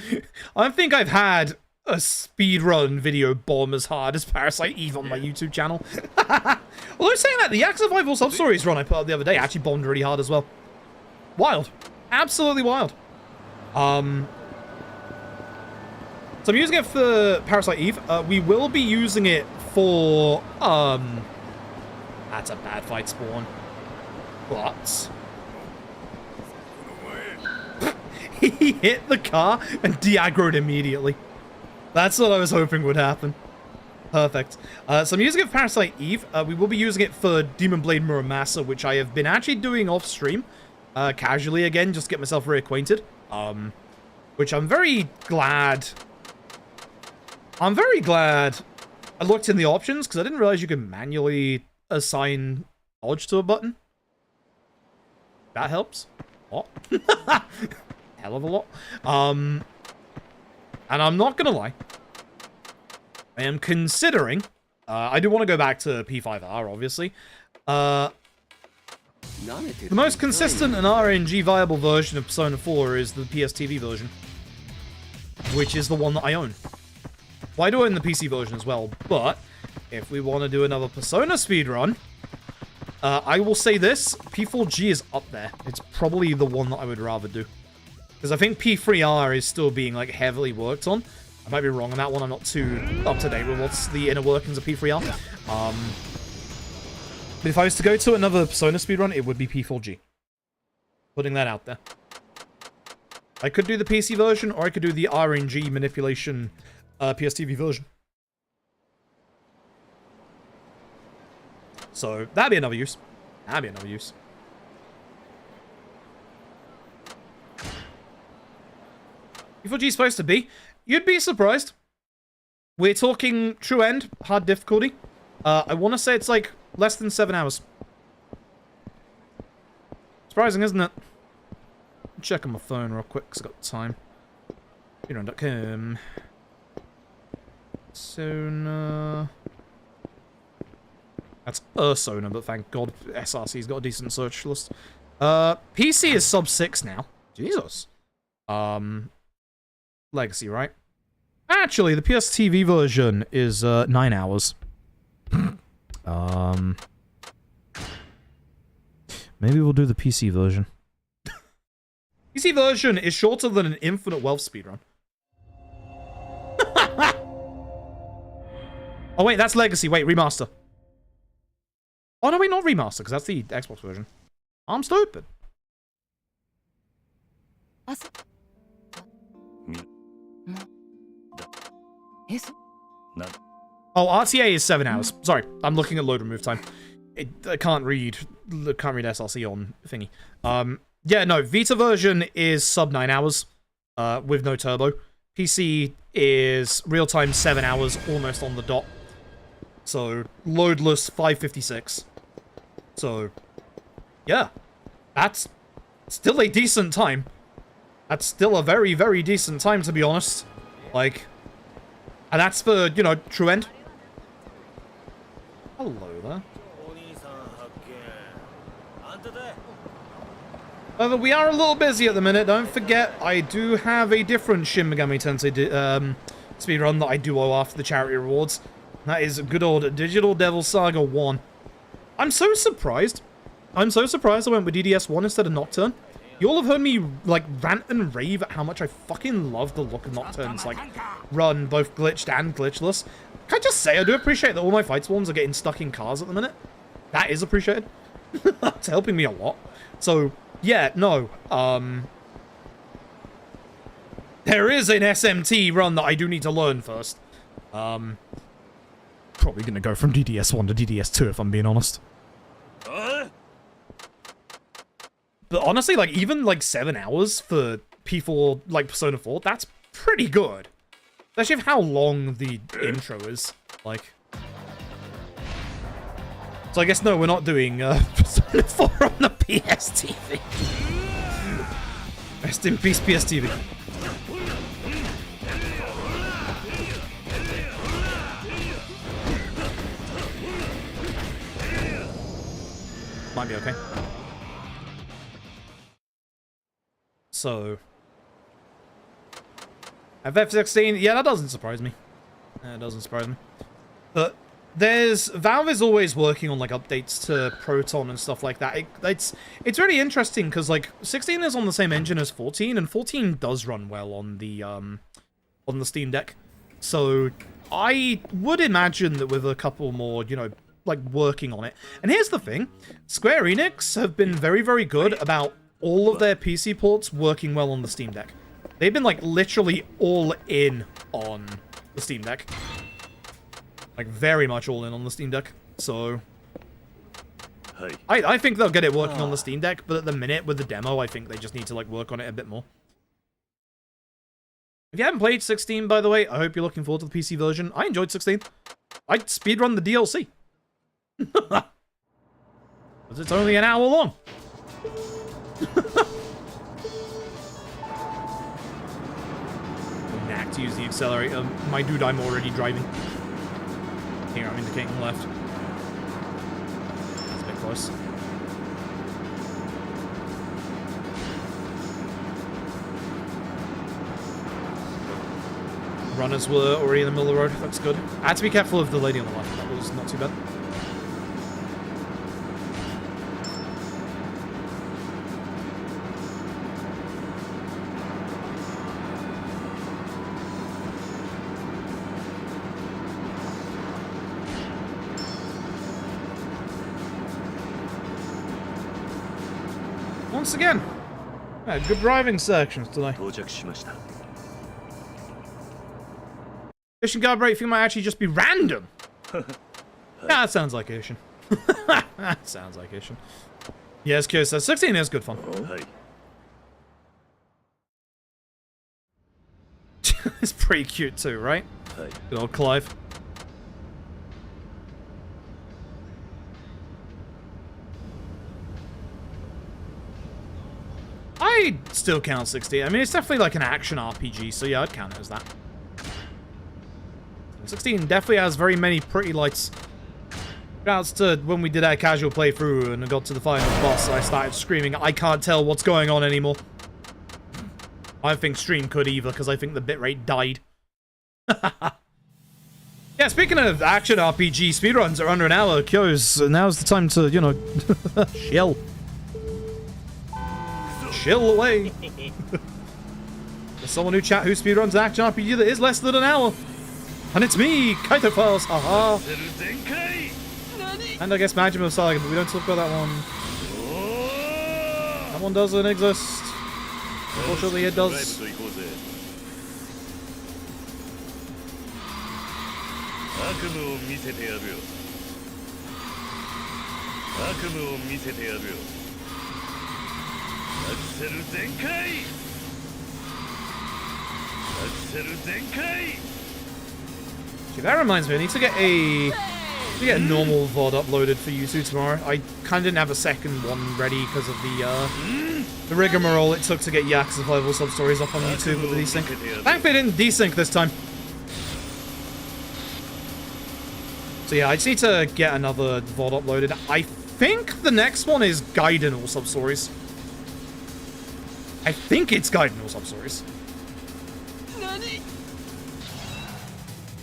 don't think I've had a speedrun video bomb as hard as Parasite Eve on my YouTube channel. Although saying that, the Yakuza 5 Sub-Stories run I put up the other day actually bombed really hard as well. Wild. Absolutely wild. So I'm using it for Parasite Eve. We will be using it for, that's a bad fight spawn. But... he hit the car and de-aggroed immediately. That's what I was hoping would happen. Perfect. So I'm using it for Parasite Eve. We will be using it for Demon Blade Muramasa, which I have been actually doing off-stream. Casually again, just to get myself reacquainted. which I'm very glad. I'm very glad I looked in the options, because I didn't realize you could manually assign dodge to a button. That helps. What? Hell of a lot. And I'm not gonna lie. I am considering... I do want to go back to P5R, obviously. The most consistent and RNG viable version of Persona 4 is the PSTV version, which is the one that I own. Well, I do own the PC version as well, but if we want to do another Persona speedrun, I will say this, P4G is up there. It's probably the one that I would rather do. Because I think P3R is still being, like, heavily worked on. I might be wrong on that one, I'm not too up to date with what's the inner workings of P3R. But if I was to go to another Persona speedrun, it would be P4G. Putting that out there. I could do the PC version, or I could do the RNG manipulation PSTV version. So, that'd be another use. That'd be another use. P4G is supposed to be. You'd be surprised. We're talking true end, hard difficulty. I want to say it's like less than 7 hours. Surprising, isn't it? Check on my phone real quick, because I've got time. Speedrun.com. Sona. That's Sona, but thank God SRC's got a decent search list. PC is sub 6 now. Jesus. Legacy, right? Actually, the PSTV version is 9 hours. Maybe we'll do the PC version. PC version is shorter than an Infinite Wealth speedrun. Oh wait, that's Legacy. Wait, remaster. Oh no, wait, not remaster, because that's the Xbox version. I'm stupid. Oh, RTA is 7 hours. Sorry, I'm looking at load remove time. I can't read SRC on thingy. Yeah, no, Vita version is sub 9 hours, with no turbo. PC is real-time 7 hours, almost on the dot. So, loadless 556. So, yeah. That's still a decent time. That's still a very, very decent time, to be honest. Like, and that's for, you know, true end. Hello there. However, we are a little busy at the minute. Don't forget, I do have a different Shin Megami Tensei speedrun that I do owe after the charity rewards. That is good old Digital Devil Saga 1. I'm so surprised. I'm so surprised I went with DDS 1 instead of Nocturne. You all have heard me, like, rant and rave at how much I fucking love the look of Nocturne's, like, run, both glitched and glitchless. Can I just say, I do appreciate that all my fight swarms are getting stuck in cars at the minute. That is appreciated. It's helping me a lot. So, yeah, no, there is an SMT run that I do need to learn first. Probably gonna go from DDS1 to DDS2 if I'm being honest. But honestly, like, even, like, 7 hours for P4, like, Persona 4, that's pretty good. Especially with how long the intro is, like. So I guess, no, we're not doing, Persona 4 on the PSTV. Rest in peace, PSTV. Might be okay. So, FF16, yeah, that doesn't surprise me. That doesn't surprise me. But Valve is always working on like updates to Proton and stuff like that. It's really interesting because like 16 is on the same engine as 14, and 14 does run well on the Steam Deck. So I would imagine that with a couple more, you know, like working on it. And here's the thing: Square Enix have been very, very good about all of their PC ports working well on the Steam Deck. They've been, like, literally all in on the Steam Deck. Like, very much all in on the Steam Deck. So, I think they'll get it working on the Steam Deck, but at the minute, with the demo, I think they just need to, like, work on it a bit more. If you haven't played 16, by the way, I hope you're looking forward to the PC version. I enjoyed 16. I'd speedrun the DLC. Because it's only an hour long. Knack to use the accelerator. My dude, I'm already driving. Here, I'm indicating left. That's a bit close. Runners were already in the middle of the road. That's good. I had to be careful of the lady on the left. That was not too bad. Once again, good driving sections today. 到着しました Ishin guard rating might actually just be random. That sounds like Ishin. That sounds like Ishin. Yes, Kyo says 16 is good fun. はい It's pretty cute too, right? はい Good old Clive. I'd still count 16. I mean, it's definitely like an action RPG, so yeah, I'd count it as that. 16 definitely has very many pretty lights. Shouts to when we did our casual playthrough and I got to the final boss, I started screaming, I can't tell what's going on anymore. I don't think stream could either, because I think the bitrate died. Yeah, speaking of action RPG, speedruns are under an hour. Kyos, now's the time to, you know, chill. Chill away. There's someone who chat who speedruns an action RPG that is less than an hour. And it's me, Kaito Files, haha. And I guess Majima Saga, but we don't talk about that one. That one doesn't exist. Unfortunately, it does. 悪夢を見せてやるよ悪夢を見せてやるよアクセル全開アクセル全開 Gee, that reminds me, I need to get a normal VOD uploaded for YouTube tomorrow. I kind of didn't have a second one ready because of the rigmarole it took to get Yakuza 5 or sub-stories up on YouTube with the desync. Thankfully, it didn't desync this time. So yeah, I just need to get another VOD uploaded. I think the next one is Gaiden or sub-stories. I think it's Gaiden or sub-stories.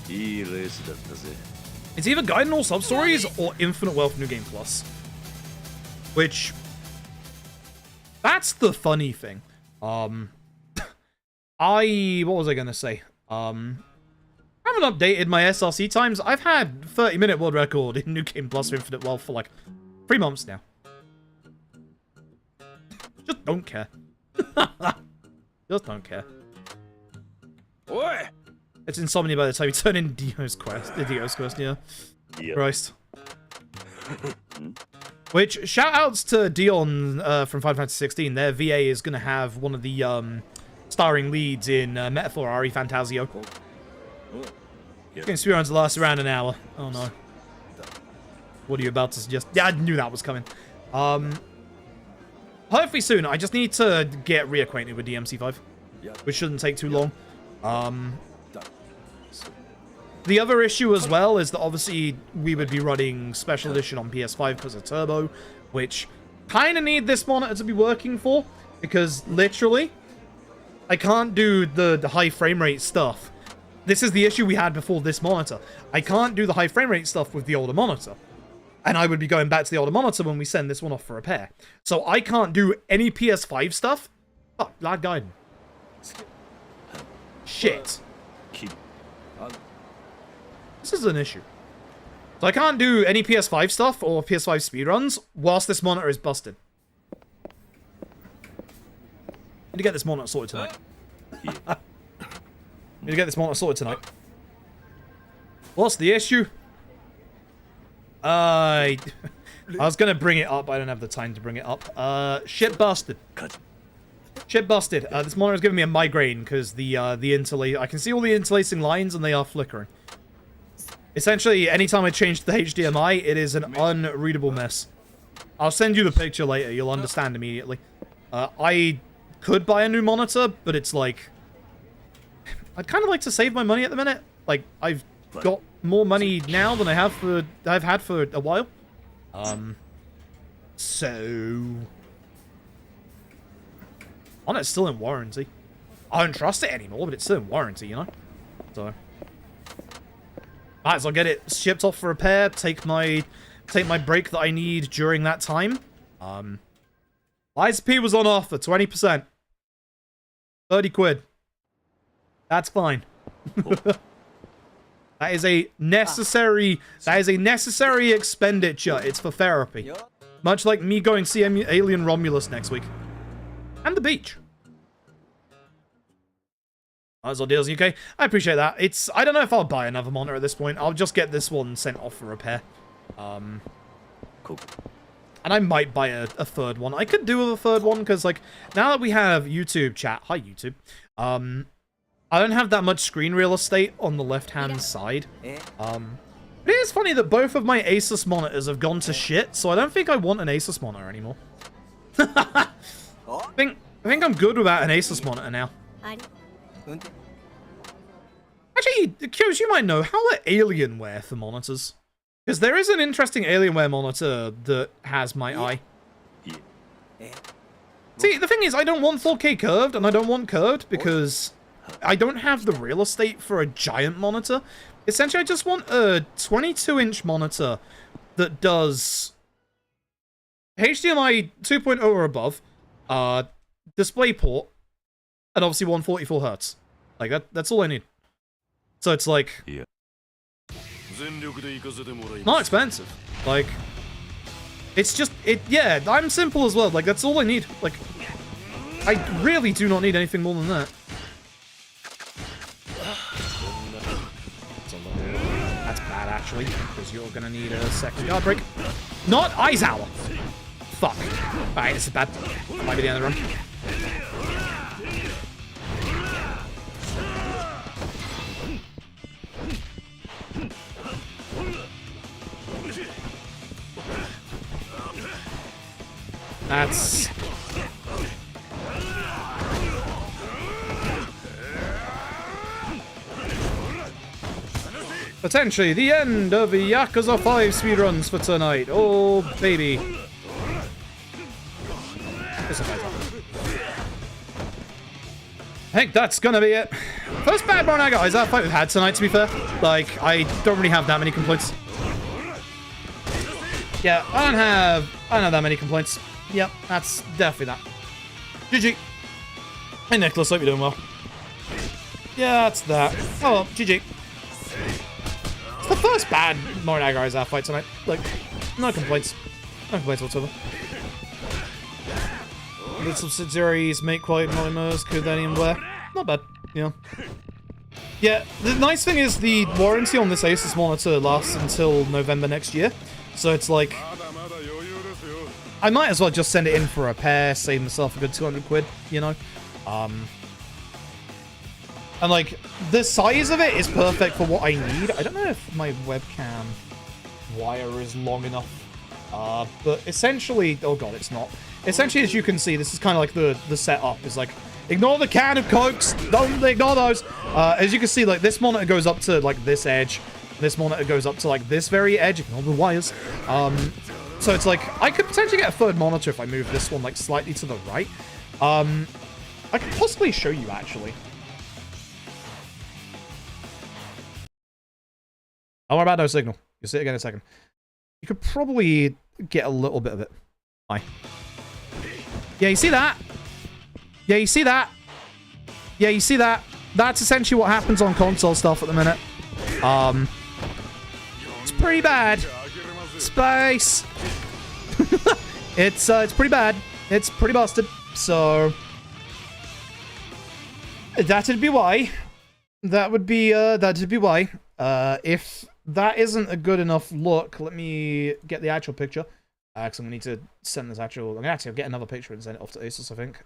いいレースだったぜ It's either Gaiden or sub-stories or Infinite Wealth New Game Plus. Which... That's the funny thing. What was I gonna say? I haven't updated my SRC times. I've had 30-minute world record in New Game Plus for Infinite Wealth for like 3 months now. Just don't care. Just don't care. Oi! It's insomnia by the time you turn in Dio's quest. The Dio's quest, yeah. Christ. Which, shout-outs to Dion from Final Fantasy 16. Their VA is going to have one of the starring leads in Metaphor Ari Fantasio. Game speedruns last around an hour. Oh no. What are you about to suggest? Yeah, I knew that was coming. Hopefully soon. I just need to get reacquainted with DMC5. Which shouldn't take too long. The other issue as well is that obviously we would be running Special Edition on PS5 because of Turbo, which kind of need this monitor to be working for, because literally, I can't do the high frame rate stuff. This is the issue we had before this monitor. I can't do the high frame rate stuff with the older monitor. And I would be going back to the older monitor when we send this one off for repair. So I can't do any PS5 stuff. Oh, lag Gaiden. Shit. This is an issue. So I can't do any PS5 stuff or PS5 speedruns whilst this monitor is busted. Need to get this monitor sorted tonight. Need to get this monitor sorted tonight. What's the issue? I was gonna bring it up, but I don't have the time to bring it up. Shit busted. Shit busted. This monitor is giving me a migraine because I can see all the interlacing lines and they are flickering. Essentially, anytime I change the HDMI, it is an unreadable mess. I'll send you the picture later. You'll understand immediately. I could buy a new monitor, but it's like... I'd kind of like to save my money at the minute. Like, I've got more money now than I've had for a while. So... Monitor's still in warranty. I don't trust it anymore, but it's still in warranty, you know? So... Might as well get it shipped off for repair, take my break that I need during that time. ISP was on offer, 20%. 30 quid. That's fine. That is a necessary expenditure. It's for therapy. Much like me going to see Alien Romulus next week. And the beach. As well, Deals UK. I appreciate that. I don't know if I'll buy another monitor at this point. I'll just get this one sent off for repair. Cool. And I might buy a third one. I could do with a third one, because, like, now that we have YouTube chat... Hi, YouTube. I don't have that much screen real estate on the left-hand side. It is funny that both of my Asus monitors have gone to shit, so I don't think I want an Asus monitor anymore. I think I'm good without an Asus monitor now. Actually, Q's, you might know, how are Alienware for monitors? Because there is an interesting Alienware monitor that has my eye. See, the thing is, I don't want 4K curved, and I don't want curved, because I don't have the real estate for a giant monitor. Essentially, I just want a 22-inch monitor that does HDMI 2.0 or above, DisplayPort, and obviously 144 Hz. Like, that's all I need. So it's like... not expensive. Like... it's just... yeah, I'm simple as well. Like, that's all I need. Like... I really do not need anything more than that. That's bad, actually. Because you're gonna need a second guard break. Not Aizawa! Fuck. Alright, this is bad. Might be the end of the run. That's... potentially the end of the Yakuza 5 speedruns for tonight. Oh, baby. I think that's gonna be it. First bad run I got is that fight we've had tonight, to be fair. Like, I don't really have that many complaints. Yeah, I don't have that many complaints. Yep, that's definitely that. GG. Hey, Nicholas, hope you're doing well. Yeah, that's that. Oh, well, GG. It's the first bad Morinaga Aizawa fight tonight. Like, no complaints. No complaints whatsoever. The subsidiaries make quite monomers, could then even wear. Not bad, yeah. Yeah, the nice thing is the warranty on this Asus monitor lasts until November next year. So it's like... I might as well just send it in for a repair, save myself a good 200 quid, you know? And like, the size of it is perfect for what I need. I don't know if my webcam wire is long enough. But essentially... oh god, it's not. Essentially, as you can see, this is kind of like the setup. Is like, ignore the can of Cokes. Don't ignore those. As you can see, like, this monitor goes up to, like, this edge. This monitor goes up to, like, this very edge. Ignore the wires. So it's like, I could potentially get a third monitor if I move this one, like, slightly to the right. I could possibly show you, actually. Don't worry about no signal. You'll see it again in a second. You could probably get a little bit of it. Bye. Yeah, you see that? Yeah, you see that? Yeah, you see that? That's essentially what happens on console stuff at the minute. It's pretty bad. Space. It's pretty bad. It's pretty busted. So that'd be why. That'd be why. If that isn't a good enough look, let me get the actual picture. Because I'm gonna need to send this actual... I'm gonna actually get another picture and send it off to Asus, I think.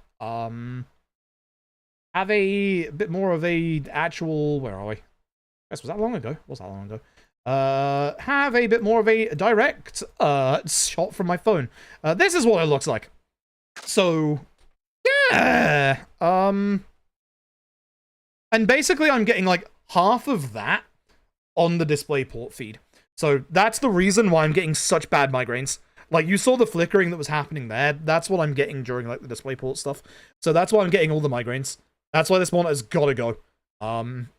have a bit more of a actual, where are we? Guess, was that long ago? Was that long ago? Have a bit more of a direct shot from my phone. This is what it looks like. So, yeah. And basically I'm getting like half of that on the DisplayPort feed. So that's the reason why I'm getting such bad migraines. Like, you saw the flickering that was happening there. That's what I'm getting during, like, the DisplayPort stuff. So that's why I'm getting all the migraines. That's why this monitor's gotta go. And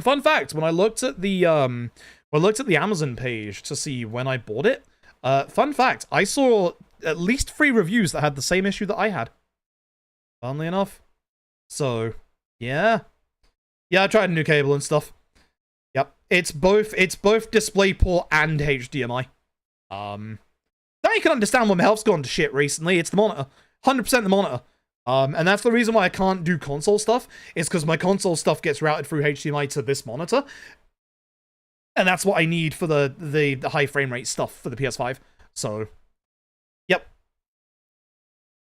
fun fact, when I looked at the, Amazon page to see when I bought it, fun fact, I saw at least 3 reviews that had the same issue that I had. Funnily enough. So, yeah. Yeah, I tried a new cable and stuff. Yep. It's both DisplayPort and HDMI. Now you can understand why my health's gone to shit recently. It's the monitor. 100% the monitor. And that's the reason why I can't do console stuff, is because my console stuff gets routed through HDMI to this monitor. And that's what I need for the high frame rate stuff for the PS5. So, yep.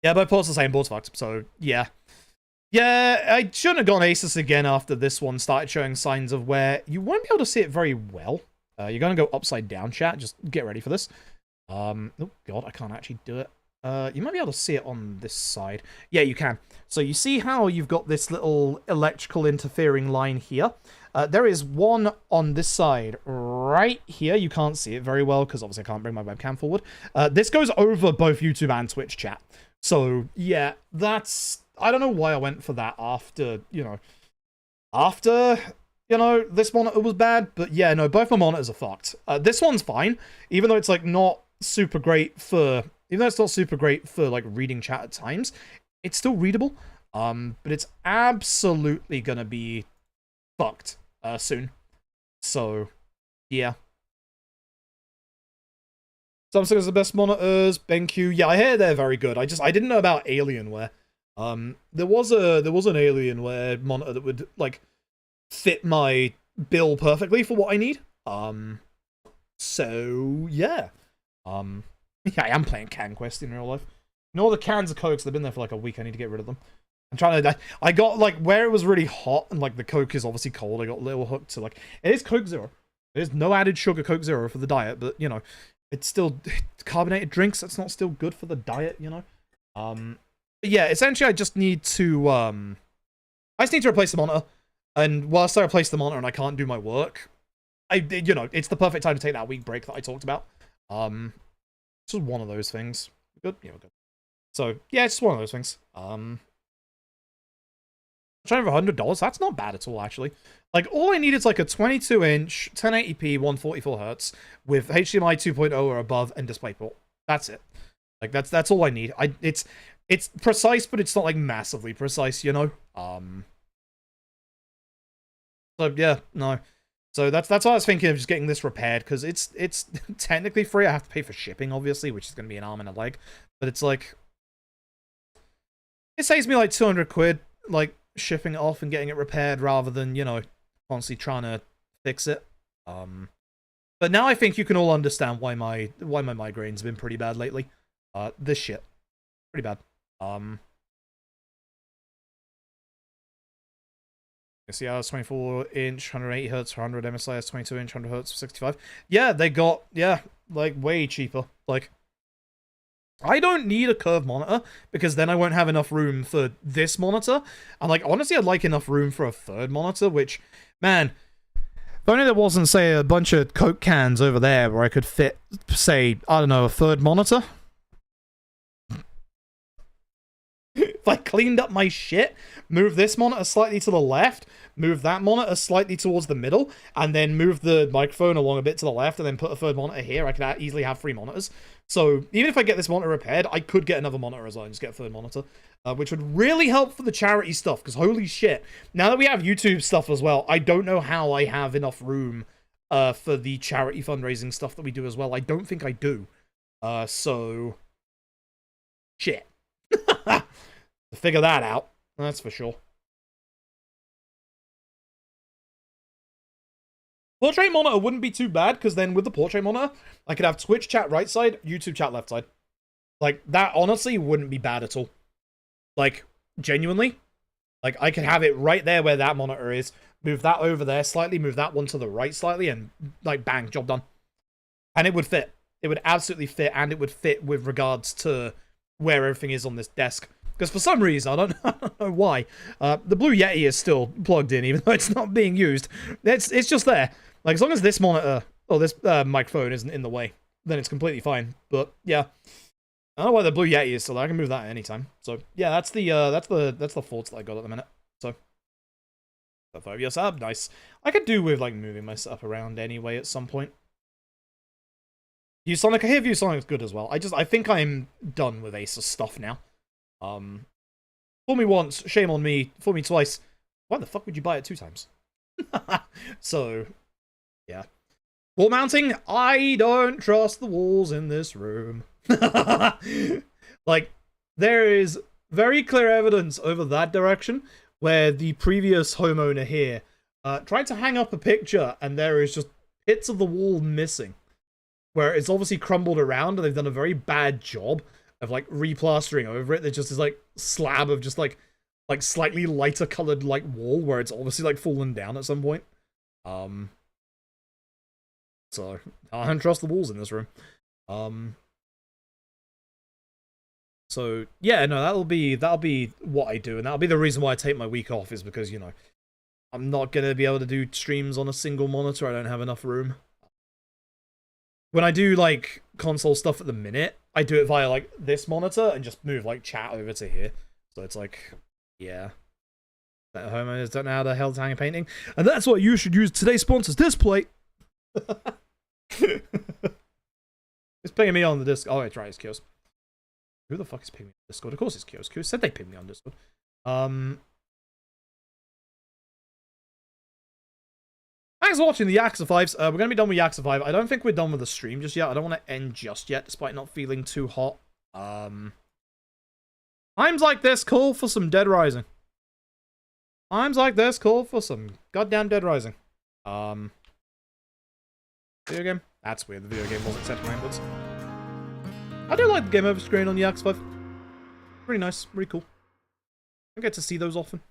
Yeah, but port's the same, board's fucked. So, yeah. Yeah, I shouldn't have gone Asus again after this one started showing signs of where you won't be able to see it very well. You're going to go upside down, chat. Just get ready for this. Oh, God, I can't actually do it. You might be able to see it on this side. Yeah, you can. So you see how you've got this little electrical interfering line here? There is one on this side right here. You can't see it very well because obviously I can't bring my webcam forward. This goes over both YouTube and Twitch, chat. So, yeah, that's... I don't know why I went for that after, this monitor was bad, but yeah, no, both my monitors are fucked. This one's fine, even though it's, like, not super great for, like, reading chat at times. It's still readable, but it's absolutely gonna be fucked, soon. So, yeah. Samsung is the best monitors, BenQ, yeah, I hear they're very good. I didn't know about Alienware. There was an Alienware monitor that would, like, fit my bill perfectly for what I need. So, yeah. Yeah, I am playing Can Quest in real life. You know, all the cans of Cokes, they've been there for, like, a week. I need to get rid of them. I'm trying to... I got, like, where it was really hot, and, like, the Coke is obviously cold, I got a little hooked to, like... It is Coke Zero. There's no added sugar Coke Zero for the diet, but, you know, it's still... carbonated drinks, that's not still good for the diet, you know? But yeah, essentially I just need to, replace the monitor. And whilst I replace the monitor and I can't do my work, it's the perfect time to take that week break that I talked about. It's just one of those things. Good? Yeah, we're good. So, yeah, it's just one of those things. Trying for $100, that's not bad at all, actually. Like, all I need is, like, a 22-inch, 1080p, 144Hz, with HDMI 2.0 or above, and DisplayPort. That's it. Like, that's all I need. It's precise, but it's not, like, massively precise, you know? So, yeah, no. So, that's why I was thinking of just getting this repaired, because it's technically free. I have to pay for shipping, obviously, which is going to be an arm and a leg. But it's, like... It saves me, like, 200 quid, like, shipping it off and getting it repaired, rather than, you know, constantly trying to fix it. But now I think you can all understand why my migraine's been pretty bad lately. This shit. Pretty bad. See how it's 24-inch, 180 Hz for 100 MSI, 22-inch, 100 Hz for 65. Yeah, they got, yeah, like, way cheaper. Like, I don't need a curved monitor, because then I won't have enough room for this monitor. And, like, honestly, I'd like enough room for a third monitor, which, man, if only there wasn't, say, a bunch of Coke cans over there where I could fit, say, I don't know, a third monitor. If I cleaned up my shit, move this monitor slightly to the left, move that monitor slightly towards the middle, and then move the microphone along a bit to the left, and then put a third monitor here, I could easily have 3 monitors. So, even if I get this monitor repaired, I could get another monitor as well and just get a third monitor. Which would really help for the charity stuff, because holy shit. Now that we have YouTube stuff as well, I don't know how I have enough room for the charity fundraising stuff that we do as well. I don't think I do. So... Shit. To figure that out, that's for sure. Portrait monitor wouldn't be too bad, because then with the portrait monitor, I could have Twitch chat right side, YouTube chat left side. Like, that honestly wouldn't be bad at all. Like, genuinely, Like, I could have it right there where that monitor is, move that over there slightly, move that one to the right slightly, and, like, bang, job done. And it would fit. It would absolutely fit, and it would fit with regards to where everything is on this desk. Because for some reason, I don't know why, the Blue Yeti is still plugged in, even though it's not being used. It's just there. Like, as long as this monitor, or this microphone isn't in the way, then it's completely fine. But, yeah. I don't know why the Blue Yeti is still there. I can move that at any time. So, yeah, that's the faults that I got at the minute. So, 5-year setup, nice. I could do with, like, moving my setup around anyway at some point. ViewSonic, I hear ViewSonic's good as well. I think I'm done with Asus stuff now. Fool me once, shame on me. Fool me twice. Why the fuck would you buy it 2 times? So, yeah. Wall mounting, I don't trust the walls in this room. Like, there is very clear evidence over that direction where the previous homeowner here tried to hang up a picture and there is just bits of the wall missing. Where it's obviously crumbled around and they've done a very bad job of, like, replastering over it. There's just this, like, slab of just, like slightly lighter colored, like, wall where it's obviously, like, fallen down at some point. So, I don't trust the walls in this room. So, yeah, no, that'll be what I do, and that'll be the reason why I take my week off, is because, you know, I'm not gonna be able to do streams on a single monitor. I don't have enough room. When I do, like, console stuff at the minute, I do it via, like, this monitor and just move, like, chat over to here. So it's like, yeah. That homeowners don't know how the hell to hang a painting. And that's what you should use today's sponsor's display. It's pinging me on the Discord. Oh, it's right, it's Kios. Who the fuck is pinging me on Discord? Of course it's Kios. Kios said they pinged me on Discord. Thanks for watching the Yakuza 5s. We're going to be done with Yakuza 5. I don't think we're done with the stream just yet. I don't want to end just yet, despite not feeling too hot. Times like this call for some Dead Rising. Times like this call for some goddamn Dead Rising. Video game? That's weird. The video game wasn't set to inputs. I do like the game over screen on the Yakuza 5. Pretty nice. Really cool. I get to see those often.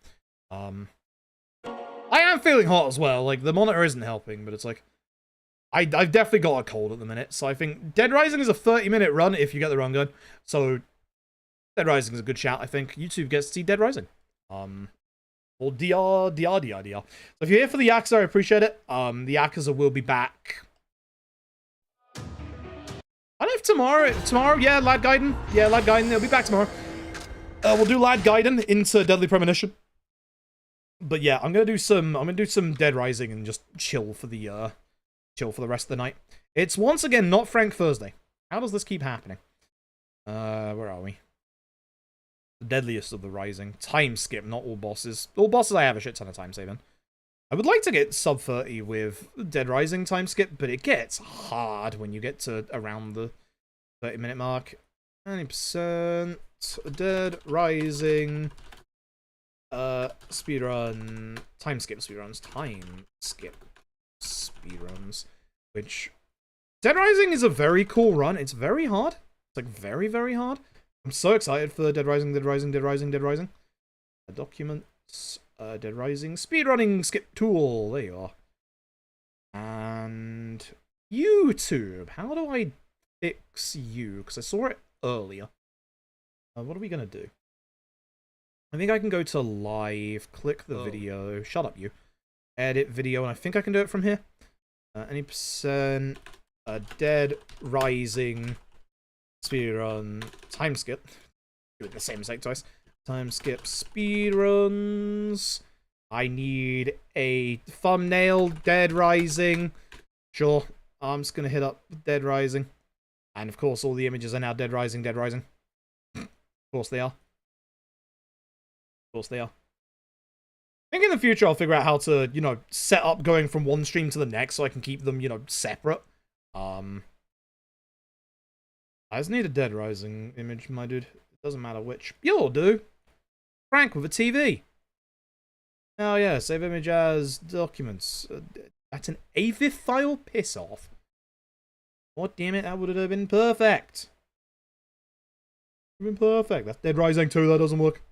I am feeling hot as well. Like, the monitor isn't helping, but it's like, I've definitely got a cold at the minute. So I think Dead Rising is a 30-minute run if you get the wrong gun. So Dead Rising is a good shout, I think. YouTube gets to see Dead Rising. Or DR. So if you're here for the Yakuza, I appreciate it. The Yakuza will be back. I don't know if tomorrow, yeah, Lad Gaiden. Yeah, Lad Gaiden, they'll be back tomorrow. We'll do Lad Gaiden into Deadly Premonition. But yeah, I'm gonna do some Dead Rising and just chill for the rest of the night. It's once again not Frank Thursday. How does this keep happening? Where are we? The deadliest of the Rising. Timeskip, not all bosses. All bosses I have a shit ton of time saving. I would like to get sub 30 with Dead Rising Timeskip, but it gets hard when you get to around the 30-minute mark. 90% Dead Rising. Speedrun, timeskip speedruns, which Dead Rising is a very cool run. It's very hard. It's like very, very hard. I'm so excited for Dead Rising. Documents, Dead Rising, speedrunning skip tool. There you are. And YouTube. How do I fix you? Because I saw it earlier. What are we gonna do? I think I can go to live, click the video, shut up you, edit video, and I think I can do it from here. Any percent, Dead Rising, speedrun, timeskip, doing the same mistake twice, timeskip, speedruns, I need a thumbnail, Dead Rising, sure, I'm just gonna hit up Dead Rising, and of course all the images are now Dead Rising, of course they are. Of course they are. I think in the future I'll figure out how to, you know, set up going from one stream to the next so I can keep them, you know, separate. I just need a Dead Rising image, my dude. It doesn't matter which. You'll do. Frank with a TV. Oh yeah, save image as documents. That's an AVIF file? Piss off. God damn it, that would have been perfect. Been perfect. That's Dead Rising 2, that doesn't work.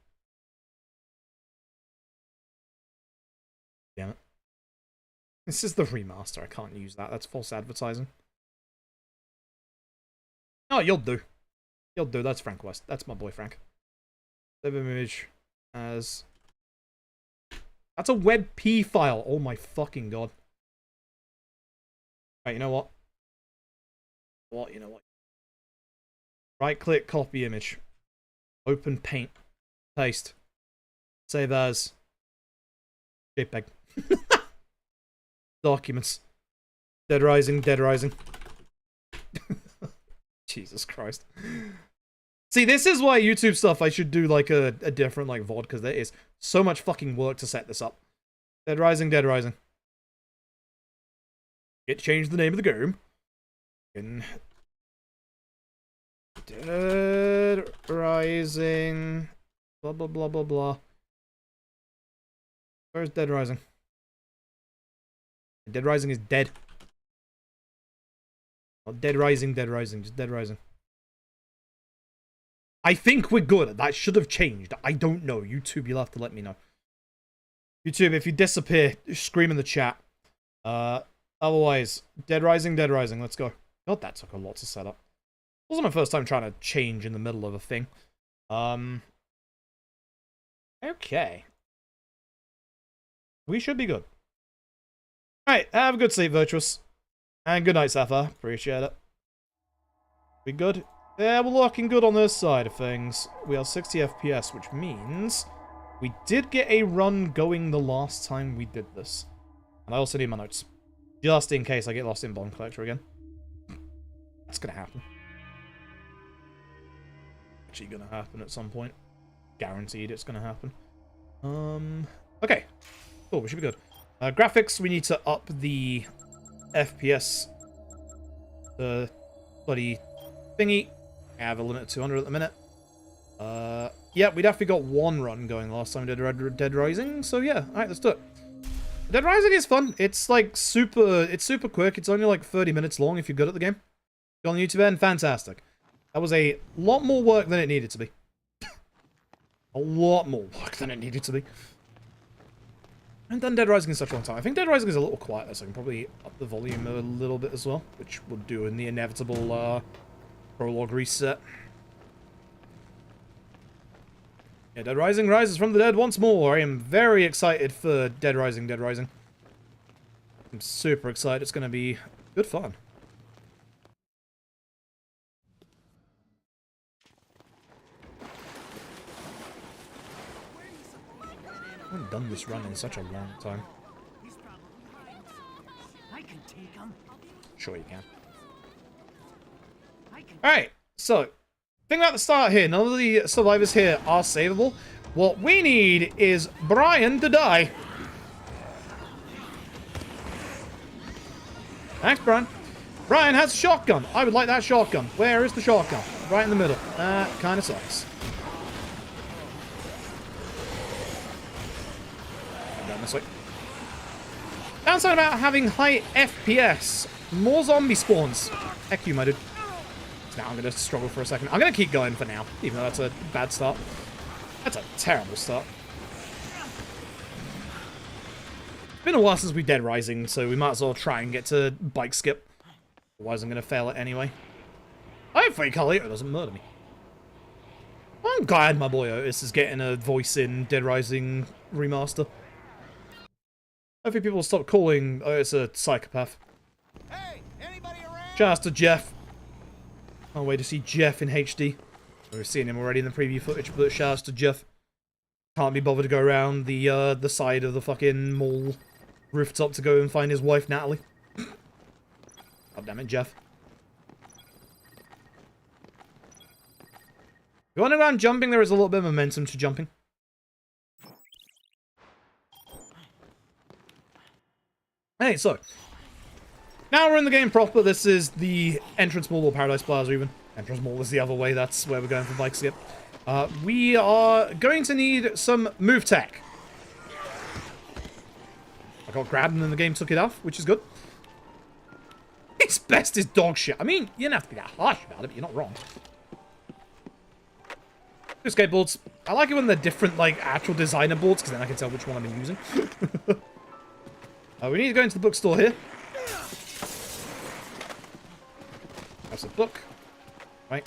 This is the remaster. I can't use that. That's false advertising. Oh, you'll do. You'll do. That's Frank West. That's my boy Frank. Save image as... That's a WebP file. Oh my fucking god. Right, you know what? You know what? Right click, copy image. Open paint. Paste. Save as. JPEG. Documents. Dead Rising, Dead Rising. Jesus Christ. See, this is why YouTube stuff I should do like a different like VOD, because there is so much fucking work to set this up. Dead Rising, Dead Rising. It changed the name of the game. Dead Rising. Blah blah blah blah blah. Where's Dead Rising? Dead Rising is dead. Not Dead Rising, Dead Rising, just Dead Rising. I think we're good. That should have changed. I don't know. YouTube, you'll have to let me know. YouTube, if you disappear, scream in the chat. Otherwise, Dead Rising, Dead Rising. Let's go. God, that took a lot to set up. It wasn't my first time trying to change in the middle of a thing. Okay. We should be good. Alright, have a good sleep, Virtuous. And good night, Sapphire. Appreciate it. We good? Yeah, we're looking good on this side of things. We are 60 FPS, which means we did get a run going the last time we did this. And I also need my notes. Just in case I get lost in Bomb Collector again. That's gonna happen. Actually gonna happen at some point. Guaranteed it's gonna happen. Okay. Cool, we should be good. Graphics, we need to up the FPS. The bloody thingy. I have a limit of 200 at the minute. Yeah, we definitely got one run going last time we did Dead Rising, so yeah, alright, let's do it. Dead Rising is fun. It's like super quick. It's only like 30 minutes long if you're good at the game. Go on the YouTube end, fantastic. That was a lot more work than it needed to be. A lot more work than it needed to be. I haven't done Dead Rising in such a long time. I think Dead Rising is a little quieter, so I can probably up the volume a little bit as well, which we'll do in the inevitable prologue reset. Yeah, Dead Rising rises from the dead once more. I am very excited for Dead Rising, Dead Rising. I'm super excited. It's going to be good fun. I haven't done this run in such a long time. Sure you can. Alright, so, thing about the start here, none of the survivors here are savable. What we need is Brian to die. Thanks, Brian. Brian has a shotgun. I would like that shotgun. Where is the shotgun? Right in the middle. That kind of sucks. Down this way. Downside about having high FPS. More zombie spawns. Heck you, my dude. Now I'm going to struggle for a second. I'm going to keep going for now, even though that's a bad start. That's a terrible start. It's been a while since we Dead Rising, so we might as well try and get to bike skip. Otherwise I'm going to fail it anyway. Hopefully Carlito doesn't murder me. I'm glad my boy Otis is getting a voice in Dead Rising Remaster. Hopefully people will stop calling Otis a psychopath. Hey, anybody around? Shout out to Jeff. Can't wait to see Jeff in HD. We've seen him already in the preview footage, but shout out to Jeff. Can't be bothered to go around the side of the fucking mall rooftop to go and find his wife, Natalie. God damn it, Jeff. Going around jumping, there is a little bit of momentum to jumping. Hey, so. Now we're in the game proper. This is the entrance mall, or Paradise Plaza even. Entrance mall is the other way. That's where we're going for bike skip. We are going to need some move tech. I got grabbed and then the game took it off, which is good. Its best is dog shit. I mean, you don't have to be that harsh about it, but you're not wrong. Two skateboards. I like it when they're different, like, actual designer boards, because then I can tell which one I've been using. We need to go into the bookstore here. That's a book. Right.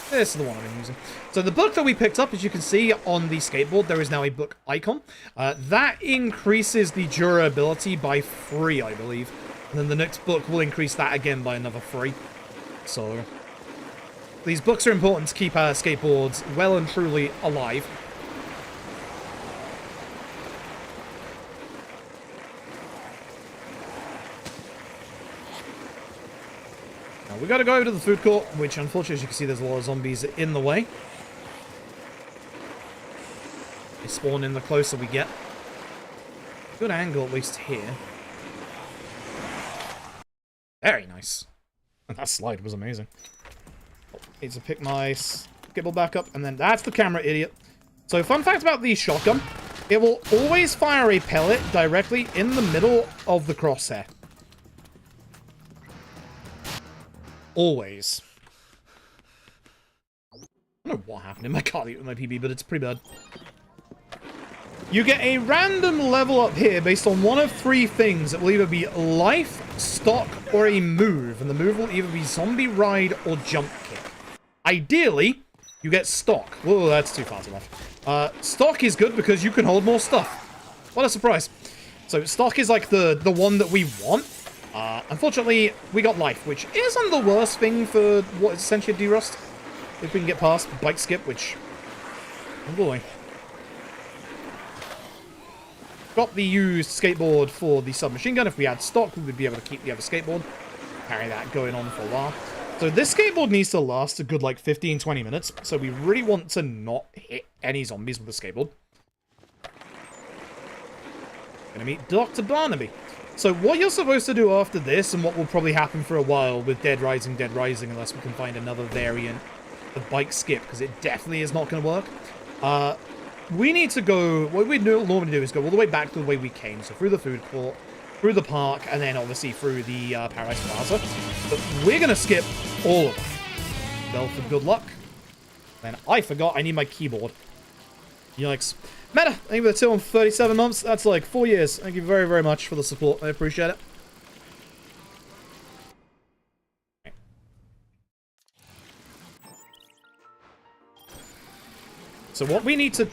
This is the one I've been using. So the book that we picked up, as you can see on the skateboard, there is now a book icon. That increases the durability by 3, I believe. And then the next book will increase that again by another 3. So these books are important to keep our skateboards well and truly alive. Now we gotta go over to the food court, which unfortunately, as you can see, there's a lot of zombies in the way. They spawn in the closer we get. Good angle, at least here. Very nice. That slide was amazing. Oh, need to pick my skateboard back up, and then that's the camera, idiot. So, fun fact about the shotgun. It will always fire a pellet directly in the middle of the crosshair. Always. I don't know what happened in my car with my PB, but it's pretty bad. You get a random level up here based on one of 3 things. It will either be life, stock, or a move. And the move will either be zombie ride or jump kick. Ideally, you get stock. Whoa, that's too far to left. Stock is good because you can hold more stuff. What a surprise. So stock is like the one that we want. Unfortunately, we got life, which isn't the worst thing for what is essentially a derust. If we can get past bike skip, which... oh boy. Got the used skateboard for the submachine gun. If we had stock, we would be able to keep the other skateboard. Carry that going on for a while. So this skateboard needs to last a good like 15-20 minutes. So we really want to not hit any zombies with the skateboard. Gonna meet Dr. Barnaby. So what you're supposed to do after this, and what will probably happen for a while with Dead Rising, unless we can find another variant of bike skip, because it definitely is not going to work. We need to go, what we normally do is go all the way back to the way we came. So through the food court, through the park, and then obviously through the Paradise Plaza. But we're going to skip all of them. Well, for good luck. And I forgot I need my keyboard. Yikes. Meta, thank you for the 237 months. That's like 4 years. Thank you very, very much for the support. I appreciate it. So what we need to...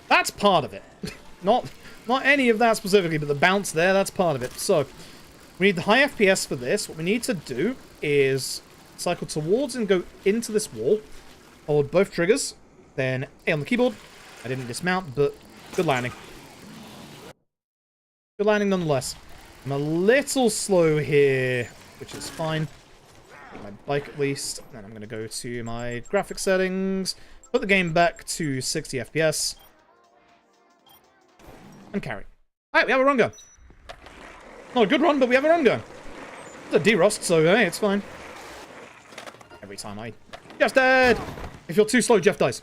that's part of it. Not any of that specifically, but the bounce there, that's part of it. So, we need the high FPS for this. What we need to do is cycle towards and go into this wall. Hold both triggers. Then A on the keyboard. I didn't dismount, but good landing. Good landing nonetheless. I'm a little slow here, which is fine. Get my bike at least. Then I'm going to go to my graphics settings. Put the game back to 60 FPS. And carry. Alright, we have a run gun. Not a good run, but we have a run gun. It's a derust, so hey, it's fine. Every time I... Jeff's dead! If you're too slow, Jeff dies.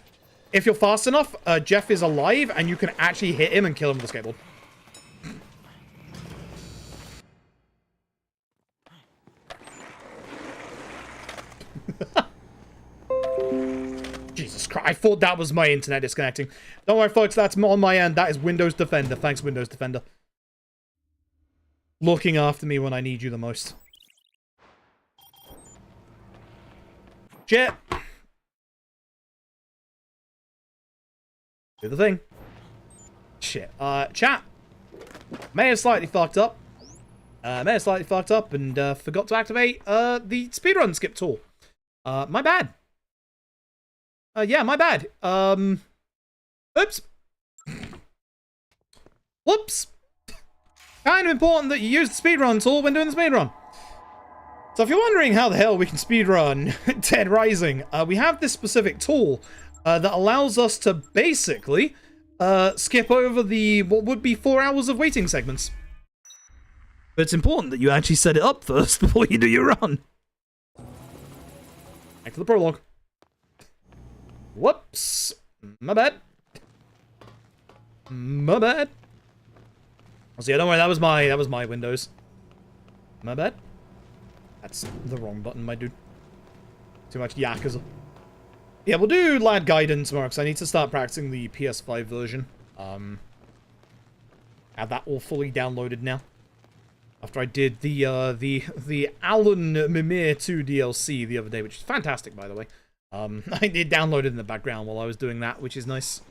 If you're fast enough, Jeff is alive, and you can actually hit him and kill him with a skateboard. Jesus Christ, I thought that was my internet disconnecting. Don't worry, folks, that's on my end. That is Windows Defender. Thanks, Windows Defender. Looking after me when I need you the most. Shit. Do the thing. Shit. Chat. May have slightly fucked up. And forgot to activate the speedrun skip tool. My bad. Yeah, my bad. Oops. Whoops. Kind of important that you use the speedrun tool when doing the speedrun. So if you're wondering how the hell we can speedrun Dead Rising, we have this specific tool that allows us to basically skip over the, what would be 4 hours of waiting segments. But it's important that you actually set it up first before you do your run. Back to the prologue. Whoops. My bad. My bad. Oh, so yeah, don't worry, that was my Windows. My bad. That's the wrong button, my dude. Too much Yakuza. Yeah, we'll do Lad Gaiden tomorrow, because I need to start practicing the PS5 version. Have that all fully downloaded now. After I did the Alan Mimir 2 DLC the other day, which is fantastic, by the way. I did download it in the background while I was doing that, which is nice.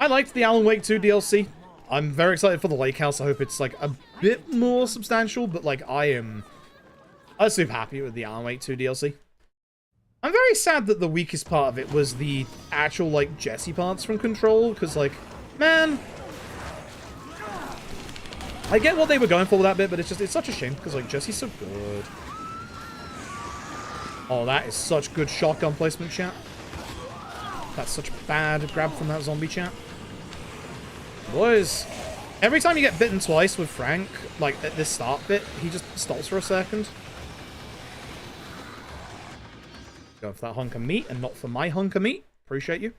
I liked the Alan Wake 2 DLC. I'm very excited for the Lake House. I hope it's, like, a bit more substantial, but, like, I'm super happy with the Alan Wake 2 DLC. I'm very sad that the weakest part of it was the actual, like, Jesse parts from Control, because, like, man... I get what they were going for with that bit, but it's such a shame, because, like, Jesse's so good. Oh, that is such good shotgun placement, chat. That's such bad grab from that zombie, chat. Boys, every time you get bitten twice with Frank, like, at this start bit, he just stops for a second. Go for that hunk of meat, and not for my hunk of meat. Appreciate you.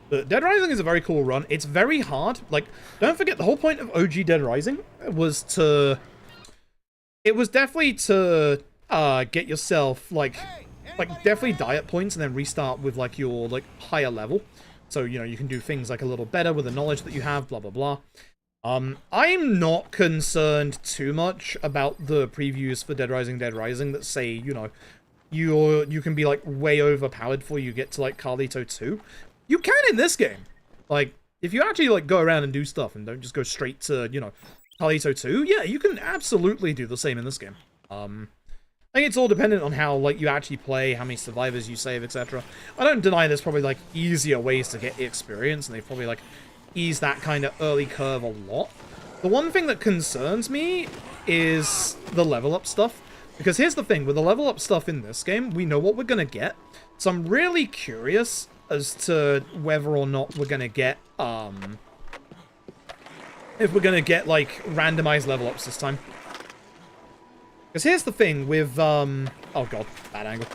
But Dead Rising is a very cool run. It's very hard. Like, don't forget, the whole point of OG Dead Rising was to... It was definitely to get yourself, like definitely die at points and then restart with, like, your, like, higher level. So, you know, you can do things, like, a little better with the knowledge that you have, blah, blah, blah. I'm not concerned too much about the previews for Dead Rising that say, you know, you can be, like, way overpowered before you get to, like, Carlito 2. You can in this game. Like, if you actually, like, go around and do stuff and don't just go straight to, you know, Carlito 2, yeah, you can absolutely do the same in this game. I think it's all dependent on how, like, you actually play, how many survivors you save, etc. I don't deny there's probably, like, easier ways to get experience, and they've probably, like, eased that kind of early curve a lot. The one thing that concerns me is the level up stuff. Because here's the thing, with the level up stuff in this game, we know what we're gonna get. So I'm really curious as to whether or not we're gonna get, if we're gonna get, like, randomized level ups this time. Because here's the thing with, oh god, bad angle.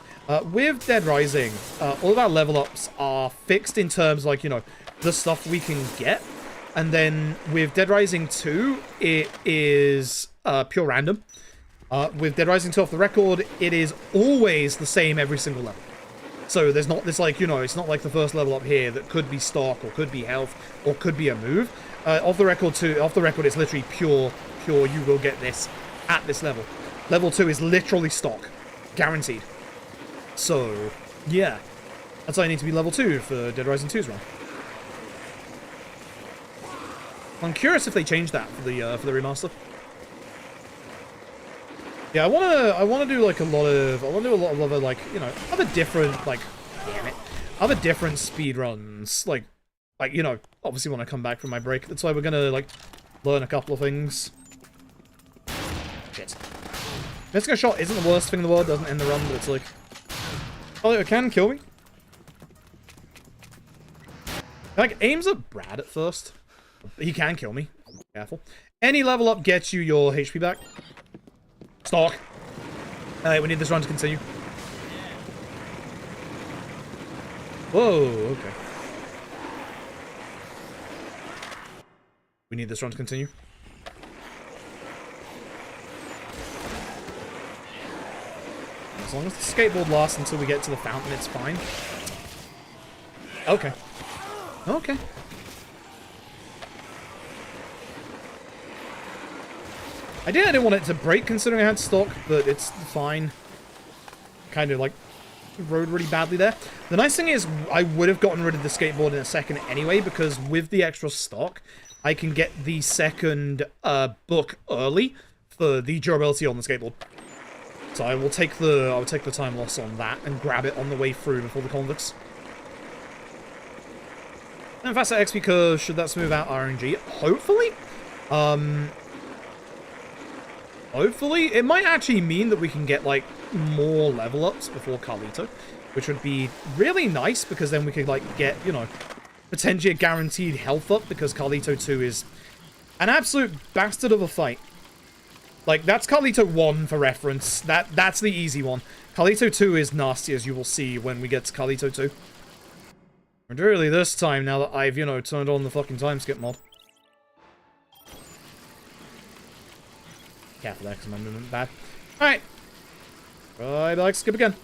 With Dead Rising, all of our level ups are fixed in terms, like, you know, the stuff we can get. And then with Dead Rising 2, it is pure random. With Dead Rising 2 off the record, it is always the same every single level. So there's not this, like, you know, it's not like the first level up here that could be stock or could be health or could be a move. Off the record, it's literally pure, you will get this at this level. Level 2 is literally stock. Guaranteed. So, yeah. That's why I need to be level 2 for Dead Rising 2's run. I'm curious if they change that for the remaster. Yeah, I wanna do, like, a lot of other, like, you know, other different, like, damn it, other different speedruns. Like, you know, obviously when I come back from my break, that's why we're gonna, like, learn a couple of things. Shit. Missing a shot isn't the worst thing in the world, doesn't end the run, but it's like... Oh, it can kill me. Like, aims are Brad at first. He can kill me. Careful. Any level up gets you your HP back. Stalk. Alright, we need this run to continue. Whoa, okay. We need this run to continue. As long as the skateboard lasts until we get to the fountain, it's fine. Okay. Okay. I didn't want it to break considering I had stock, but it's fine. Kind of, like, rode really badly there. The nice thing is, I would have gotten rid of the skateboard in a second anyway, because with the extra stock, I can get the second book early for the durability on the skateboard. So I will take the time loss on that and grab it on the way through before the convicts. And faster XP curve, should that smooth out RNG? Hopefully. Hopefully. It might actually mean that we can get, like, more level ups before Carlito, which would be really nice, because then we could, like, get, you know, potentially a guaranteed health up, because Carlito 2 is an absolute bastard of a fight. Like, that's Carlito 1 for reference. That's the easy one. Carlito 2 is nasty, as you will see when we get to Carlito 2. And really this time, now that I've, you know, turned on the fucking time skip mod. Careful there, because my movement bad. Alright. I'd like skip again.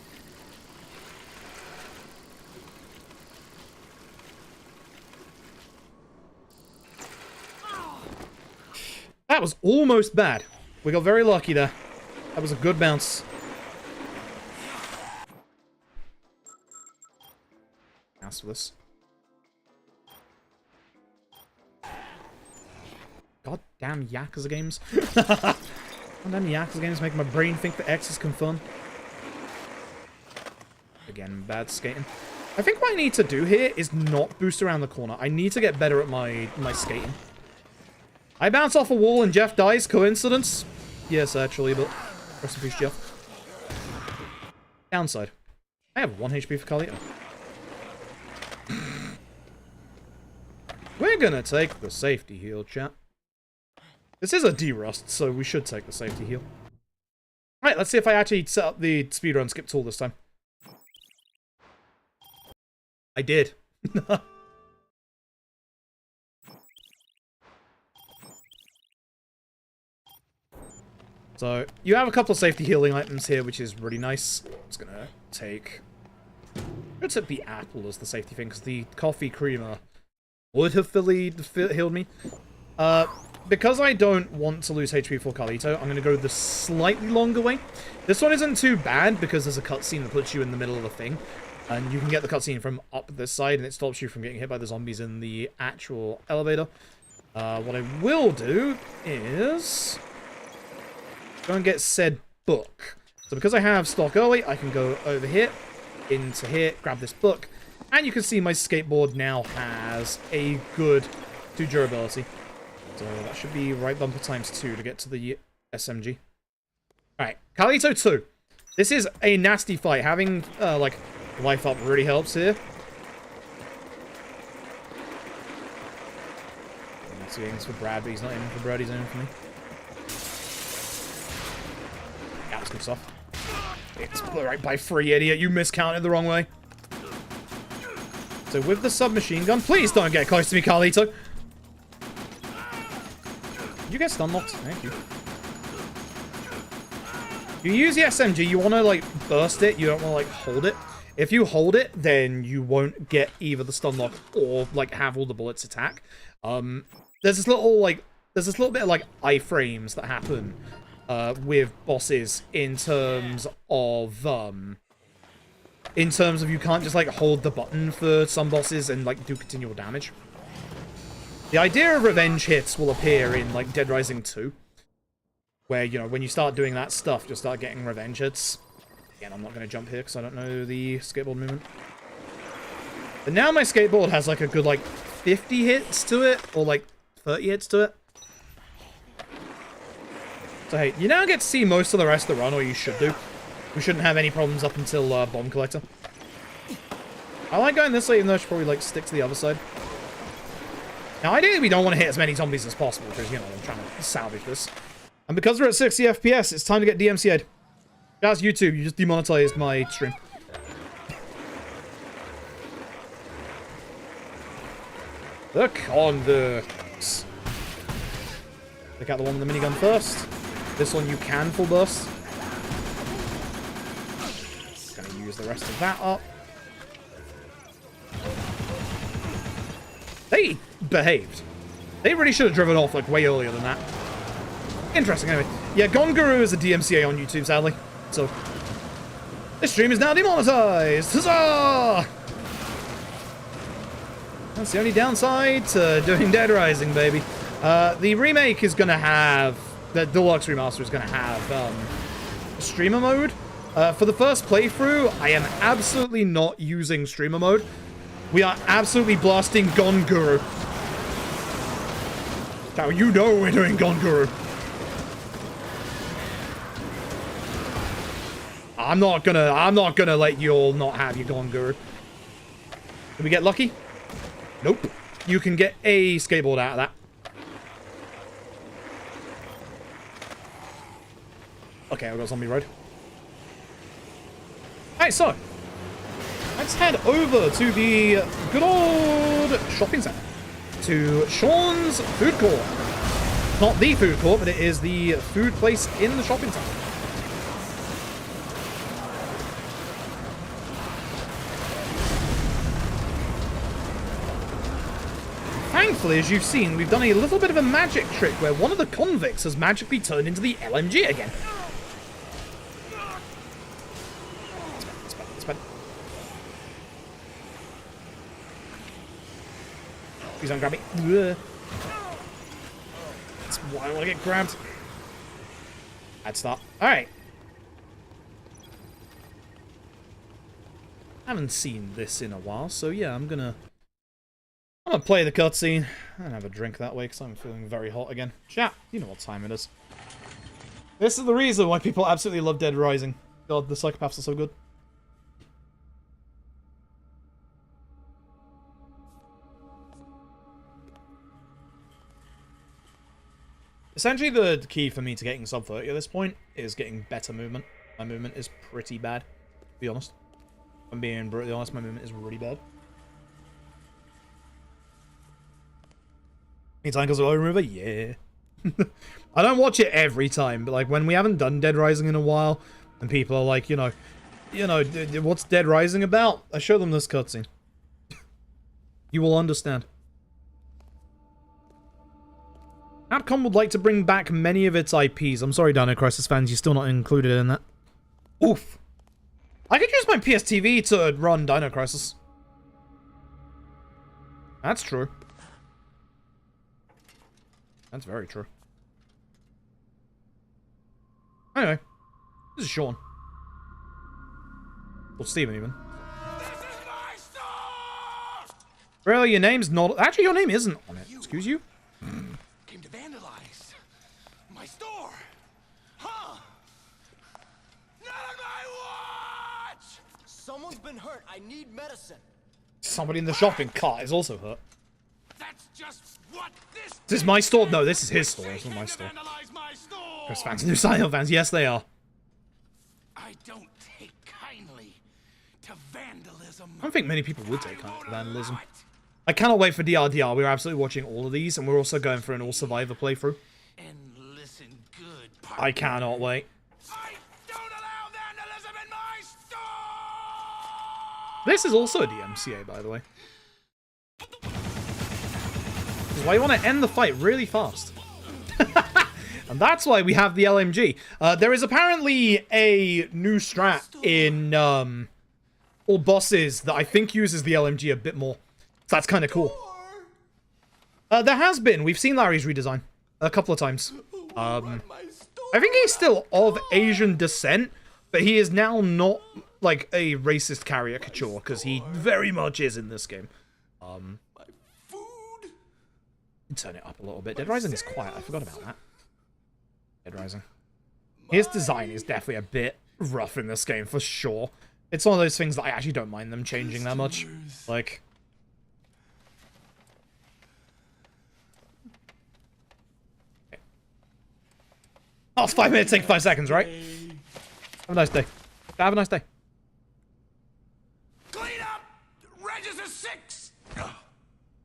That was almost bad. We got very lucky there. That was a good bounce. Bounce for this. Goddamn Yakuza games. Goddamn Yakuza games make my brain think that X is confirmed. Again, bad skating. I think what I need to do here is not boost around the corner. I need to get better at my skating. I bounce off a wall and Jeff dies. Coincidence? Yes, actually, but rest in peace, Jeff. Downside. I have 1 HP for Carlito. We're gonna take the safety heal, chat. This is a D-Rust, so we should take the safety heal. Alright, let's see if I actually set up the speedrun skip tool this time. I did. So, you have a couple of safety healing items here, which is really nice. I'm just gonna take... Let's take the apple as the safety thing, because the coffee creamer would have healed me. Because I don't want to lose HP for Carlito, I'm going to go the slightly longer way. This one isn't too bad, because there's a cutscene that puts you in the middle of the thing. And you can get the cutscene from up this side, and it stops you from getting hit by the zombies in the actual elevator. What I will do is... go and get said book. So because I have stock early, I can go over here, into here, grab this book, and you can see my skateboard now has a good 2 durability. So that should be right bumper times 2 to get to the SMG. Alright, Carlito 2. This is a nasty fight. Having, like, life up really helps here. I'm aiming for Brad, but he's not aiming for Brad, he's aiming for me. Yeah, that's good stuff. It's right by 3, idiot. You miscounted the wrong way. So with the submachine gun, please don't get close to me, Carlito. Did you get stun locked? Thank you. You use the SMG, you want to, like, burst it. You don't want to, like, hold it. If you hold it, then you won't get either the stun lock or, like, have all the bullets attack. There's this little, like, bit of, like, iframes that happen with bosses in terms of you can't just, like, hold the button for some bosses and, like, do continual damage. The idea of revenge hits will appear in, like, Dead Rising 2. Where, you know, when you start doing that stuff, you'll start getting revenge hits. Again, I'm not going to jump here because I don't know the skateboard movement. But now my skateboard has, like, a good, like, 50 hits to it. Or, like, 30 hits to it. So, hey, you now get to see most of the rest of the run, or you should do. We shouldn't have any problems up until Bomb Collector. I like going this way, even though I should probably, like, stick to the other side. Now, ideally, we don't want to hit as many zombies as possible, because, you know, I'm trying to salvage this. And because we're at 60 FPS, it's time to get DMCA'd. Guys, YouTube, you just demonetized my stream. The convicts. Take out the one with the minigun first. This one you can full burst. Gonna use the rest of that up. They behaved. They really should have driven off, like, way earlier than that. Interesting, anyway. Yeah, Gone Guru is a DMCA on YouTube, sadly. So, this stream is now demonetized! Huzzah! That's the only downside to doing Dead Rising, baby. The remake is gonna have... the deluxe remaster is gonna have, streamer mode. For the first playthrough, I am absolutely not using streamer mode. We are absolutely blasting Gone Guru. Now, you know we're doing Gone Guru. I'm not gonna let you all not have your Gone Guru. Did we get lucky? Nope. You can get a skateboard out of that. Okay, I've got Zombie Road. Alright, so let's head over to the good old shopping center. To Sean's Food Court. Not the food court, but it is the food place in the shopping center. Thankfully, as you've seen, we've done a little bit of a magic trick where one of the convicts has magically turned into the LMG again. It's bad. Please don't grab me. That's why I want to get grabbed. Bad start. Alright. Haven't seen this in a while, so yeah, I'm gonna play the cutscene and have a drink that way because I'm feeling very hot again. Chat, you know what time it is. This is the reason why people absolutely love Dead Rising. God, the psychopaths are so good. Essentially, the key for me to getting sub 30 at this point is getting better movement. My movement is pretty bad, to be honest. If I'm being brutally honest, my movement is really bad. Anytime because of Owen River? Yeah. I don't watch it every time, but like when we haven't done Dead Rising in a while, and people are like, you know, what's Dead Rising about? I show them this cutscene. You will understand. Capcom would like to bring back many of its IPs. I'm sorry, Dino Crisis fans, you're still not included in that. Oof. I could use my PSTV to run Dino Crisis. That's true. That's very true. Anyway, this is Sean. Or Steven, even. This is my store! Really, your name's not... Actually, your name isn't on it. Excuse you? Came to vandalize my store. Huh? Not on my watch! Someone's been hurt. I need medicine. Somebody in the shopping cart is also hurt. That's just what This is my store? No, this is his store. It's not my store. Chris fans, new Silent fans. Yes, they are. I don't take kindly to vandalism. I don't think many people would take kindly to vandalism. I cannot wait for DRDR. We're absolutely watching all of these, and we're also going for an all-survivor playthrough. And listen good, I cannot wait. I don't allow vandalism in my store! This is also a DMCA, by the way. This is why you want to end the fight really fast. And that's why we have the LMG. There is apparently a new strat in all bosses that I think uses the LMG a bit more. So that's kind of cool. There has been. We've seen Larry's redesign a couple of times. I think he's still of Asian descent, but he is now not like a racist caricature, because he very much is in this game. Turn it up a little bit. Dead Rising is quiet. I forgot about that. Dead Rising. His design is definitely a bit rough in this game, for sure. It's one of those things that I actually don't mind them changing that much. Like... Oh, it's 5 minutes, take 5 seconds, right? Have a nice day. Have a nice day. Clean up! Register 6!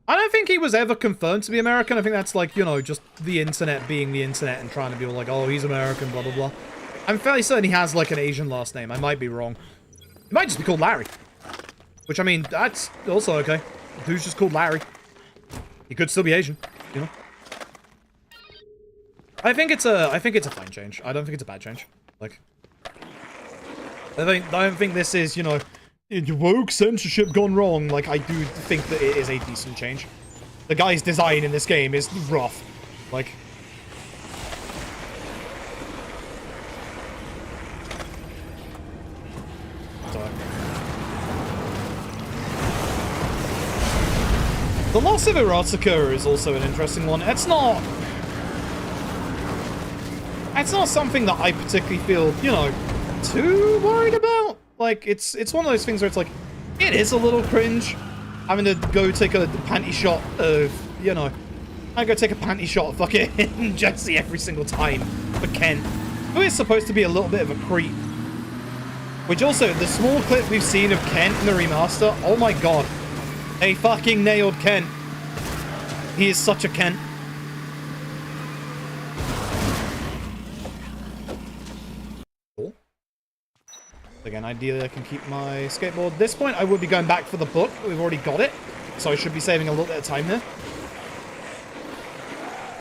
I don't think he was ever confirmed to be American. I think that's like, you know, just the internet being the internet and trying to be like, oh, he's American, blah, blah, blah. I'm fairly certain he has like an Asian last name. I might be wrong. He might just be called Larry. Which, I mean, that's also okay. Dude's just called Larry. He could still be Asian, you know? I think it's a fine change. I don't think it's a bad change. Like, I don't think this is, you know, woke censorship gone wrong. Like, I do think that it is a decent change. The guy's design in this game is rough. Like, the loss of erotica is also an interesting one. It's not something that I particularly feel, you know, too worried about. Like, it's one of those things where it's like, it is a little cringe having to go take a panty shot of, you know, I go take a panty shot of fucking Jesse every single time for Kent, who is supposed to be a little bit of a creep. Which also, the small clip we've seen of Kent in the remaster, oh my god. They fucking nailed Kent. He is such a Kent. Again, ideally I can keep my skateboard. At this point, I would be going back for the book, but we've already got it. So I should be saving a little bit of time here.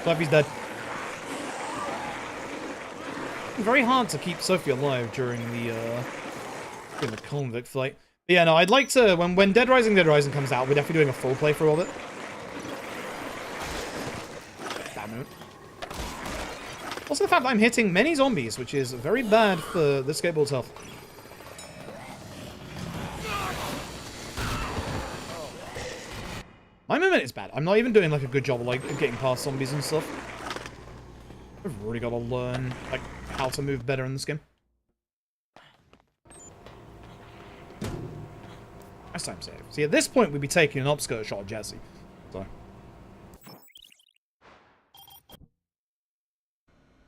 Sophie's dead. Very hard to keep Sophie alive during the convict fight. But yeah, no, I'd like to, when Dead Rising comes out, we're definitely doing a full playthrough of it. Damn it. Also the fact that I'm hitting many zombies, which is very bad for the skateboard's health. My movement is bad. I'm not even doing like a good job of like getting past zombies and stuff. I've really got to learn like how to move better in this game. Nice time save. See, at this point, we'd be taking an upskirt shot at Jesse. So.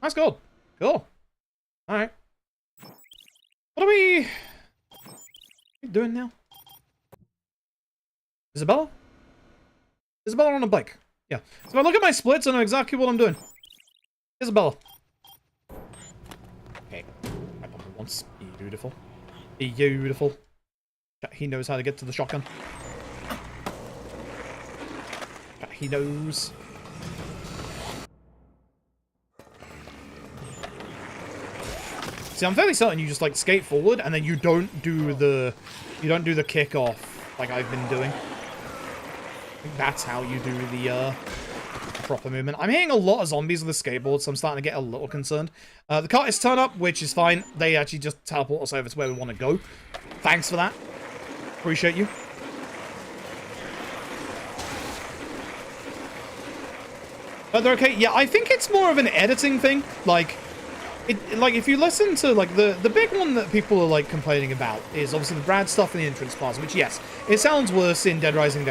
Nice gold. Cool. Alright. What are we doing now? Isabella? Isabella on a bike. Yeah. So if I look at my splits, I know exactly what I'm doing. Isabella. Okay. I bump it once. Beautiful. Beautiful. He knows how to get to the shotgun. He knows. See, I'm fairly certain you just like skate forward and then you don't do the kick off like I've been doing. I think that's how you do the proper movement. I'm hitting a lot of zombies with the skateboard, so I'm starting to get a little concerned. The cartists turn up, which is fine. They actually just teleport us over to where we want to go. Thanks for that. Appreciate you. But they're okay. Yeah, I think it's more of an editing thing. Like if you listen to like the big one that people are like complaining about is obviously the Brad stuff in the entrance plaza, which yes, it sounds worse in Dead Rising.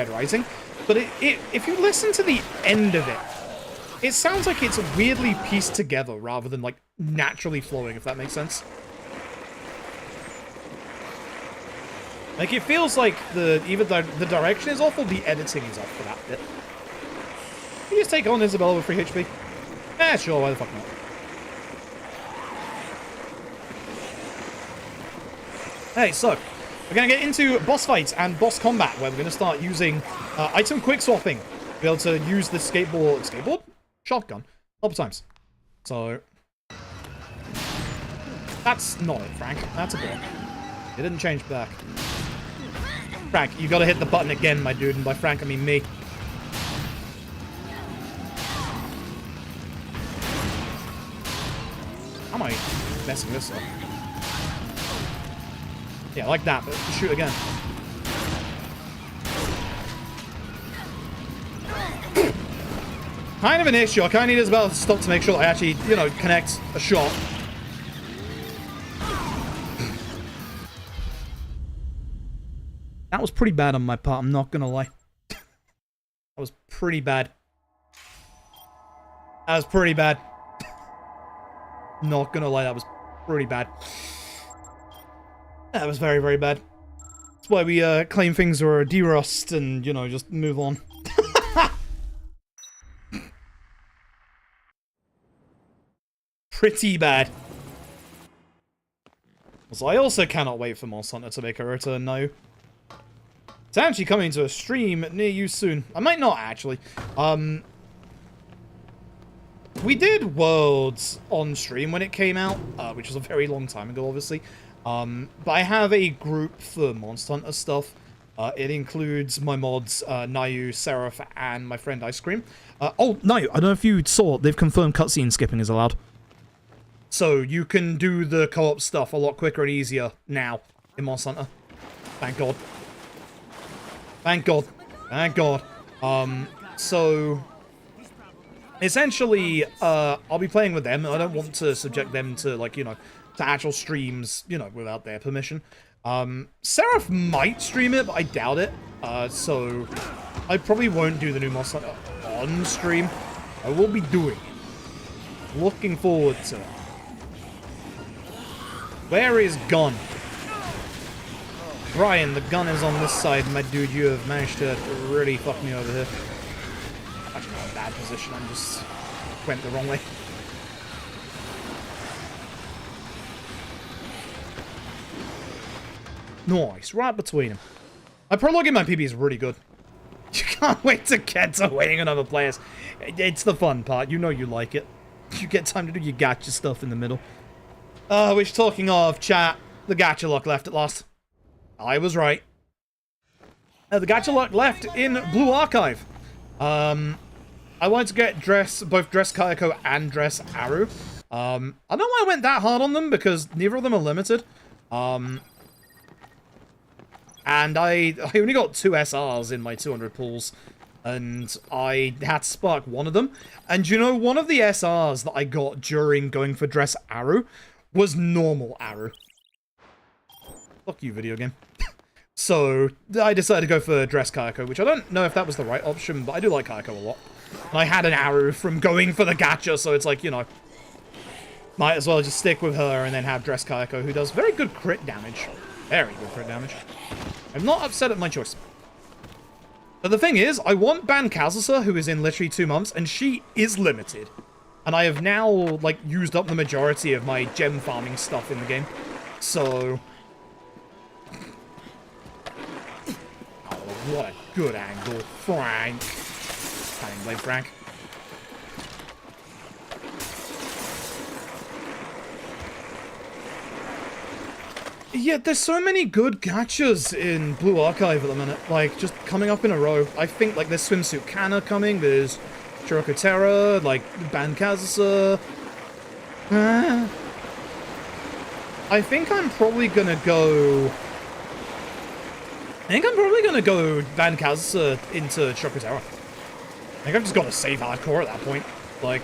But if you listen to the end of it, it sounds like it's weirdly pieced together rather than like naturally flowing, if that makes sense. Like, it feels like either the direction is off or the editing is off for that bit. Can you just take on Isabella with free HP? Eh, sure, why the fuck not? Hey, so, we're going to get into boss fights and boss combat, where we're going to start using item quick swapping. To be able to use the skateboard? Shotgun. Multiple times. So, that's not it, Frank. That's a bit. It didn't change back. Frank, you gotta hit the button again, my dude, and by Frank, I mean me. How am I messing this up? Yeah, like that, but shoot again. Kind of an issue. I kind of need Isabella to stop to make sure I actually, you know, connect a shot. That was pretty bad on my part, I'm not gonna lie. That was pretty bad. That was pretty bad. Not gonna lie, that was pretty bad. That was very, very bad. That's why we claim things were derust and, you know, just move on. Pretty bad. So I also cannot wait for Monster Hunter to make a return now. It's actually coming to a stream near you soon. I might not, actually. We did Worlds on stream when it came out, which was a very long time ago, obviously. But I have a group for Monster Hunter stuff. It includes my mods, Nayu, Seraph, and my friend Ice Cream. Oh, Nayu, I don't know if you saw, they've confirmed cutscene skipping is allowed. So you can do the co-op stuff a lot quicker and easier now in Monster Hunter. Thank God. Thank God. Thank God. So essentially, I'll be playing with them. I don't want to subject them to, like, you know, to actual streams, you know, without their permission. Seraph might stream it, but I doubt it. So I probably won't do the new Monster Hunter on stream. I will be doing it. Looking forward to it. Where is Gun? Brian, the gun is on this side, my dude. You have managed to really fuck me over here. Actually, not a bad position. I just went the wrong way. Nice, right between them. My prologue in my PB is really good. You can't wait to get to waiting on other players. It's the fun part. You know you like it. You get time to do your gacha stuff in the middle. Which, talking of, chat, the gacha luck left at last. I was right. The gacha luck left in Blue Archive. I wanted to get both Dress Kayako and Dress Aru. I don't know why I went that hard on them, because neither of them are limited. And I only got 2 SRs in my 200 pulls, and I had to spark one of them. And you know, one of the SRs that I got during going for Dress Aru was normal Aru. Fuck you, video game. So, I decided to go for Dress Kayako, which I don't know if that was the right option, but I do like Kayako a lot. And I had an Aru from going for the gacha, so it's like, you know, might as well just stick with her and then have Dress Kayako, who does very good crit damage. Very good crit damage. I'm not upset at my choice. But the thing is, I want Ban Kazusa, who is in literally 2 months, and she is limited. And I have now, like, used up the majority of my gem farming stuff in the game. So... oh, what a good angle. Frank. Can't even blame Frank. Yeah, there's so many good gachas in Blue Archive at the minute, like, just coming up in a row. I think, like, there's Swimsuit Kana coming, there's Chiroko Terra, like, Ban Kazusa. I think I'm probably gonna go... Ban Kazusa into Chiroko Terra. I think I've just got to save hardcore at that point. Like...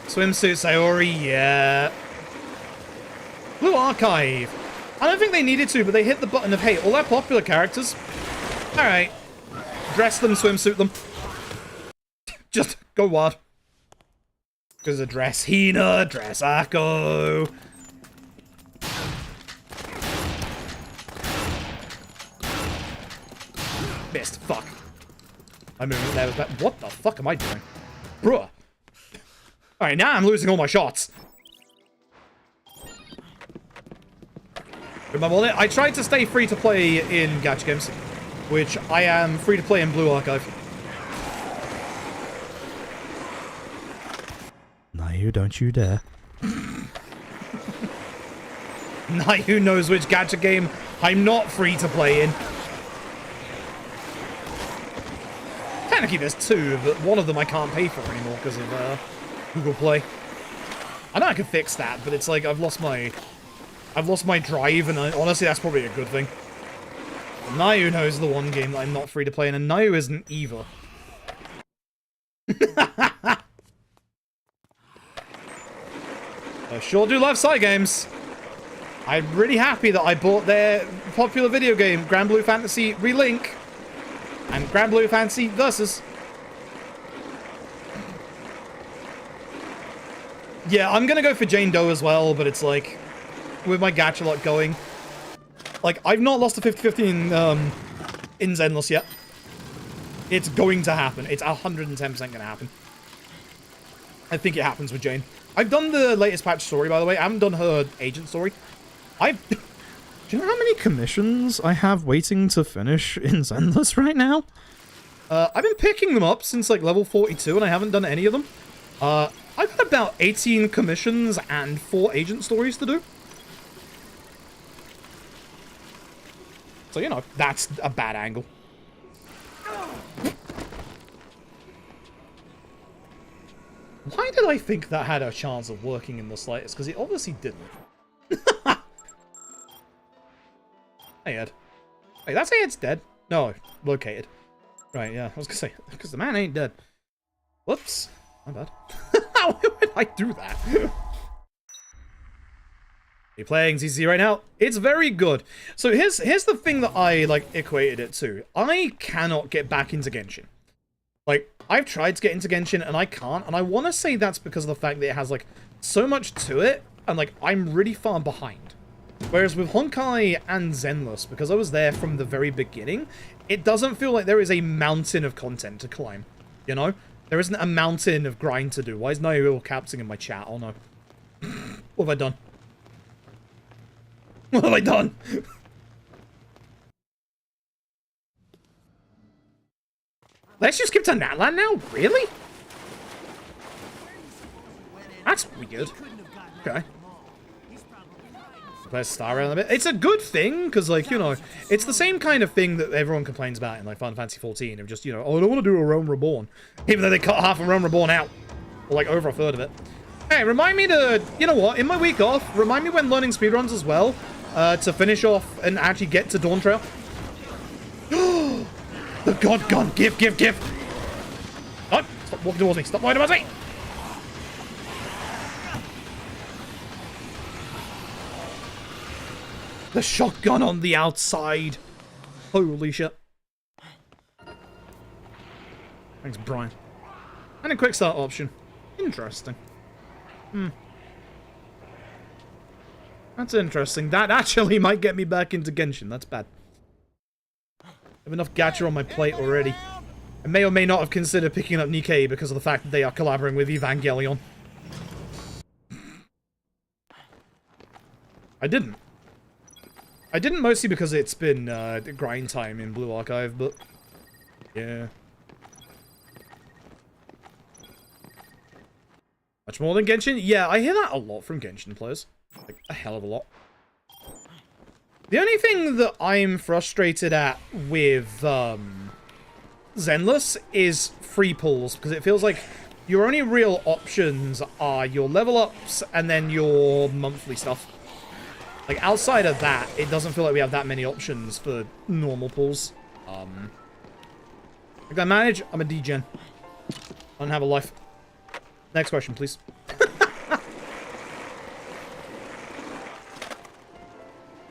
Swimsuit Sayori, yeah... Blue Archive. I don't think they needed to, but they hit the button of, hey, all our popular characters. Alright. Dress them, swimsuit them. Just go wild. Because of dress Hina, dress Akko. Missed. Fuck. My movement there was bad. What the fuck am I doing? Bruh. Alright, now I'm losing all my shots. With my wallet, I tried to stay free to play in gacha games, which I am free to play in Blue Archive. Nayu, don't you dare. Nayu knows which gacha game I'm not free to play in. Technically there's 2, but one of them I can't pay for anymore because of Google Play. I know I could fix that, but it's like I've lost my drive, and honestly, that's probably a good thing. But Nayu knows the one game that I'm not free to play in, and Nayu isn't either. I sure do love side games. I'm really happy that I bought their popular video game, Grand Blue Fantasy Relink, and Grand Blue Fantasy Versus. Yeah, I'm gonna go for Jane Doe as well, but it's like... with my gacha lot going. Like, I've not lost a 50-50 in Zenless yet. It's going to happen. It's 110% gonna happen. I think it happens with Jane. I've done the latest patch story, by the way. I haven't done her agent story. Do you know how many commissions I have waiting to finish in Zenless right now? I've been picking them up since, like, level 42, and I haven't done any of them. I've got about 18 commissions and 4 agent stories to do. So, you know, that's a bad angle. Why did I think that had a chance of working in the slightest? Because it obviously didn't. Hey, Ed. Hey, that's Ed's dead. No, located. Right, yeah, I was gonna say, because the man ain't dead. Whoops. My bad. How would I do that? You're playing ZZ right now? It's very good. So here's the thing that I, like, equated it to. I cannot get back into Genshin. Like, I've tried to get into Genshin, and I can't, and I want to say that's because of the fact that it has, like, so much to it, and, like, I'm really far behind. Whereas with Honkai and Zenless, because I was there from the very beginning, it doesn't feel like there is a mountain of content to climb, you know? There isn't a mountain of grind to do. Why is Nayu all capsing in my chat? Oh no. What have I done? What have I done? Let's just skip to Natlan now? Really? That's weird. Okay. Play Star Rail a bit. It's a good thing, because, like, you know, it's the same kind of thing that everyone complains about in, like, Final Fantasy XIV, of just, you know, oh, I don't want to do a Realm Reborn. Even though they cut half of Realm Reborn out. Or, like, over a third of it. Hey, remind me to, you know what, in my week off, remind me when learning speedruns as well, to finish off and actually get to Dawn Trail. The God Gun! Give! Oh, stop walking towards me! Stop walking towards me! The shotgun on the outside! Holy shit. Thanks, Brian. And a quick start option. Interesting. That's interesting. That actually might get me back into Genshin. That's bad. I have enough gacha on my plate already. I may or may not have considered picking up Nikkei because of the fact that they are collaborating with Evangelion. I didn't mostly because it's been grind time in Blue Archive, but yeah. Much more than Genshin? Yeah, I hear that a lot from Genshin players. Like, a hell of a lot. The only thing that I'm frustrated at with Zenless is free pulls, because it feels like your only real options are your level ups and then your monthly stuff. Like, outside of that, it doesn't feel like we have that many options for normal pulls. I can manage, I'm a degen. I don't have a life. Next question, please.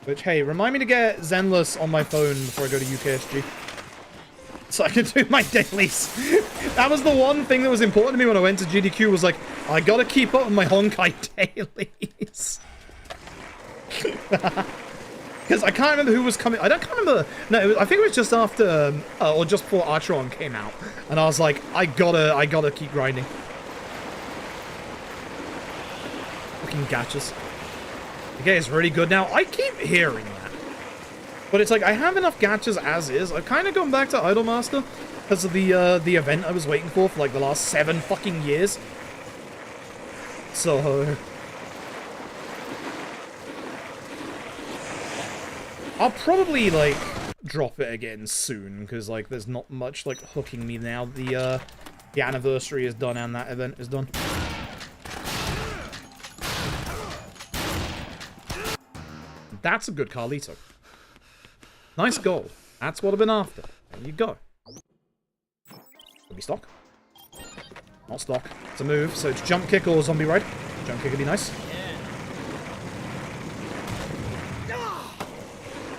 Which, hey, remind me to get Zenless on my phone before I go to UKSG. So I can do my dailies. That was the one thing that was important to me when I went to GDQ, was like, I gotta keep up with my Honkai dailies. Because I can't remember who was coming. I can't remember. No, I think it was just after, or just before Archeron came out. And I was like, I gotta keep grinding. Fucking gachas. The game is really good now. I keep hearing that. But it's like, I have enough gachas as is. I've kind of gone back to Idolmaster because of the event I was waiting for like the last 7 fucking years. So I'll probably, like, drop it again soon, because, like, there's not much, like, hooking me now. The anniversary is done and that event is done. That's a good Carlito. Nice goal. That's what I've been after. There you go. Could be stock. Not stock. It's a move, so it's jump kick or zombie ride. Jump kick would be nice.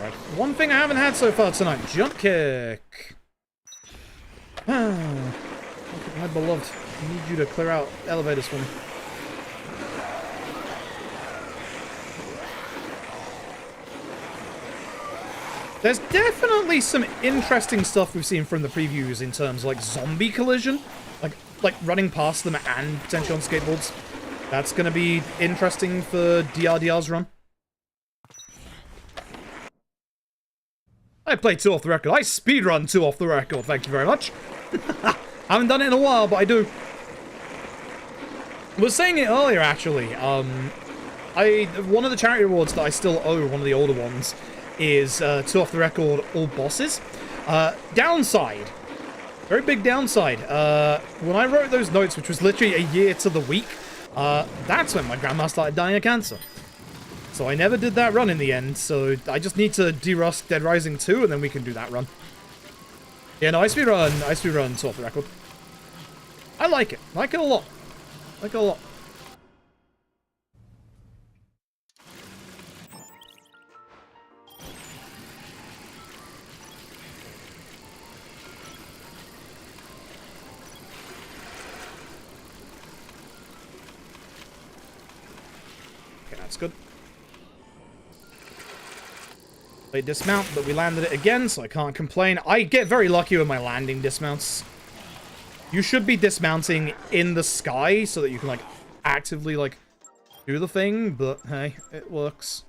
Right. One thing I haven't had so far tonight. Jump kick. My beloved. I need you to clear out elevators for me. There's definitely some interesting stuff we've seen from the previews in terms of, like, zombie collision. Like running past them and potentially on skateboards. That's going to be interesting for DRDR's run. I played 2 off the record. I speedrun 2 off the record, thank you very much. Haven't done it in a while, but I do. I was saying it earlier, actually. One of the charity awards that I still owe, one of the older ones, is 2 off the record all bosses. Downside. Very big downside. When I wrote those notes, which was literally a year to the week, that's when my grandma started dying of cancer. So I never did that run in the end, so I just need to de-rust Dead Rising 2, and then we can do that run. Yeah, no, I speedrun 2 off the record. I like it. Like it a lot. Like it a lot. Okay, that's good. They dismount, but we landed it again, so I can't complain. I get very lucky with my landing dismounts. You should be dismounting in the sky so that you can, like, actively, like, do the thing, but hey, it works.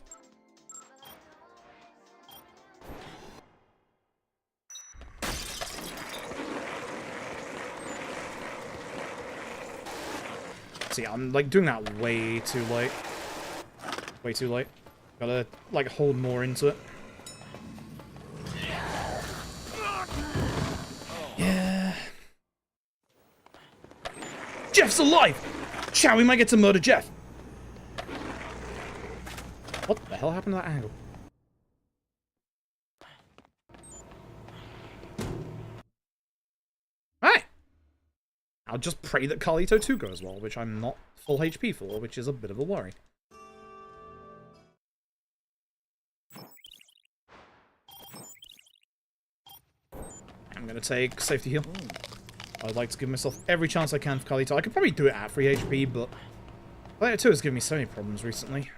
See, I'm, like, doing that way too late. Way too late. Gotta, like, hold more into it. Yeah. Jeff's alive! Shall we might get to murder Jeff? What the hell happened to that angle? Alright. I'll just pray that Carlito 2 goes well, which I'm not full HP for, which is a bit of a worry. I'm gonna take safety heal. I'd like to give myself every chance I can for Carlito. I could probably do it at free HP, but Carlito 2 has given me so many problems recently.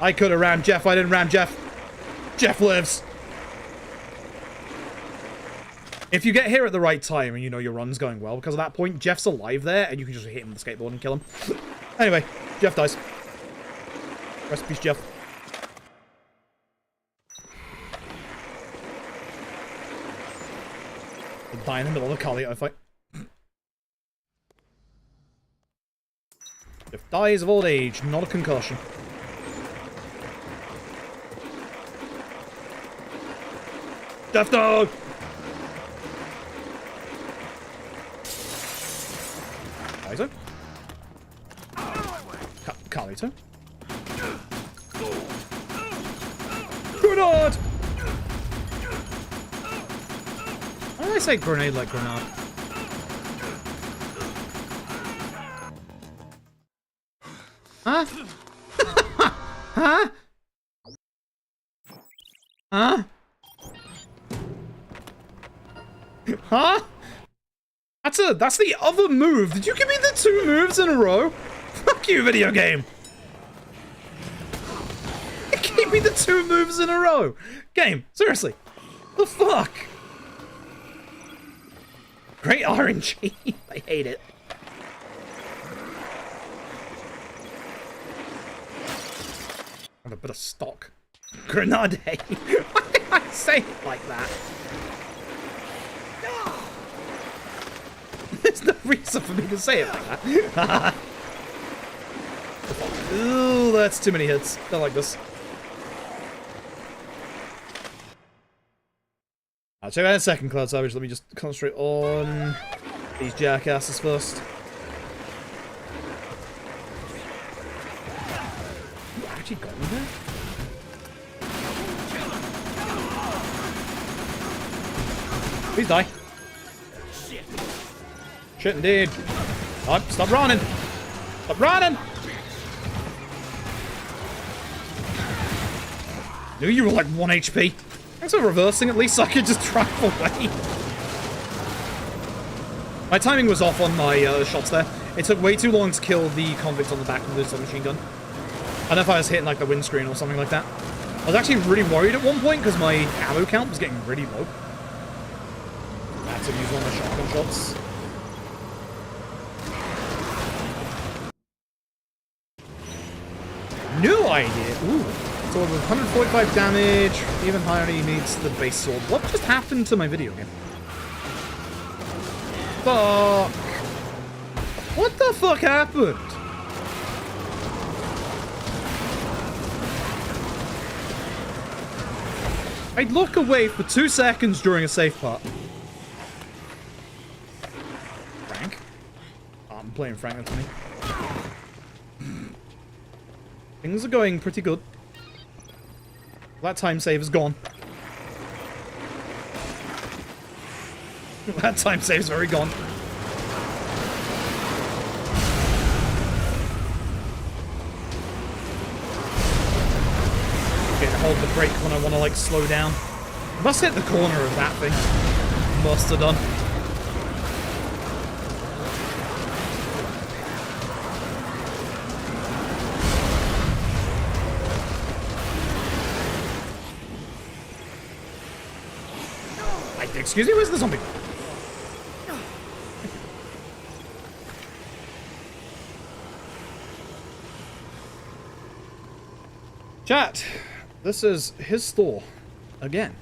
I could have rammed Jeff. I didn't ram Jeff. Jeff lives. If you get here at the right time and you know your run's going well, because at that point, Jeff's alive there, and you can just hit him with the skateboard and kill him. Anyway, Jeff dies. Rest in peace, Jeff. He'll die in the middle of a Carlito fight. Jeff dies of old age, not a concussion. Death Dog! Carlito? Carlito? Grenade! Why did I say grenade like grenade? Huh? Huh? Huh? Huh? That's the other move. Did you give me the 2 moves in a row? Fuck you, video game. It gave me the 2 moves in a row. Game, seriously. The fuck? Great RNG. I hate it. I have a bit of stock. Grenade. Why did I say it like that? There's no reason for me to say it like that. Ooh, that's too many hits. Don't like this. I'll check out in a second, Cloud Savage. Let me just concentrate on these jackasses first. You actually got me there? Please die. Shit, indeed. Oh, stop running. Stop running. Knew you were like 1 HP. Thanks for reversing, at least so I could just drive away. My timing was off on my shots there. It took way too long to kill the convict on the back of the submachine gun. I don't know if I was hitting like the windscreen or something like that. I was actually really worried at one point because my ammo count was getting really low. I had to use one of the shotgun shots. New idea! Ooh. So with 145 damage, even higher he needs the base sword. What just happened to my video game? Fuck! What the fuck happened? I'd look away for 2 seconds during a safe part. Frank? Oh, I'm playing Frank, that's me. Things are going pretty good. That time save is gone. That time save's very gone. Okay, hold the brake when I want to like slow down. Must hit the corner of that thing. Must have done. Excuse me, where's the zombie? Chat, this is his store. Again.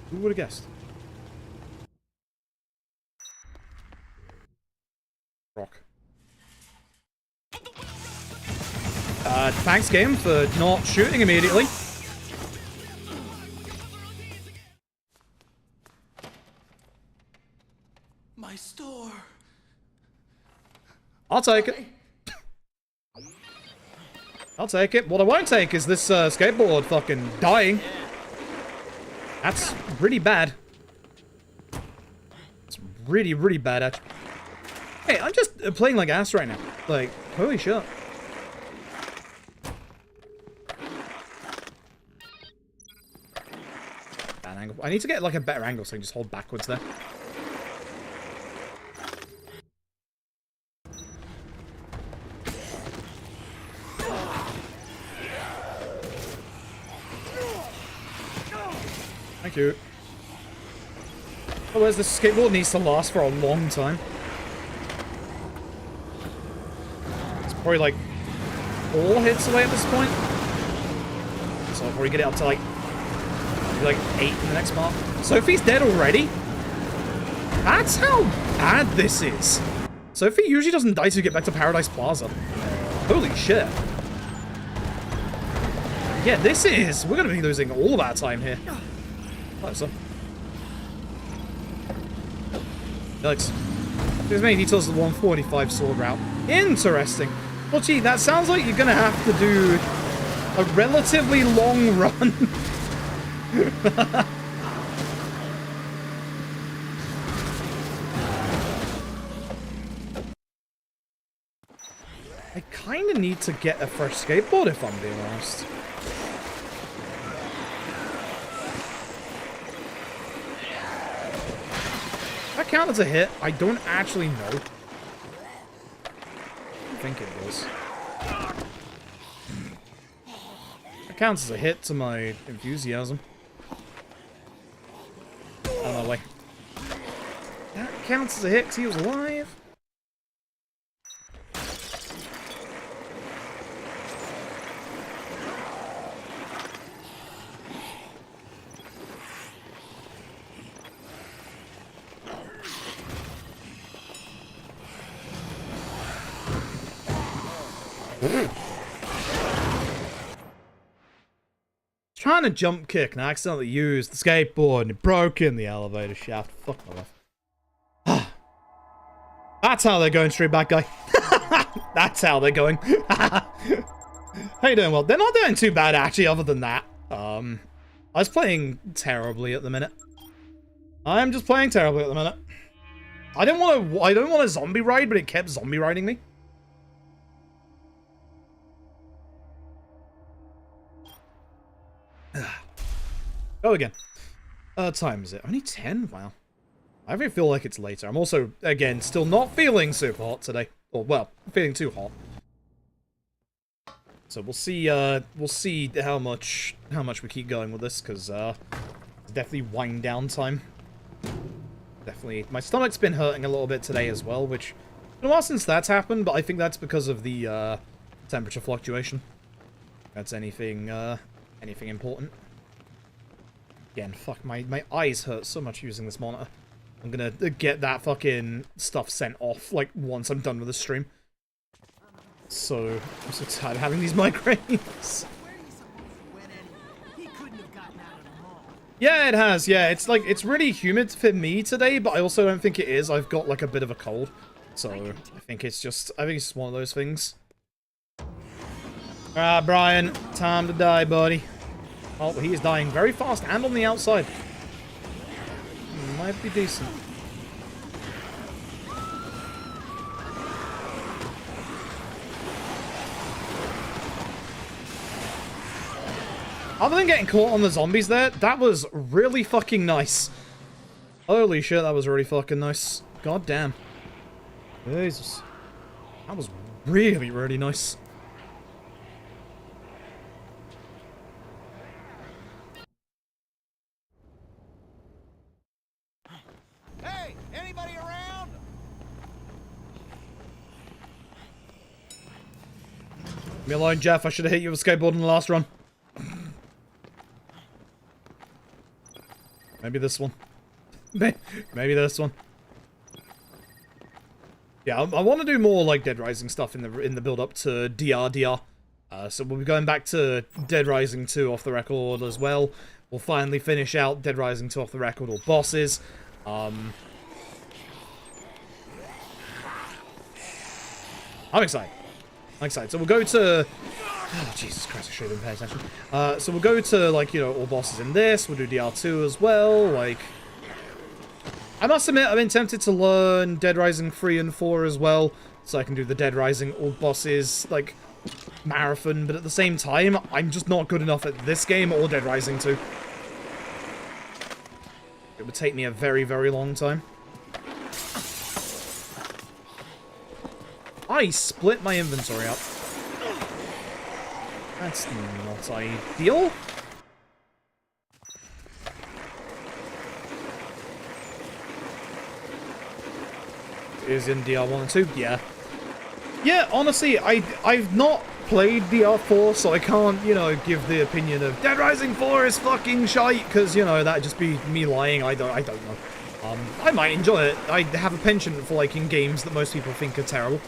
Who would have guessed? Rock. Thanks, game, for not shooting immediately. My store. I'll take it. I'll take it. What I won't take is this skateboard fucking dying. That's really bad. It's really, really bad, actually. Hey, I'm just playing like ass right now. Like, holy shit. Bad angle. I need to get like a better angle so I can just hold backwards there. Thank you. Otherwise, this skateboard needs to last for a long time. It's probably like 4 hits away at this point. So I'll probably get it up to like 8 in the next mark. Sophie's dead already? That's how bad this is. Sophie usually doesn't die till you get back to Paradise Plaza. Holy shit. Yeah, this is... We're gonna be losing all of our time here. So. Alex, there's many details of the 145 sword route. Interesting. Well, gee, that sounds like you're gonna have to do a relatively long run. I kind of need to get a fresh skateboard if I'm being honest. That count as a hit? I don't actually know. I think it was. That counts as a hit to my enthusiasm. Out of my way. That counts as a hit because he was alive. Trying to jump kick and I accidentally used the skateboard and it broke in the elevator shaft. Fuck my life. That's how they're going, straight back guy. That's how they're going. How you doing? Well, they're not doing too bad actually, other than that. I was playing terribly at the minute. I'm just playing terribly at the minute. I don't want a zombie ride, but it kept zombie riding me. Go again. Time is it? Only 10? Wow. I really feel like it's later. I'm also, again, still not feeling super hot today. Or, well, feeling too hot. So we'll see how much we keep going with this, because it's definitely wind down time. Definitely. My stomach's been hurting a little bit today as well, which, it's been a while since that's happened, but I think that's because of the temperature fluctuation. That's anything important. Again, fuck, my eyes hurt so much using this monitor. I'm gonna get that fucking stuff sent off, like, once I'm done with the stream. So, I'm so tired of having these migraines. Yeah, it has, yeah. It's like, it's really humid for me today, but I also don't think it is. I've got, like, a bit of a cold. So, I think it's just one of those things. Alright, Brian, time to die, buddy. Oh, he is dying very fast and on the outside. Might be decent. Other than getting caught on the zombies there, that was really fucking nice. Holy shit, that was really fucking nice. God damn. Jesus. That was really, really nice. Hey, anybody around? Leave me alone, Jeff. I should have hit you with a skateboard in the last run. Maybe this one. Maybe this one. Yeah, I want to do more like Dead Rising stuff in the build up to DRDR. So we'll be going back to Dead Rising 2 off the record as well. We'll finally finish out Dead Rising 2 off the record, or bosses. I'm excited. I'm excited. So we'll go to... Oh, Jesus Christ, I should have been paying attention. So we'll go to, like, you know, all bosses in this. We'll do DR2 as well. Like, I must admit, I've been tempted to learn Dead Rising 3 and 4 as well, so I can do the Dead Rising all bosses, like, marathon. But at the same time, I'm just not good enough at this game or Dead Rising 2. It would take me a very, very long time. I split my inventory up. That's not ideal. Is in DR1 and 2? Yeah. Yeah, honestly, I've not played DR4, so I can't, you know, give the opinion of Dead Rising 4 is fucking shite, because, you know, that'd just be me lying. I don't know. I might enjoy it. I have a penchant for liking games that most people think are terrible.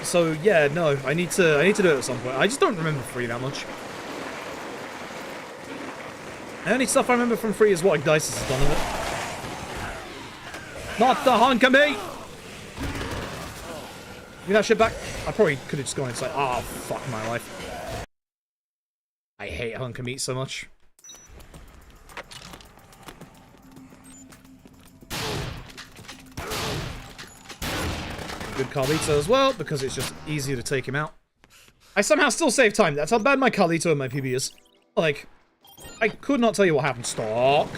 So yeah, no, I need to do it at some point. I just don't remember 3 that much. The only stuff I remember from 3 is what Dice has done with it. Not the hunk of me! Give me that shit back. I probably could have just gone inside. Oh, fuck my life. I hate hunk of meat so much. Good Carlito as well, because it's just easier to take him out. I somehow still save time. That's how bad my Carlito and my PB is. Like, I could not tell you what happened. Stock.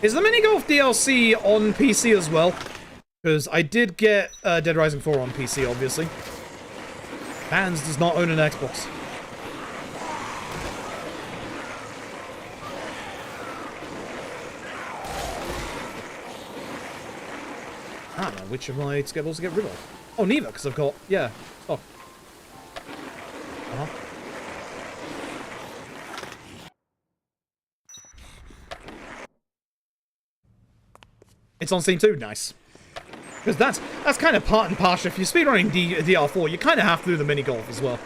Is the mini golf DLC on PC as well? Because I did get Dead Rising 4 on PC, obviously. Vans does not own an Xbox. I don't know which of my schedules to get rid of. Oh, neither, because I've got... Yeah. Oh. Uh-huh. It's on Steam too, nice. Because that's kind of part and parcel. If you're speedrunning DR4, you kind of have to do the mini golf as well.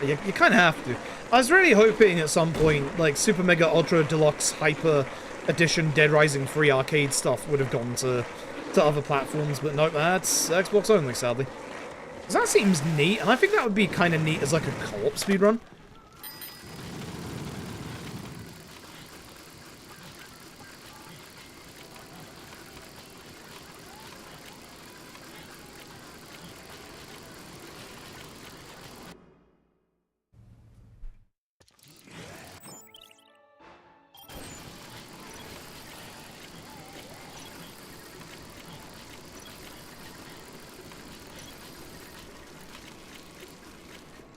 you kind of have to. I was really hoping at some point, like, Super Mega Ultra Deluxe Hyper Edition Dead Rising 3 arcade stuff would have gone to other platforms, but nope, that's Xbox only, sadly. Because that seems neat, and I think that would be kind of neat as, like, a co-op speedrun.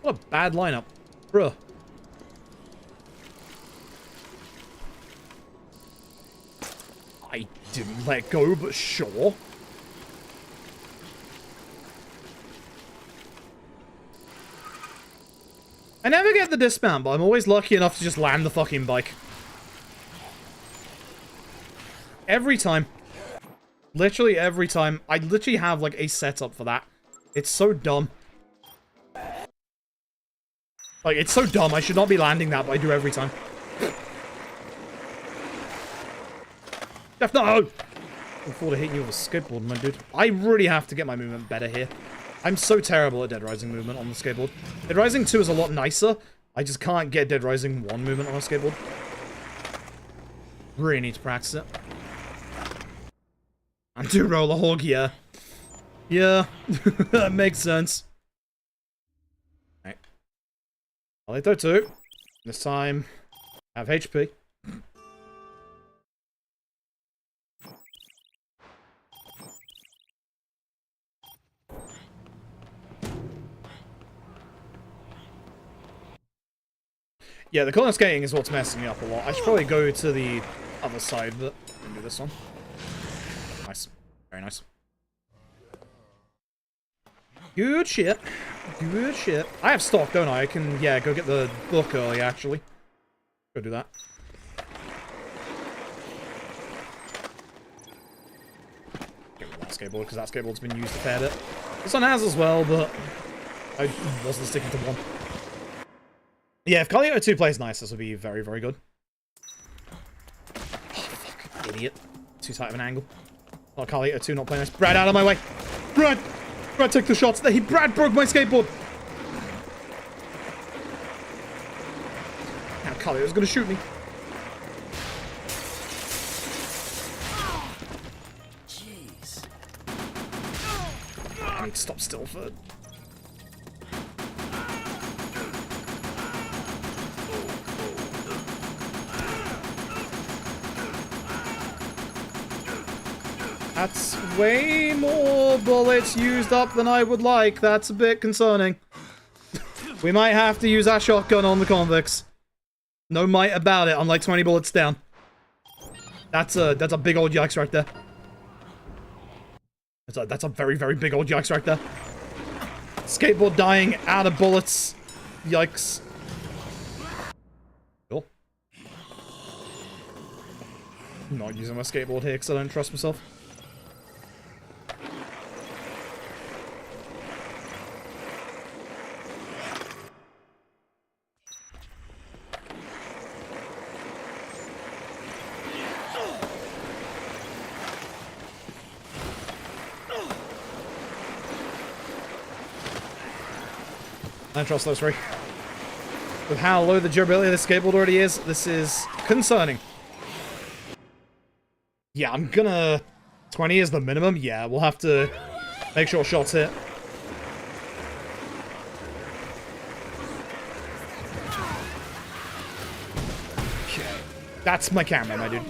What a bad lineup. Bruh. I didn't let go, but sure. I never get the dismount, but I'm always lucky enough to just land the fucking bike. Every time. Literally every time. I literally have, like, a setup for that. It's so dumb. Like, it's so dumb. I should not be landing that, but I do every time. Jeff, no! I thought of hitting you with a skateboard, my dude. I really have to get my movement better here. I'm so terrible at Dead Rising movement on the skateboard. Dead Rising 2 is a lot nicer. I just can't get Dead Rising 1 movement on a skateboard. Really need to practice it. And do roller hog, yeah. Yeah, that makes sense. Alito 2. This time, have HP. Yeah, the corner skating is what's messing me up a lot. I should probably go to the other side, but I'm gonna do this one. Nice. Very nice. Good shit. Good shit. I have stock, don't I? I can, yeah, go get the book early, actually. Go do that. Get rid of that skateboard, because that skateboard's been used a fair bit. This one has as well, but I wasn't sticking to one. Yeah, if Carlito 2 plays nice, this would be very, very good. Oh, fuck. Idiot. Too tight of an angle. Oh, Carlito 2 not playing nice. Brad, out of my way. Brad! Brad, take the shots. Brad broke my skateboard. Now Carlito's gonna shoot me. Jeez. I need to stop still for... That's way more bullets used up than I would like. That's a bit concerning. We might have to use our shotgun on the convicts. No might about it. I'm like 20 bullets down. That's a big old yikes right there. That's a very, very big old yikes right there. Skateboard dying out of bullets. Yikes. Cool. I'm not using my skateboard here because I don't trust myself. I don't trust those three. With how low the durability of this skateboard already is, this is concerning. Yeah, I'm gonna... 20 is the minimum? Yeah, we'll have to make sure shots hit. Okay. That's my camera, my dude.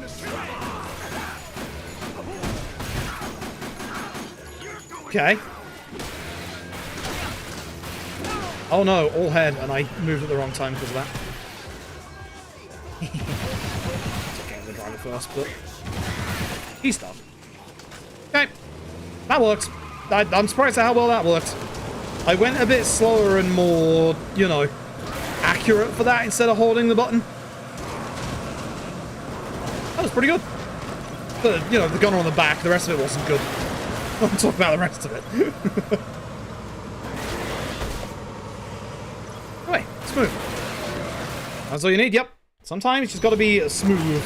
Okay. Oh no, all head, and I moved at the wrong time because of that. It's okay, I'm the driver first, but... He's done. Okay. That worked. I'm surprised at how well that worked. I went a bit slower and more, you know, accurate for that instead of holding the button. That was pretty good. But, you know, the gunner on the back, the rest of it wasn't good. I'll talk about the rest of it. Anyway, smooth. That's all you need, yep. Sometimes you just gotta be smooth.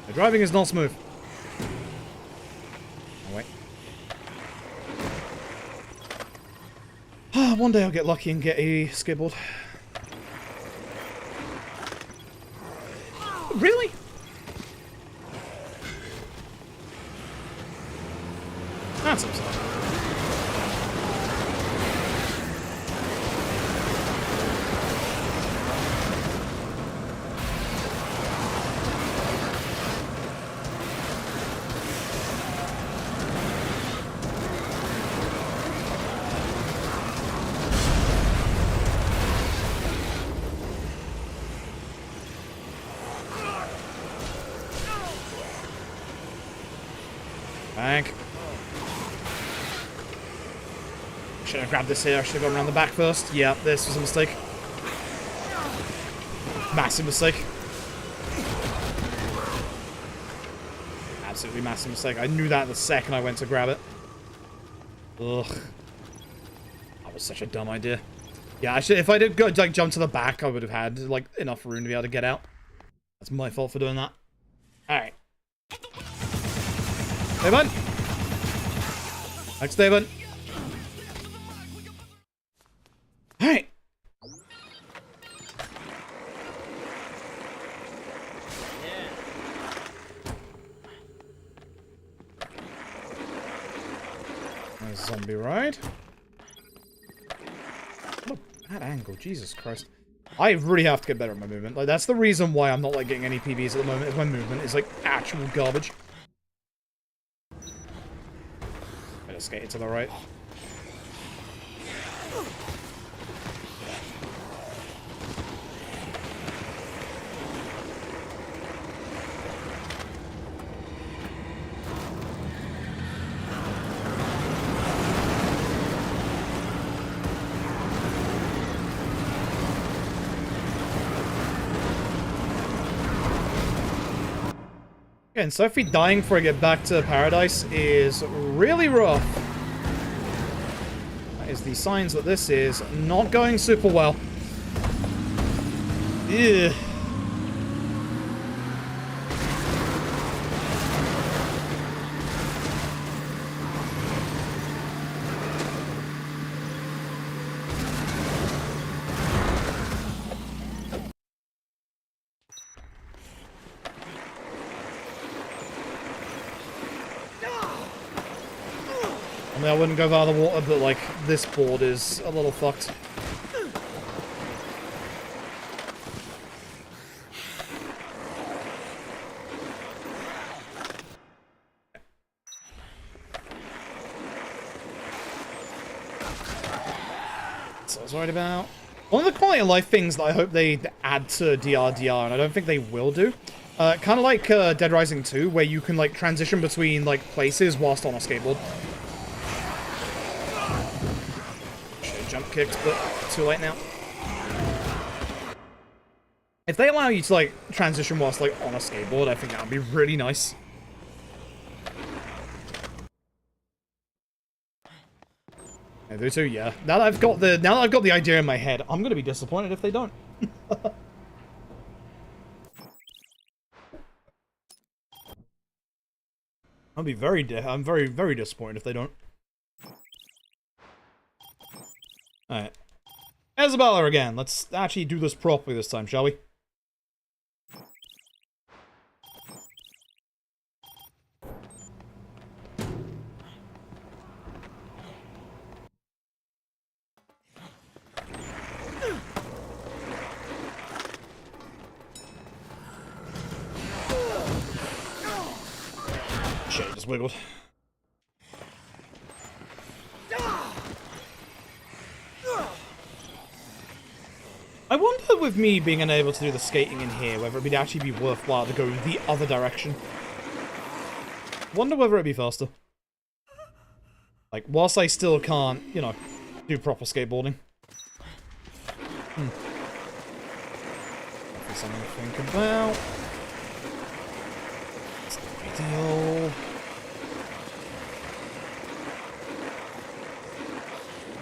The driving is not smooth. Oh, wait. One day I'll get lucky and get a skateboard. Really? That's upsetting. Bank. Should have grabbed this here. I should have gone around the back first. Yeah, this was a mistake. Massive mistake. Absolutely massive mistake. I knew that the second I went to grab it. Ugh. That was such a dumb idea. Yeah, I should. If I did go like jump to the back, I would have had like enough room to be able to get out. That's my fault for doing that. All right. Hey, bud. Thanks, David. Alright. There's a zombie ride. What a bad angle, Jesus Christ. I really have to get better at my movement. Like, that's the reason why I'm not like getting any PBs at the moment, is my movement is like actual garbage. I just skated to the right. And Sophie dying before I get back to paradise is really rough. That is the signs that this is not going super well. Ugh. I mean, I wouldn't go via the water, but, like, this board is a little fucked. That's what I was worried about. One of the quality of life things that I hope they add to DRDR, and I don't think they will do, kind of like Dead Rising 2, where you can, like, transition between, like, places whilst on a skateboard. Jump kicked, but too late now. If they allow you to, like, transition whilst, like, on a skateboard, I think that would be really nice. Yeah, they too, yeah. Now that I've got the idea in my head, I'm gonna be disappointed if they don't. I'm very, very disappointed if they don't. Alright. Isabella again. Let's actually do this properly this time, shall we? Shit, it just wiggled. I wonder with me being unable to do the skating in here, whether it would actually be worthwhile to go the other direction. Wonder whether it'd be faster. Like, whilst I still can't, you know, do proper skateboarding. That's something to think about. It's not ideal.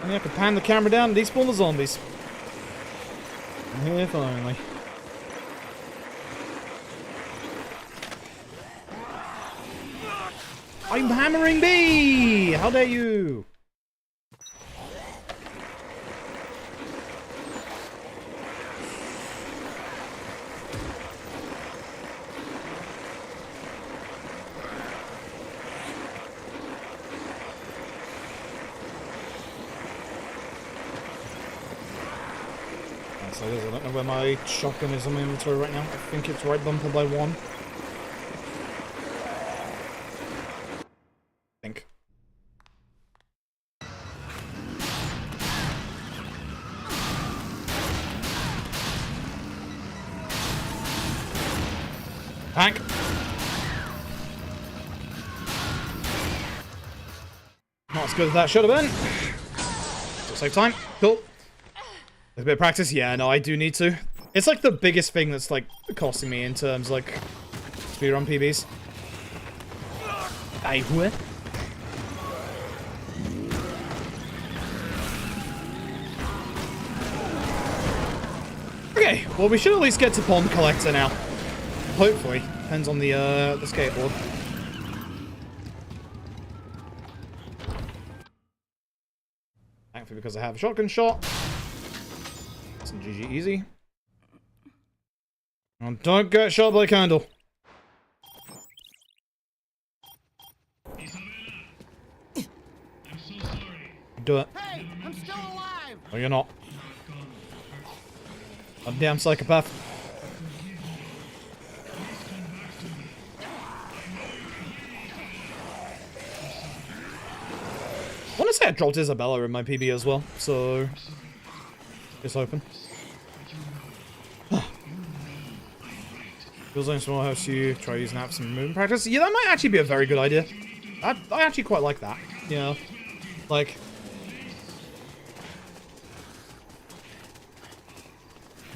And I can pan the camera down and despawn the zombies. If only. I'm hammering B! How dare you? I don't know where my shotgun is on my inventory right now. I think it's right bumper by 1. I think. Tank! Not as good as that should have been. Still save time. Cool. A bit of practice? Yeah, no, I do need to. It's like the biggest thing that's like costing me in terms like speedrun PBs. Aye, what? Okay, well we should at least get to Pond Collector now. Hopefully. Depends on the skateboard. Thankfully because I have a shotgun shot. GG easy. Oh, don't get shot by a candle. I'm so sorry. Do it. Hey, I'm still alive! No, you're not. A damn psychopath. I want to say I dropped Isabella in my PB as well, so just open. Feels like someone helps you try using apps and movement practice. Yeah, that might actually be a very good idea. I actually quite like that. You know, like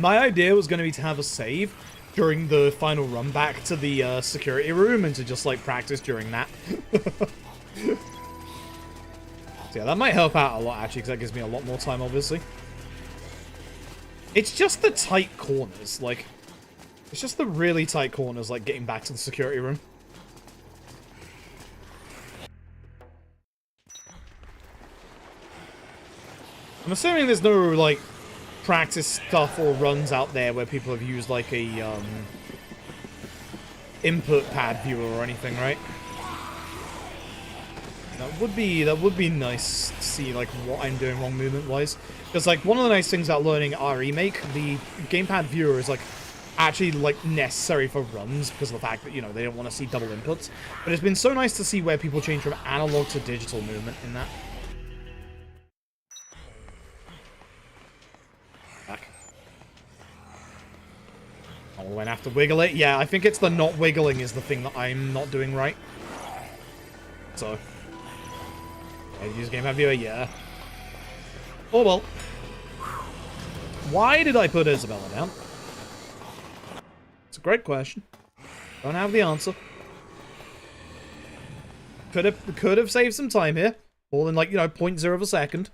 my idea was going to be to have a save during the final run back to the security room and to just like practice during that. So yeah, that might help out a lot actually, because that gives me a lot more time, obviously. It's just the tight corners, like, it's just the really tight corners, like getting back to the security room. I'm assuming there's no, like, practice stuff or runs out there where people have used, like, a, input pad viewer or anything, right? That would be nice to see, like, what I'm doing wrong movement-wise. Because, like, one of the nice things about learning Remake, the gamepad viewer is, like, actually, like, necessary for runs because of the fact that, you know, they don't want to see double inputs. But it's been so nice to see where people change from analog to digital movement in that. Back. Oh, when I have to wiggle it? Yeah, I think it's the not wiggling is the thing that I'm not doing right. So... use gamepad viewer, yeah. Oh well. Why did I put Isabella down? It's a great question. Don't have the answer. Could have saved some time here. More than, like, you know, 0.0 of a second.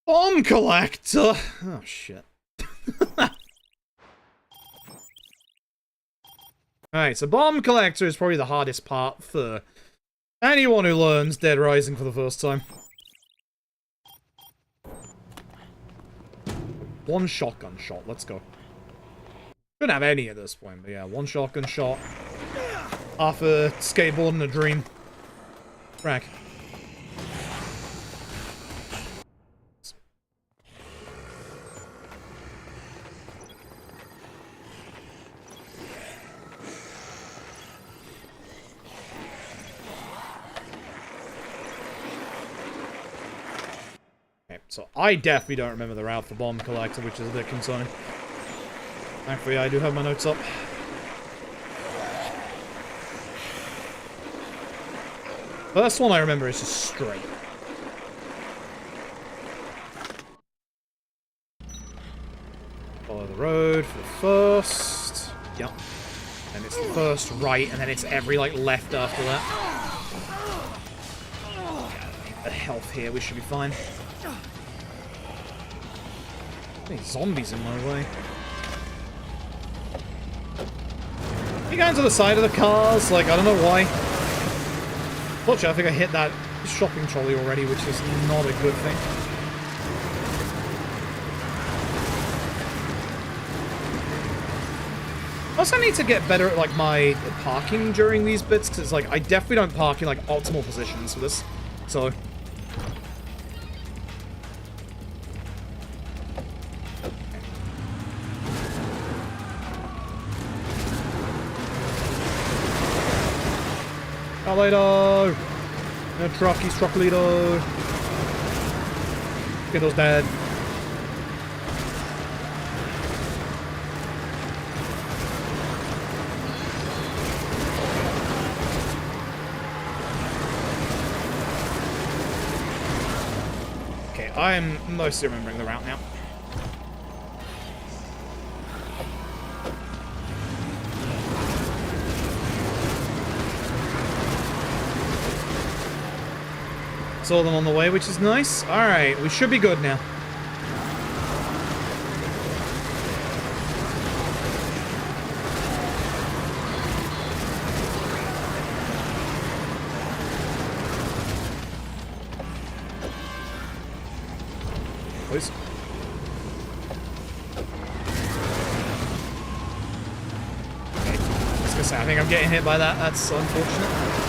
Bomb collector! Oh, shit. Alright, so bomb collector is probably the hardest part for anyone who learns Dead Rising for the first time. One shotgun shot, let's go. Couldn't have any at this point, but yeah, one shotgun shot. Half a skateboard and a dream. Frack. So I definitely don't remember the route for bomb collector, which is a bit concerning. Thankfully, I do have my notes up. First one I remember is just straight. Follow the road for the first. Yep. And it's the first right, and then it's every, like, left after that. The health here, we should be fine. Any zombies in my way? You going to the side of the cars? Like, I don't know why. Fortunately, I think I hit that shopping trolley already, which is not a good thing. I also need to get better at, like, my parking during these bits, because it's like, I definitely don't park in, like, optimal positions for this. So... Carlito! No truckies, Trucklito! Skittle's dead. Okay, I am mostly remembering the route now. Saw them on the way, which is nice. Alright, we should be good now. Please. Okay. I was gonna say, I think I'm getting hit by that. That's unfortunate.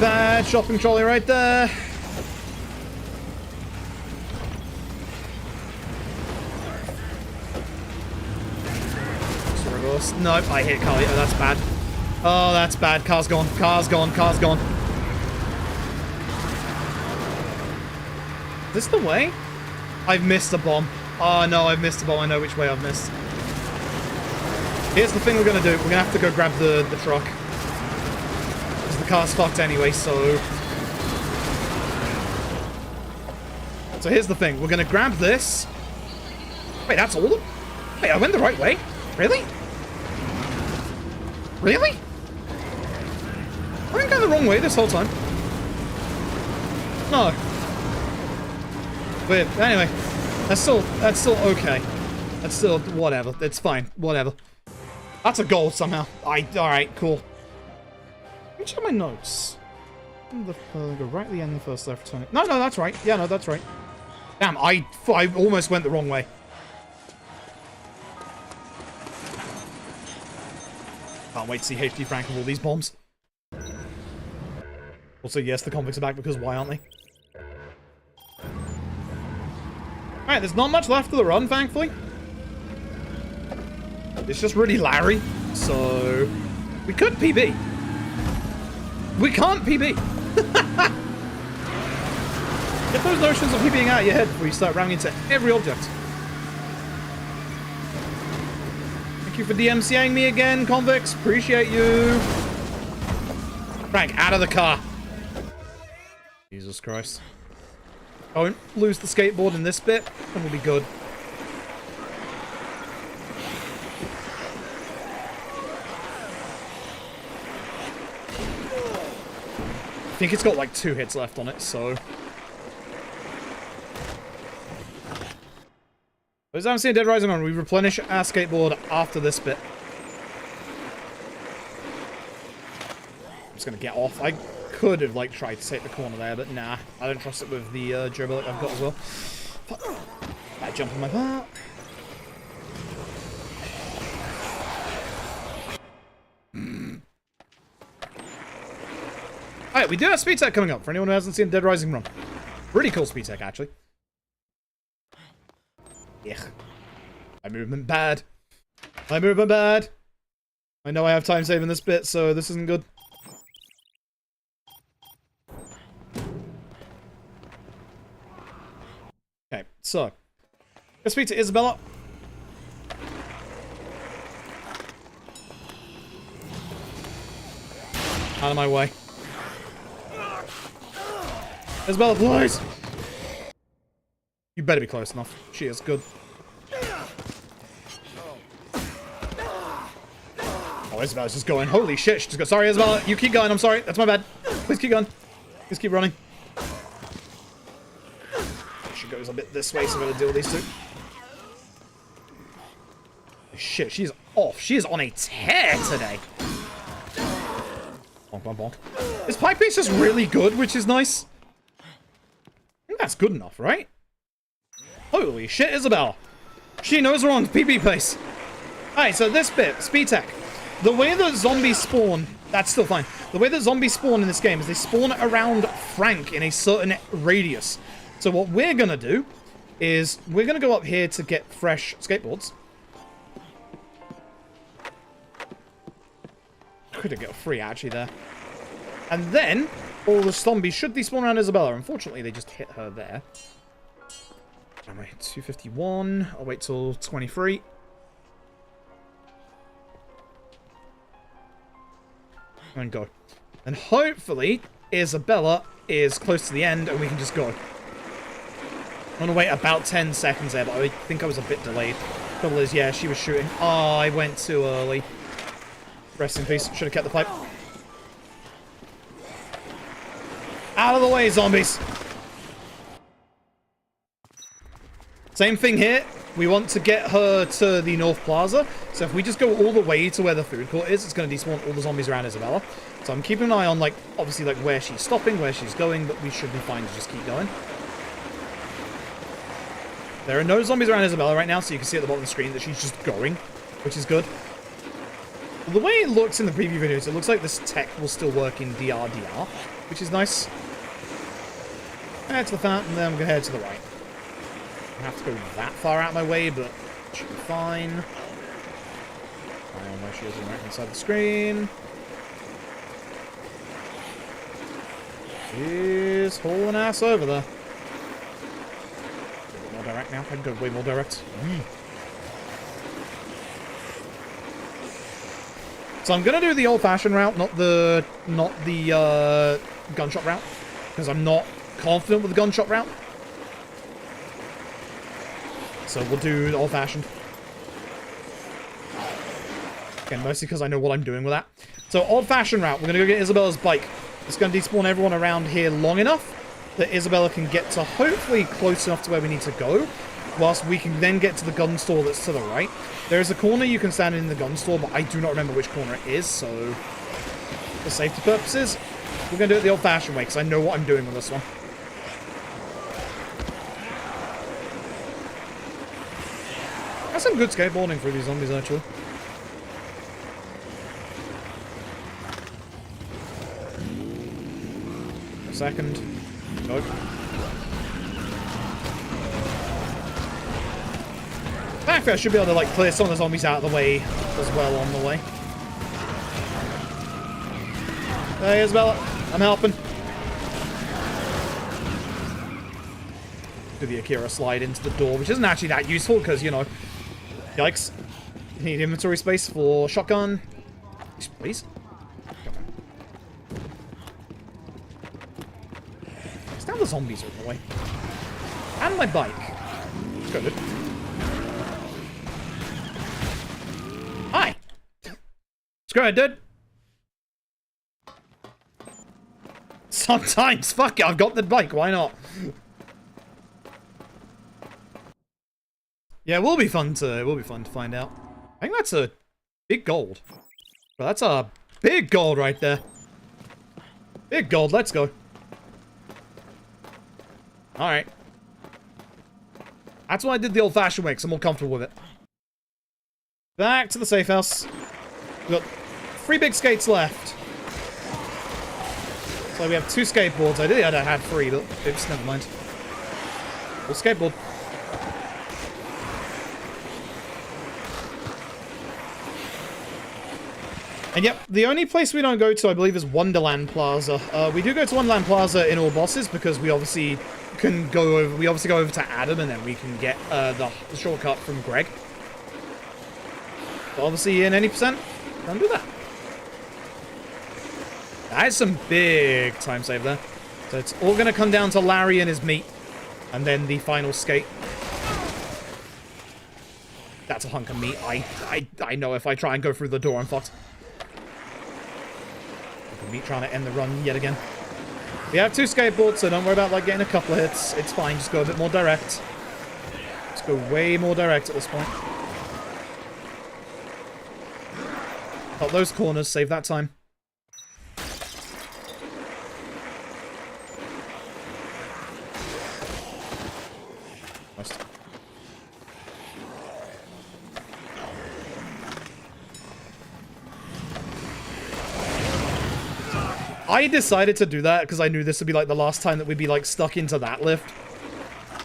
That shopping trolley right there. Nope, I hit Carly. Oh, that's bad. Oh, that's bad. Car's gone. Car's gone. Car's gone. Is this the way? I've missed a bomb. Oh, no, I've missed a bomb. I know which way I've missed. Here's the thing we're gonna do. We're gonna have to go grab the truck. Because the car's fucked anyway, so... So here's the thing. We're gonna grab this. Wait, that's all? Wait, I went the right way? Really? Really? I've been going the wrong way this whole time. No. Weird. Anyway, that's still okay. That's still whatever. It's fine. Whatever. That's a goal somehow. Alright, cool. Let me check my notes. Go right at the end of the first left turn. No, that's right. Yeah, no, that's right. Damn, I almost went the wrong way. Can't wait to see HD Frank with all these bombs. Also, yes, the convicts are back because why aren't they? Alright, there's not much left of the run, thankfully. It's just really Larry, so... We could PB. We can't PB. Get those notions of PBing out of your head before you start ramming into every object. Thank you for DMCAing me again, convicts. Appreciate you. Frank, out of the car. Jesus Christ. Don't lose the skateboard in this bit, and we'll be good. I think it's got like 2 hits left on it, so... As I'm seeing Dead Rising on, we replenish our skateboard after this bit. I'm just gonna get off. I could have like tried to take the corner there, but nah. I don't trust it with the durability I've got as well. Bad jump on my part. Alright, we do have speed tech coming up for anyone who hasn't seen Dead Rising run. Really cool speed tech, actually. Yeah. My movement bad. My movement bad. I know I have time saving this bit, so this isn't good. Okay, so. Let's speak to Isabella. Out of my way. Isabella, please! You better be close enough. She is good. Oh, Isabella's just going. Holy shit, she just got. Sorry, Isabella. You keep going. I'm sorry. That's my bad. Please keep going. Please keep running. She goes a bit this way, so I'm gonna deal with these two. Shit, she's off. She is on a tear today. Bonk, bonk, bonk. This pipe piece is really good, which is nice. I think that's good enough, right? Holy shit, Isabella. She knows we're on PB place. Alright, so this bit, speed tech. The way that zombies spawn, that's still fine. The way that zombies spawn in this game is they spawn around Frank in a certain radius. So what we're gonna do is we're gonna go up here to get fresh skateboards. Could have got free actually there. And then all the zombies should despawn around Isabella. Unfortunately, they just hit her there. Anyway, 251. I'll wait till 23. And go. And hopefully, Isabella is close to the end and we can just go. I'm gonna wait about 10 seconds there, but I think I was a bit delayed. Trouble is, yeah, she was shooting. Oh, I went too early. Rest in peace. Should have kept the pipe. Out of the way, zombies! Same thing here. We want to get her to the North Plaza. So if we just go all the way to where the food court is, it's going to despawn all the zombies around Isabella. So I'm keeping an eye on, like, obviously, like, where she's stopping, where she's going, but we should be fine to just keep going. There are no zombies around Isabella right now, so you can see at the bottom of the screen that she's just going, which is good. The way it looks in the preview videos, it looks like this tech will still work in DRDR, which is nice. Head to the front, and then I'm going to head to the right. I have to go that far out of my way, but it should be fine. I don't know where she is right inside the screen. She's hauling ass over there. A bit more direct now. I can go way more direct. So I'm gonna do the old-fashioned route, not the gunshot route, because I'm not confident with the gunshot route. So we'll do the old-fashioned. Again, mostly because I know what I'm doing with that. So old-fashioned route, we're gonna go get Isabella's bike. It's gonna despawn everyone around here long enough that Isabella can get to hopefully close enough to where we need to go, whilst we can then get to the gun store that's to the right. There is a corner you can stand in the gun store, but I do not remember which corner it is, so for safety purposes, we're going to do it the old-fashioned way, because I know what I'm doing with this one. That's some good skateboarding for these zombies, actually. A second. Nope. Actually, I should be able to, like, clear some of the zombies out of the way as well on the way. Hey, Isabella. I'm helping. Do the Akira slide into the door, which isn't actually that useful, because, you know, yikes. You need inventory space for shotgun. Please. Now the zombies are in the way. And my bike. Good. Hi! Screw it, dude. Sometimes, fuck it, I've got the bike, why not? Yeah, it will be fun to find out. I think that's a big gold. Well, that's a big gold right there. Big gold, let's go. Alright. That's why I did the old-fashioned way, because I'm more comfortable with it. Back to the safe house. We've got 3 big skates left. So we have 2 skateboards. I had 3, but oops, never mind. We'll skateboard. And yep, the only place we don't go to, I believe, is Wonderland Plaza. We do go to Wonderland Plaza in all bosses, because we obviously can go over, go over to Adam, and then we can get the shortcut from Greg. But obviously, in any percent, don't do that. That is some big time save there. So it's all going to come down to Larry and his meat, and then the final skate. That's a hunk of meat. I know if I try and go through the door, I'm fucked. Me trying to end the run yet again. We have 2 skateboards, so don't worry about like getting a couple of hits. It's fine, just go a bit more direct. Just go way more direct at this point. Cut those corners, save that time. I decided to do that because I knew this would be like the last time that we'd be like stuck into that lift.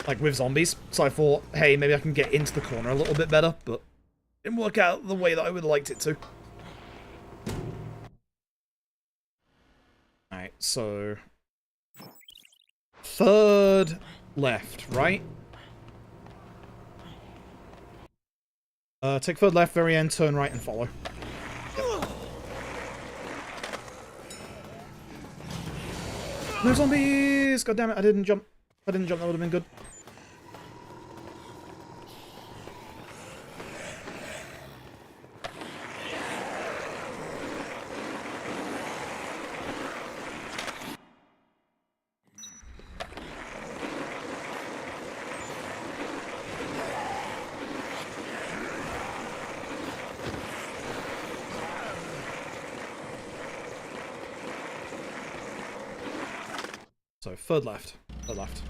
Like with zombies. So I thought, hey, maybe I can get into the corner a little bit better, but it didn't work out the way that I would have liked it to. Alright, so 3rd left, right? Take 3rd left, very end, turn right and follow. Yep. No zombies! God damn it, I didn't jump. If I didn't jump, that would have been good. So, 3rd left. 3rd left.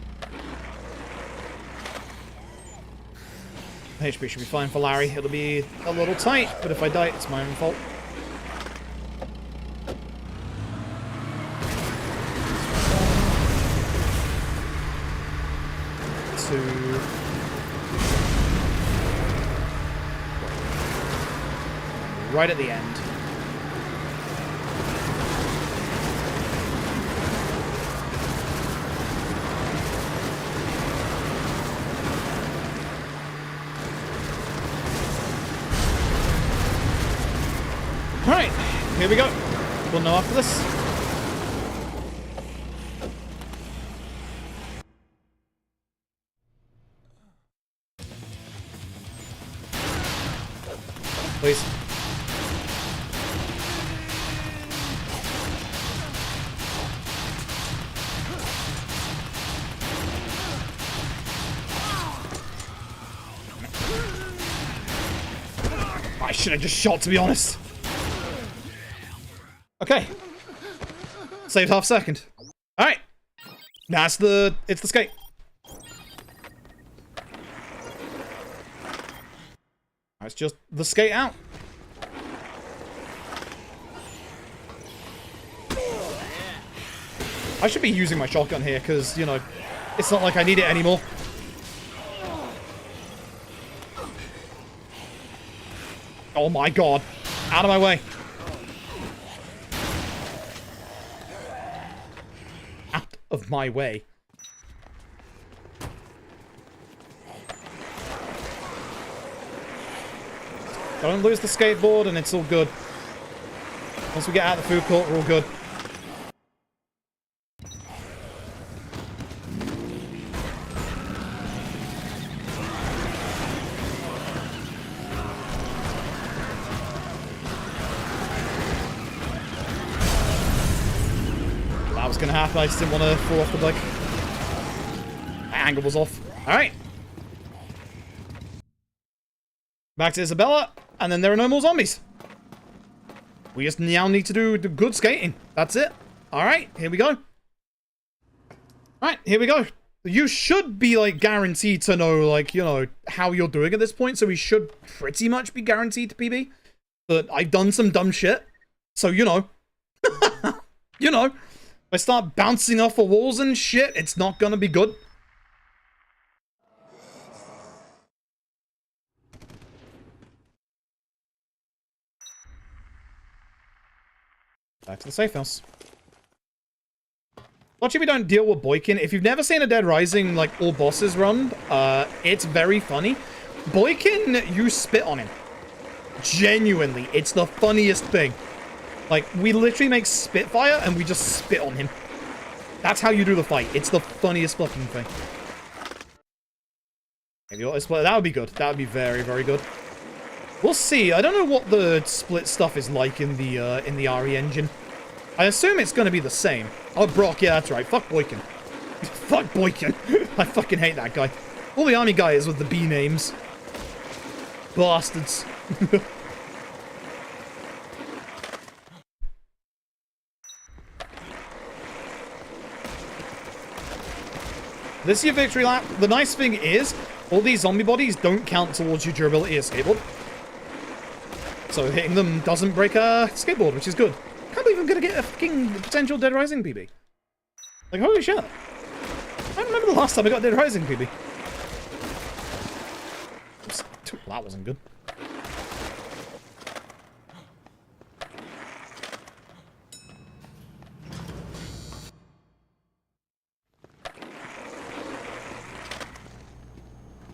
HP should be fine for Larry. It'll be a little tight, but if I die, it's my own fault. Two. Right at the end. Alright. here we go. We'll know after this. Please. I should have just shot, to be honest. Okay. Saved half second. Alright. Now it's the skate. It's just the skate out. I should be using my shotgun here, because, you know, it's not like I need it anymore. Oh my god. Out of my way. Out of my way. Don't lose the skateboard and it's all good. Once we get out of the food court, we're all good. That was gonna happen, I just didn't want to fall off the bike. My angle was off. Alright. Back to Isabella, and then there are no more zombies. We just now need to do the good skating. That's it. Alright, here we go. Alright, here we go. You should be, like, guaranteed to know, like, you know, how you're doing at this point, so we should pretty much be guaranteed to PB. But I've done some dumb shit, so, you know. You know. If I start bouncing off of walls and shit, it's not gonna be good. Back to the safe house. Watching we don't deal with Boykin. If you've never seen a Dead Rising, like, all bosses run, it's very funny. Boykin, you spit on him. Genuinely, it's the funniest thing. Like, we literally make Spitfire and we just spit on him. That's how you do the fight. It's the funniest fucking thing. Maybe auto split. That would be good. That would be very, very good. We'll see. I don't know what the split stuff is like in the RE engine. I assume it's going to be the same. Oh, Brock. Yeah, that's right. Fuck Boykin. Fuck Boykin. I fucking hate that guy. All the army guys with the B names. Bastards. This is your victory lap. The nice thing is, all these zombie bodies don't count towards your durability as skateboard. So hitting them doesn't break a skateboard, which is good. Can't believe I'm gonna get a fucking potential Dead Rising PB. Like, holy shit. I don't remember the last time I got Dead Rising PB. Oops. That wasn't good.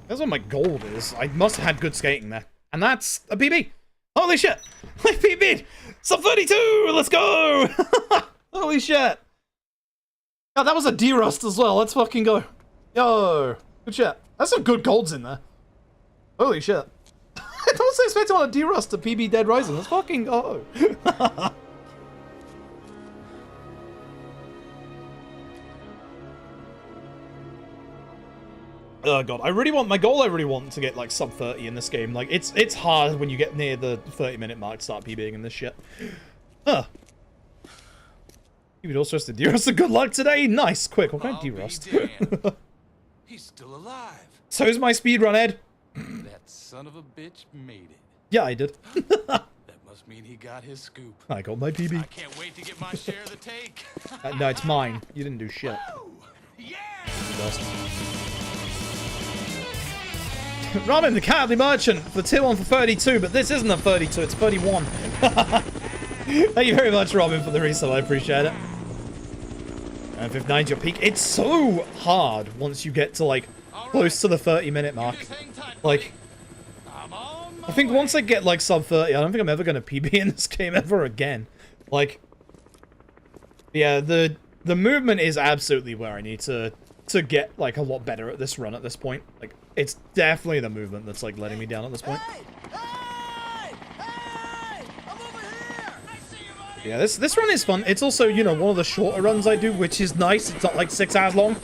That's what my gold is. I must have had good skating there. And that's a PB. Holy shit! I PB'd! Sub 32! Let's go! Holy shit! Oh, that was a D-Rust as well. Let's fucking go. Yo! Good shit. That's some good golds in there. Holy shit. I don't expect on a D-Rust to PB Dead Rising. Let's fucking go. Oh god, I really want, my goal I really want to get like sub 30 in this game. Like, it's hard when you get near the 30-minute mark to start PBing in this shit. Huh. You would also rest the D-Rust. Good luck today. Nice, quick. What kind of D-Rust? He's still alive. So is my speedrun, Ed. That son of a bitch made it. Yeah, I did. That must mean he got his scoop. I got my PB. I can't wait to get my share of the take. No, it's mine. You didn't do shit. Woo! Yeah! Robin, the Cowardly Merchant, for tier 1 for 32, but this isn't a 32, it's 31. Thank you very much, Robin, for the resale, I appreciate it. And 59's your peak. It's so hard once you get to, like, close to the 30-minute mark. Like, I think once I get, like, sub 30, I don't think I'm ever going to PB in this game ever again. Like, yeah, the movement is absolutely where I need to get, like, a lot better at this run at this point. Like, it's definitely the movement that's, like, letting me down at this point. Yeah, this run is fun. It's also, you know, one of the shorter runs I do, which is nice. It's not, like, 6 hours long.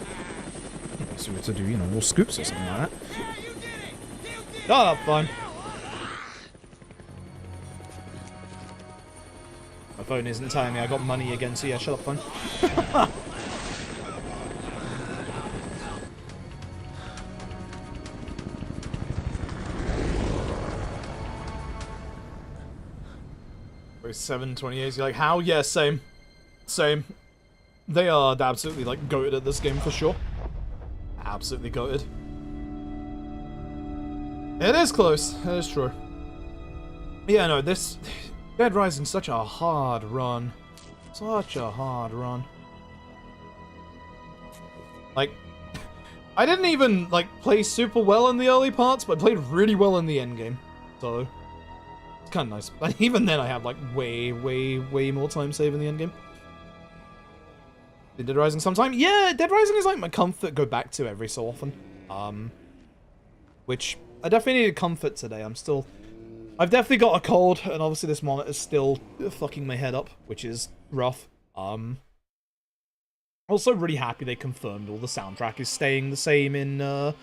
So we have to do, you know, more scoops or something like that. Oh, fine. My phone isn't telling me I got money again, so yeah, shut up, phone. Wait, 728. You're like, how? Yeah, same. Same. They are absolutely, like, goated at this game for sure. Absolutely goated. It is close. That is true. Yeah, no, this... Dead Rising's such a hard run. Such a hard run. Like, I didn't even, like, play super well in the early parts, but I played really well in the end game. So, it's kind of nice. But even then, I had, like, way more time save in the end game. Did Dead Rising sometime? Yeah, Dead Rising is, like, my comfort go back to every so often. Which, I definitely needed comfort today. I've definitely got a cold, and obviously this monitor's still fucking my head up, which is rough. Also really happy they confirmed all the soundtrack is staying the same in the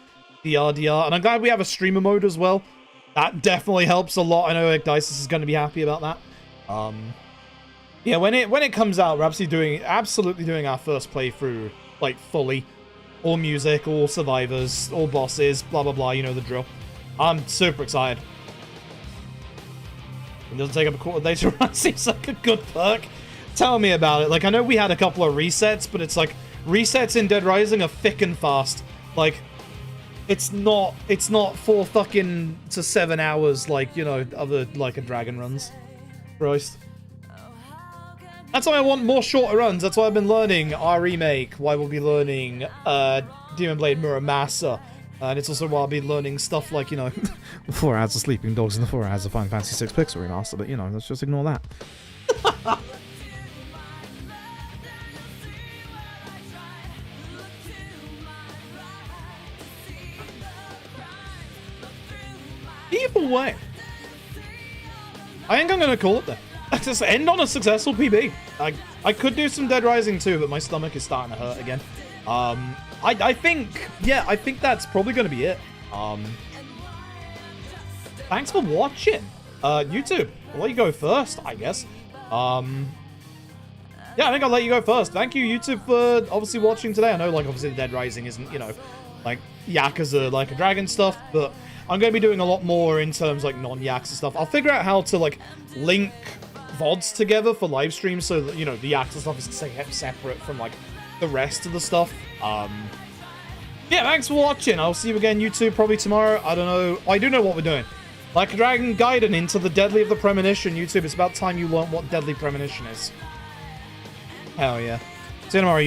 RDR, and I'm glad we have a streamer mode as well. That definitely helps a lot. I know Dices is going to be happy about that. Yeah, when it comes out, we're absolutely doing our first playthrough, like, fully. All music, all survivors, all bosses, blah blah blah, you know the drill. I'm super excited. It doesn't take up a quarter day to run. Seems like a good perk. Tell me about it. Like, I know we had a couple of resets, but it's like, resets in Dead Rising are thick and fast. Like, it's not 4 fucking to 7 hours like, you know, other, like, a Dragon runs. Christ. That's why I want more shorter runs. That's why I've been learning our remake. Why we'll be learning Demon Blade Muramasa. And it's also why I'll be learning stuff like, you know, 4 hours of Sleeping Dogs and the 4 hours of Final Fantasy VI Pixel Remaster, but, you know, let's just ignore that. Either way, I think I'm going to call it there. Just end on a successful PB. I could do some Dead Rising too, but my stomach is starting to hurt again. I think that's probably going to be it. Thanks for watching. YouTube, I'll let you go first, I guess. Yeah, I think I'll let you go first. Thank you, YouTube, for obviously watching today. I know, like, obviously the Dead Rising isn't, you know, like, Yakuza, like a dragon stuff, but I'm going to be doing a lot more in terms, like, non-Yakuza stuff. I'll figure out how to, like, link VODs together for live streams so that, you know, the Yakuza stuff is separate from, like, the rest of the stuff. Yeah, thanks for watching. I'll see you again, YouTube, probably tomorrow. I don't know. I do know what we're doing. Like a Dragon Gaiden into the Deadly of the Premonition, YouTube. It's about time you learn what Deadly Premonition is. Hell yeah. See you tomorrow, YouTube.